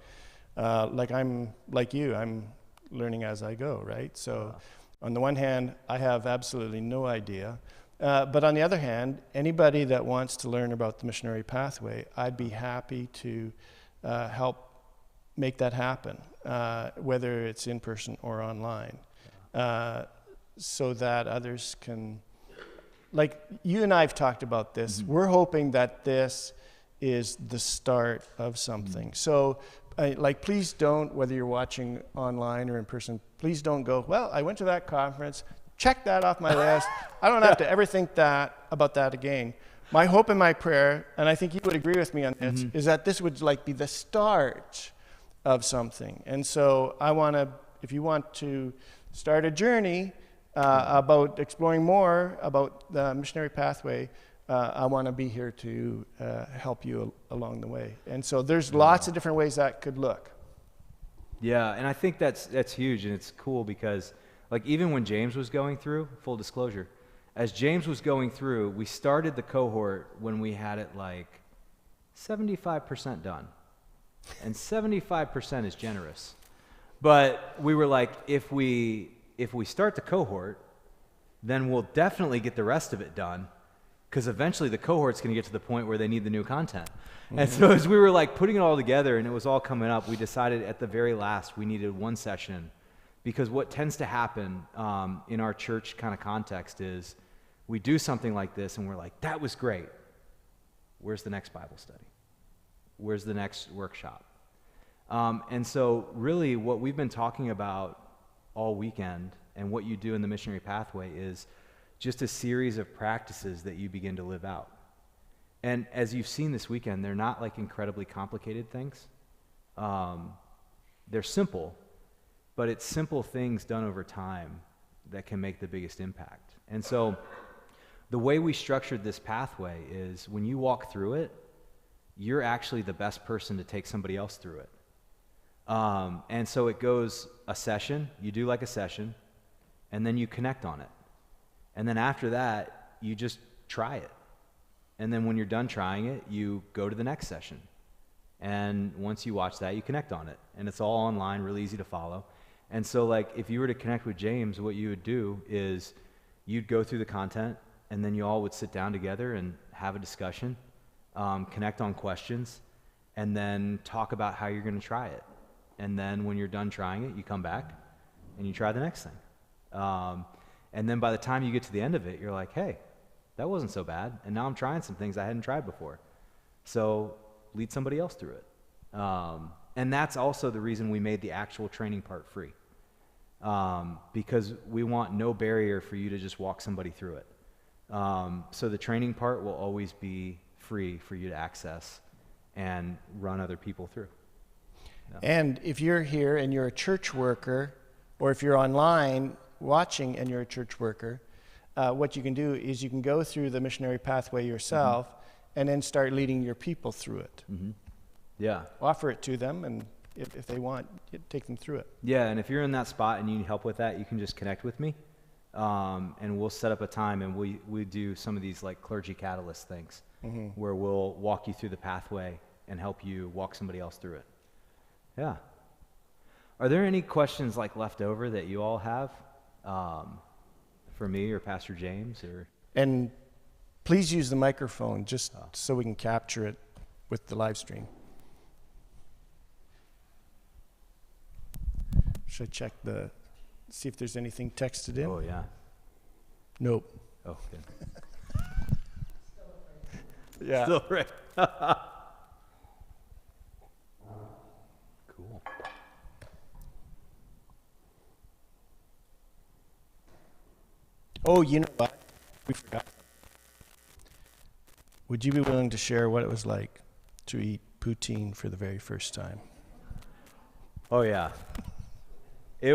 I'm like you, I'm learning as I go, right? So on the one hand, I have absolutely no idea. But on the other hand, anybody that wants to learn about the missionary pathway, I'd be happy to help make that happen, whether it's in person or online, so that others can, you and I have talked about this. Mm-hmm. We're hoping that this is the start of something. Mm-hmm. So, please don't, whether you're watching online or in person, please don't go, well, I went to that conference, check that off my list. I don't have to ever think about that again. My hope and my prayer, and I think you would agree with me on this, mm-hmm. is that this would be the start of something. And so I want to, if you want to start a journey about exploring more about the missionary pathway, I want to be here to help you along the way. And so there's lots of different ways that could look. Yeah, and I think that's huge, and it's cool because even when James was going through, full disclosure, as James was going through, we started the cohort when we had it 75% done. And 75% is generous. But we were if we start the cohort, then we'll definitely get the rest of it done, because eventually the cohort's going to get to the point where they need the new content. Mm-hmm. And so as we were putting it all together and it was all coming up, we decided at the very last we needed one session, because what tends to happen in our church kind of context is we do something like this and we're like, that was great. Where's the next Bible study? Where's the next workshop? And so really what we've been talking about all weekend and what you do in the missionary pathway is just a series of practices that you begin to live out. And as you've seen this weekend, they're not like incredibly complicated things. They're simple, but it's simple things done over time that can make the biggest impact. And so the way we structured this pathway is when you walk through it, you're actually the best person to take somebody else through it. And so it goes a session, you do like a session, and then you connect on it. And then after that, you just try it. And then when you're done trying it, you go to the next session. And once you watch that, you connect on it. And it's all online, really easy to follow. And so like if you were to connect with James, what you would do is you'd go through the content, and then you all would sit down together and have a discussion, connect on questions, and then talk about how you're going to try it. And then when you're done trying it, you come back and you try the next thing. And then by the time you get to the end of it, you're like, hey, that wasn't so bad. And now I'm trying some things I hadn't tried before. So lead somebody else through it. And that's also the reason we made the actual training part free. Because we want no barrier for you to just walk somebody through it. So the training part will always be free for you to access and run other people through. Yeah. And if you're here and you're a church worker, or if you're online watching and you're a church worker, what you can do is you can go through the missionary pathway yourself and then start leading your people through it. Yeah. Offer it to them, and if they want, take them through it. Yeah, and if you're in that spot and you need help with that, you can just connect with me, and we'll set up a time, and we do some of these like clergy catalyst things where we'll walk you through the pathway and help you walk somebody else through it. Yeah. Are there any questions like left over that you all have for me or Pastor James? Or And please use the microphone just so we can capture it with the live stream. Should I check see if there's anything texted in? Oh, yeah. Nope. Oh, good. Yeah. Still right. Cool. Oh, you know what? We forgot. Would you be willing to share what it was like to eat poutine for the very first time? Oh, yeah. It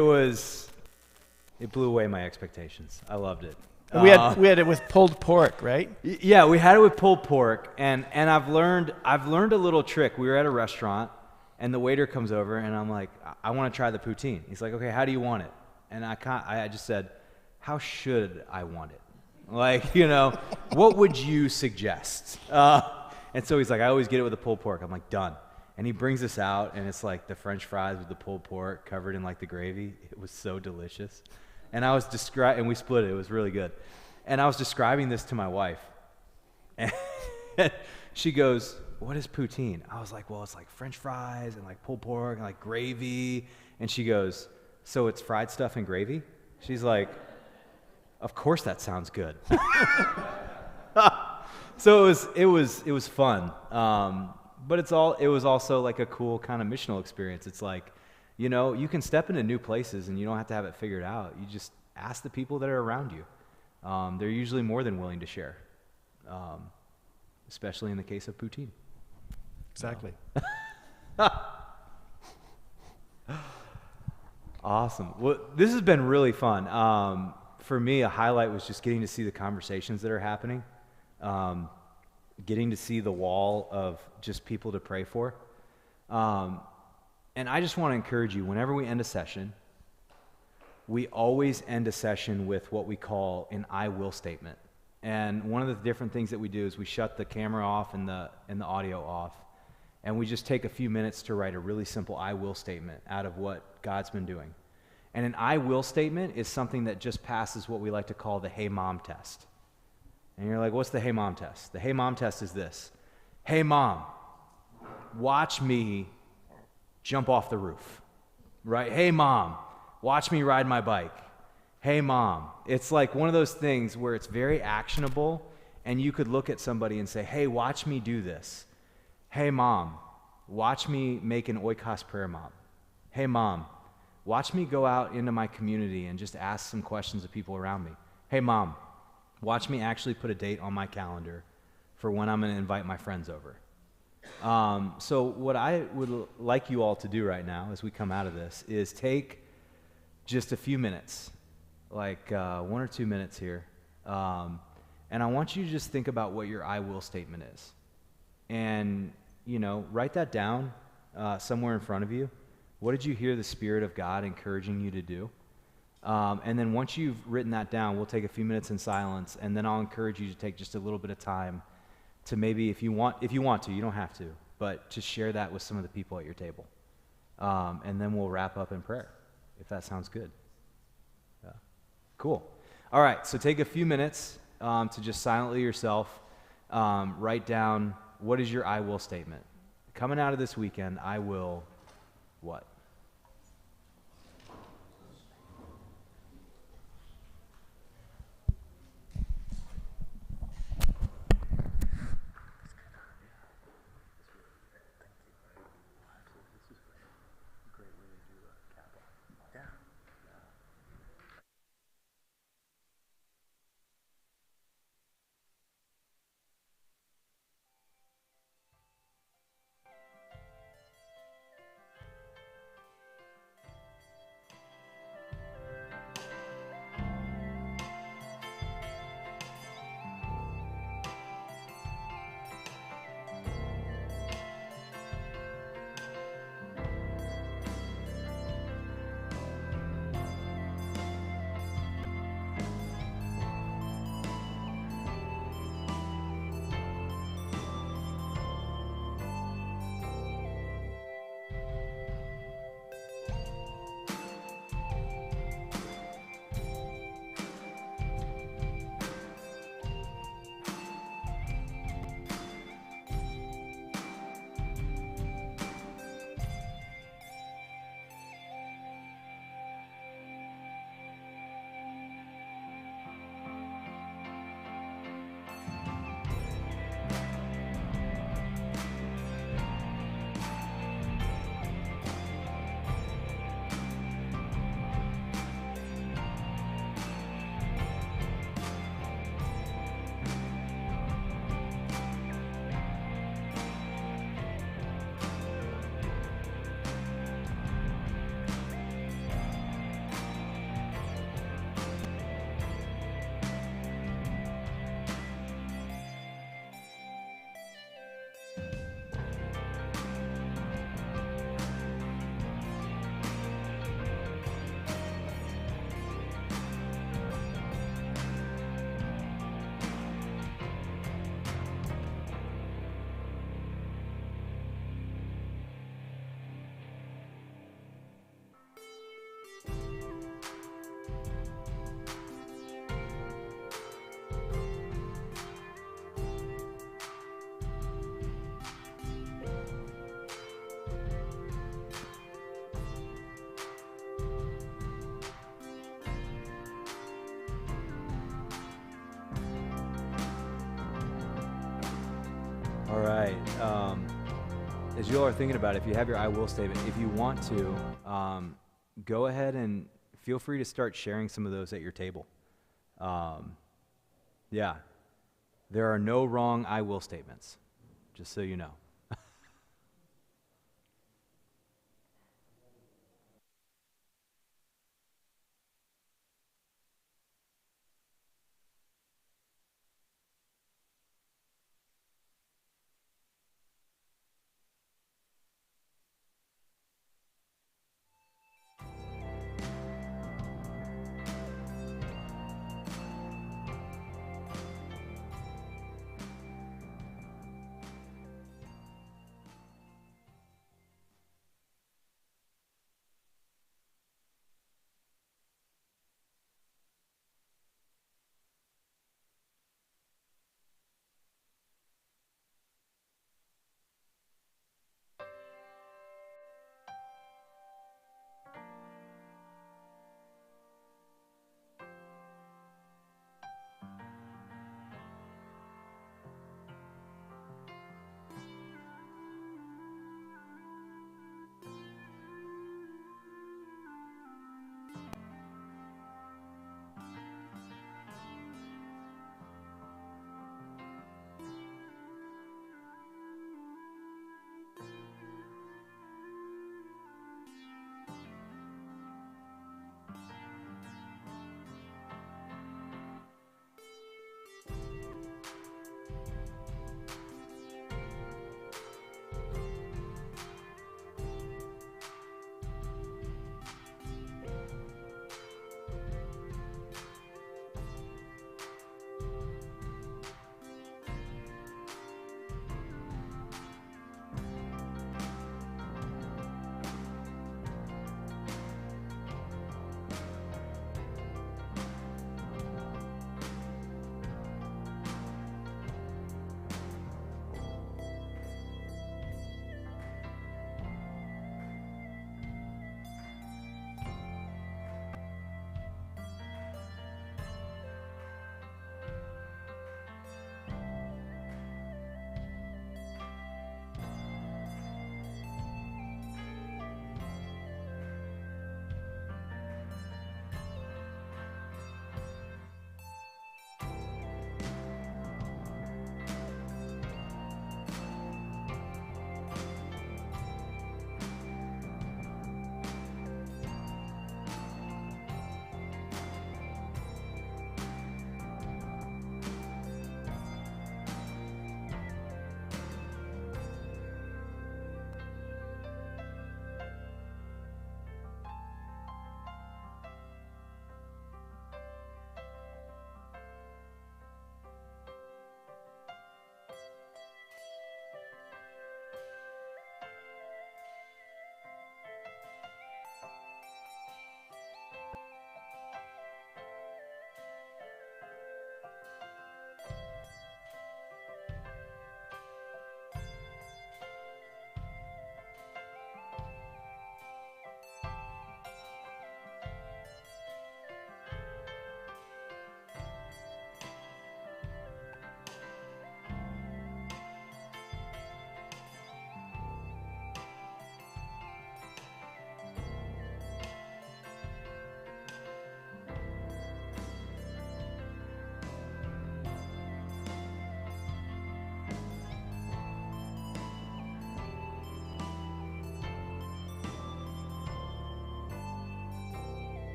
blew away my expectations. I loved it. And we had it with pulled pork, right? Yeah, we had it with pulled pork, and I've learned a little trick. We were at a restaurant, and the waiter comes over, and I'm like, I want to try the poutine. He's like, okay, how do you want it? And I just said, how should I want it? Like, what would you suggest? And so he's like, I always get it with the pulled pork. I'm like, done. And he brings this out, and it's like the French fries with the pulled pork covered in like the gravy. It was so delicious. And I was and we split it. It was really good. And I was describing this to my wife. And she goes, what is poutine? I was like, well, it's like French fries and like pulled pork and like gravy. And she goes, so it's fried stuff and gravy? She's like, of course that sounds good. So it was fun. But it was also like a cool kind of missional experience. It's like, you can step into new places and you don't have to have it figured out. You just ask the people that are around you. They're usually more than willing to share, especially in the case of poutine. Exactly. Awesome. Well, this has been really fun. For me, a highlight was just getting to see the conversations that are happening, getting to see the wall of just people to pray for. And I just want to encourage you, whenever we end a session, we always end a session with what we call an I will statement. And one of the different things that we do is we shut the camera off and the audio off, and we just take a few minutes to write a really simple I will statement out of what God's been doing. And an I will statement is something that just passes what we like to call the Hey Mom test. And you're like, what's the Hey Mom test? The Hey Mom test is this. Hey Mom, watch me jump off the roof, right? Hey Mom, watch me ride my bike. Hey Mom. It's like one of those things where it's very actionable, and you could look at somebody and say, hey, watch me do this. Hey Mom, watch me make an oikos prayer mob. Hey, Mom, watch me go out into my community and just ask some questions of people around me. Hey, Mom, watch me actually put a date on my calendar for when I'm going to invite my friends over. So what I would like you all to do right now as we come out of this is take just a few minutes, like 1 or 2 minutes here, and I want you to just think about what your I will statement is. And, write that down somewhere in front of you. What did you hear the Spirit of God encouraging you to do? And then once you've written that down, we'll take a few minutes in silence, and then I'll encourage you to take just a little bit of time to maybe, if you want to, you don't have to, but to share that with some of the people at your table. And then we'll wrap up in prayer, if that sounds good. Yeah. Cool. All right, so take a few minutes to just silently yourself write down, what is your I will statement? Coming out of this weekend, I will what? All right. As you all are thinking about it, if you have your I will statement, if you want to, go ahead and feel free to start sharing some of those at your table. Yeah. There are no wrong I will statements, just so you know.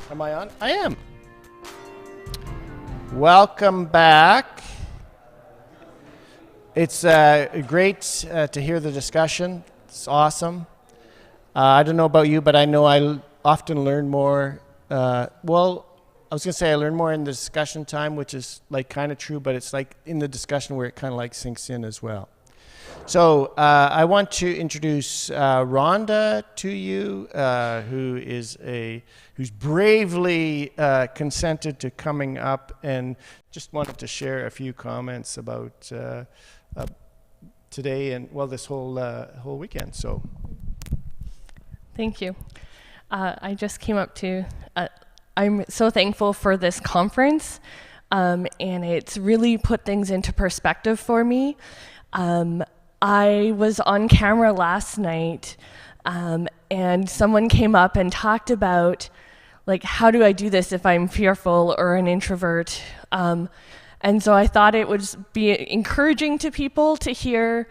Am I on? I am. Welcome back. It's great to hear the discussion. It's awesome. I don't know about you, but I know I often learn more. I was going to say I learn more in the discussion time, which is like kind of true, but it's like in the discussion where it kind of like sinks in as well. So I want to introduce Rhonda to you, who's bravely consented to coming up and just wanted to share a few comments about today and this whole weekend. So, thank you. I just came up to. I'm so thankful for this conference, and it's really put things into perspective for me. I was on camera last night, and someone came up and talked about, like, how do I do this if I'm fearful or an introvert? And so I thought it would be encouraging to people to hear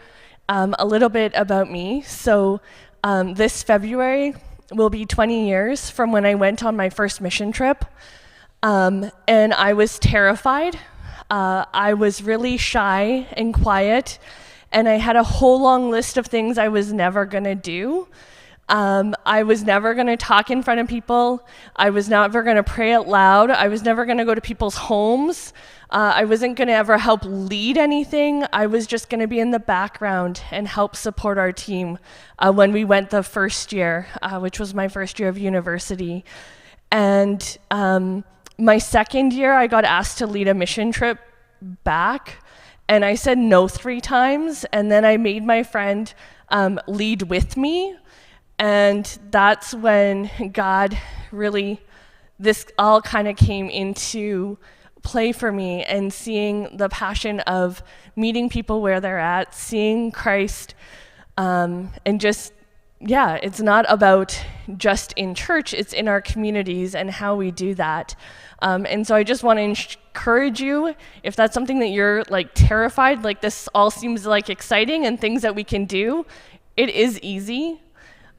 a little bit about me. So this February will be 20 years from when I went on my first mission trip, and I was terrified. I was really shy and quiet, and I had a whole long list of things I was never going to do. I was never going to talk in front of people. I was never going to pray out loud. I was never going to go to people's homes. I wasn't going to ever help lead anything. I was just going to be in the background and help support our team when we went the first year, which was my first year of university. And my second year, I got asked to lead a mission trip back, and I said no 3 times, and then I made my friend lead with me. And that's when God really, this all kind of came into play for me, and seeing the passion of meeting people where they're at, seeing Christ, and just, it's not about just in church, it's in our communities and how we do that. And so I just want to encourage you, if that's something that you're like terrified, like this all seems like exciting and things that we can do, it is easy.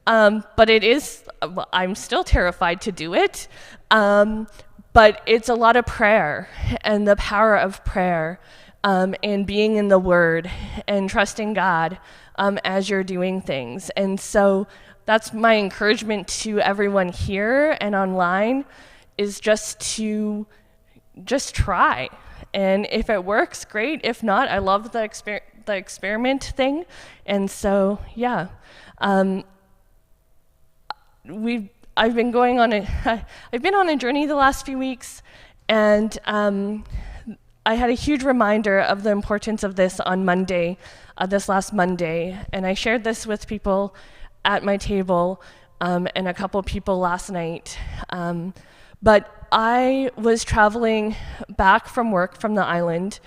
But it is, I'm still terrified to do it, but it's a lot of prayer and the power of prayer, and being in the Word and trusting God as you're doing things. And so that's my encouragement to everyone here and online, is just to try. And if it works, great. If not, I love the experiment thing. And so, I've been on a journey the last few weeks, and I had a huge reminder of the importance of this on Monday, this last Monday, and I shared this with people at my table, and a couple people last night. But I was traveling back from work from the island,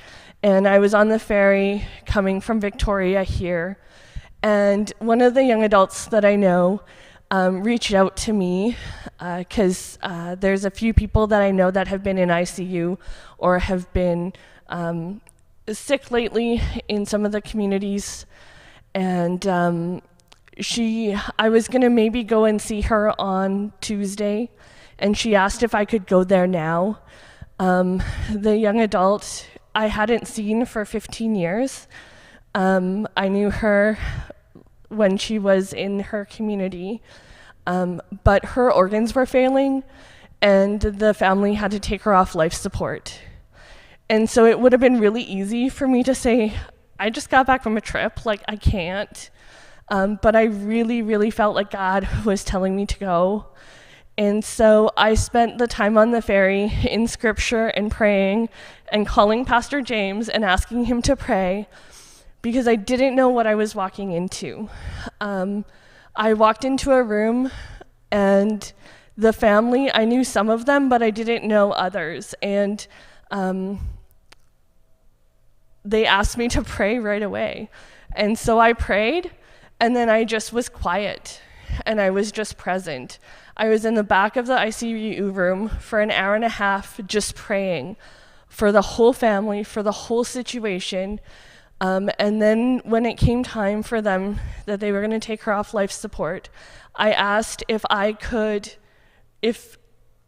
and I was on the ferry coming from Victoria here, and one of the young adults that I know reached out to me because there's a few people that I know that have been in ICU or have been sick lately in some of the communities. And I was going to maybe go and see her on Tuesday, and she asked if I could go there now. The young adult I hadn't seen for 15 years. I knew her when she was in her community, but her organs were failing, and the family had to take her off life support. And so it would have been really easy for me to say, I just got back from a trip, like I can't. But I really, really felt like God was telling me to go. And so I spent the time on the ferry in scripture and praying and calling Pastor James and asking him to pray, because I didn't know what I was walking into. I walked into a room, and the family, I knew some of them, but I didn't know others. And they asked me to pray right away. And so I prayed, and then I just was quiet, and I was just present. I was in the back of the ICU room for an hour and a half just praying for the whole family, for the whole situation. And then when it came time for them, that they were going to take her off life support, I asked if I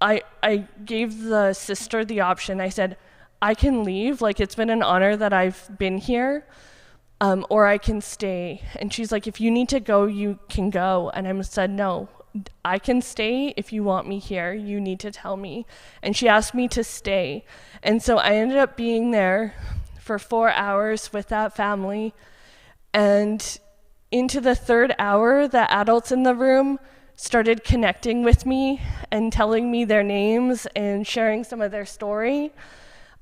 I gave the sister the option. I said, I can leave, like it's been an honor that I've been here, or I can stay. And she's like, if you need to go, you can go. And I said, no, I can stay. If you want me here, you need to tell me. And she asked me to stay. And so I ended up being there for 4 hours with that family. And into the third hour, the adults in the room started connecting with me and telling me their names and sharing some of their story.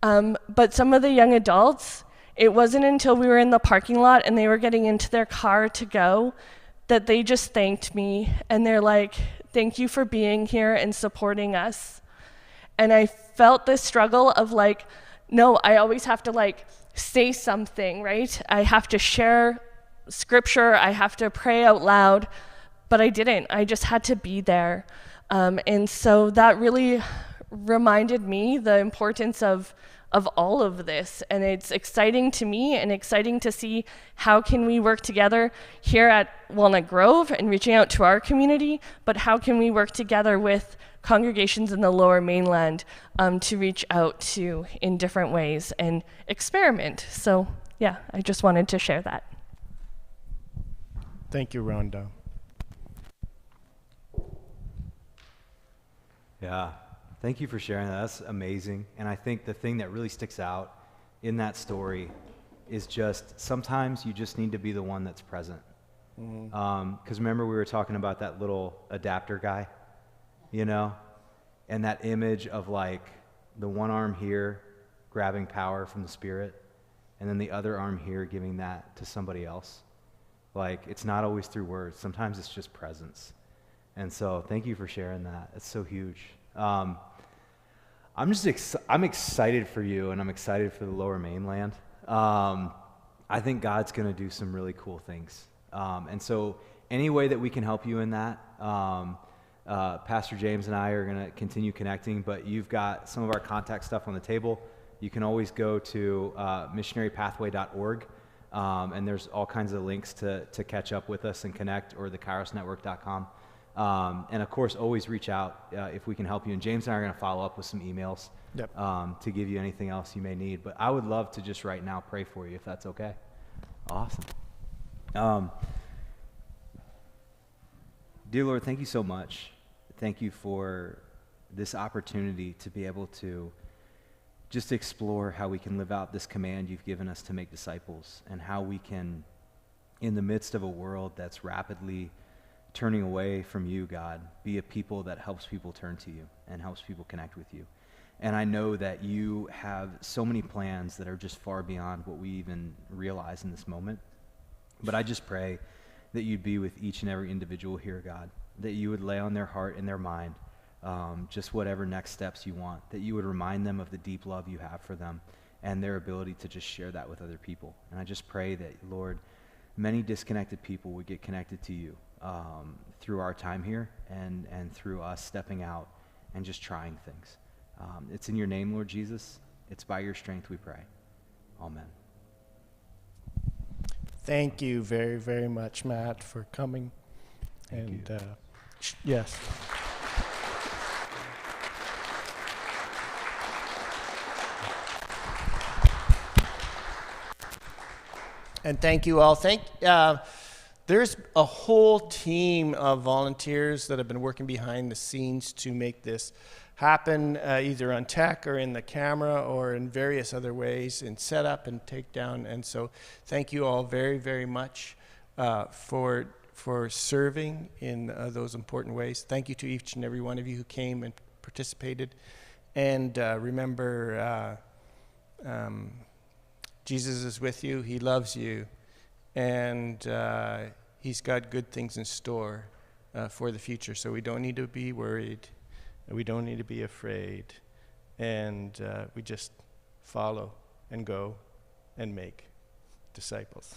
But some of the young adults, it wasn't until we were in the parking lot and they were getting into their car to go that they just thanked me. And they're like, thank you for being here and supporting us. And I felt this struggle of like, no, I always have to like say something, right? I have to share scripture, I have to pray out loud, but I didn't. I just had to be there. And so that really reminded me the importance of all of this. And it's exciting to me and exciting to see how can we work together here at Walnut Grove and reaching out to our community, but how can we work together with congregations in the Lower Mainland to reach out to in different ways and experiment. So yeah, I just wanted to share that. Thank you, Rhonda. Yeah, thank you for sharing that. That's amazing. And I think the thing that really sticks out in that story is just sometimes you just need to be the one that's present. Because remember we were talking about that little adapter guy, you know, and that image of like the one arm here grabbing power from the Spirit and then the other arm here giving that to somebody else. Like, it's not always through words. Sometimes it's just presence. And so thank you for sharing that. It's so huge. I'm excited for you, and I'm excited for the Lower Mainland. I think God's going to do some really cool things. And so any way that we can help you in that, Pastor James and I are going to continue connecting, but you've got some of our contact stuff on the table. You can always go to missionarypathway.org. And there's all kinds of links to catch up with us and connect, or thekairosnetwork.com. And of course, always reach out if we can help you. And James and I are going to follow up with some emails to give you anything else you may need. But I would love to just right now pray for you, if that's okay. Awesome. Dear Lord, thank you so much. Thank you for this opportunity to be able to just explore how we can live out this command you've given us to make disciples, and how we can, in the midst of a world that's rapidly turning away from you, God, be a people that helps people turn to you and helps people connect with you. And I know that you have so many plans that are just far beyond what we even realize in this moment. But I just pray that you'd be with each and every individual here, God, that you would lay on their heart and their mind just whatever next steps you want, that you would remind them of the deep love you have for them and their ability to just share that with other people. And I just pray that, Lord, many disconnected people would get connected to you through our time here and through us stepping out and just trying things. It's in your name, Lord Jesus. It's by your strength we pray. Amen. Thank you very, very much, Matt, for coming. Thank you. Yes. And thank you all. There's a whole team of volunteers that have been working behind the scenes to make this happen, either on tech or in the camera or in various other ways, in setup and takedown. And so thank you all very, very much for serving in those important ways. Thank you to each and every one of you who came and participated. And remember, Jesus is with you. He loves you. And he's got good things in store for the future. So we don't need to be worried. We don't need to be afraid. And we just follow and go and make disciples.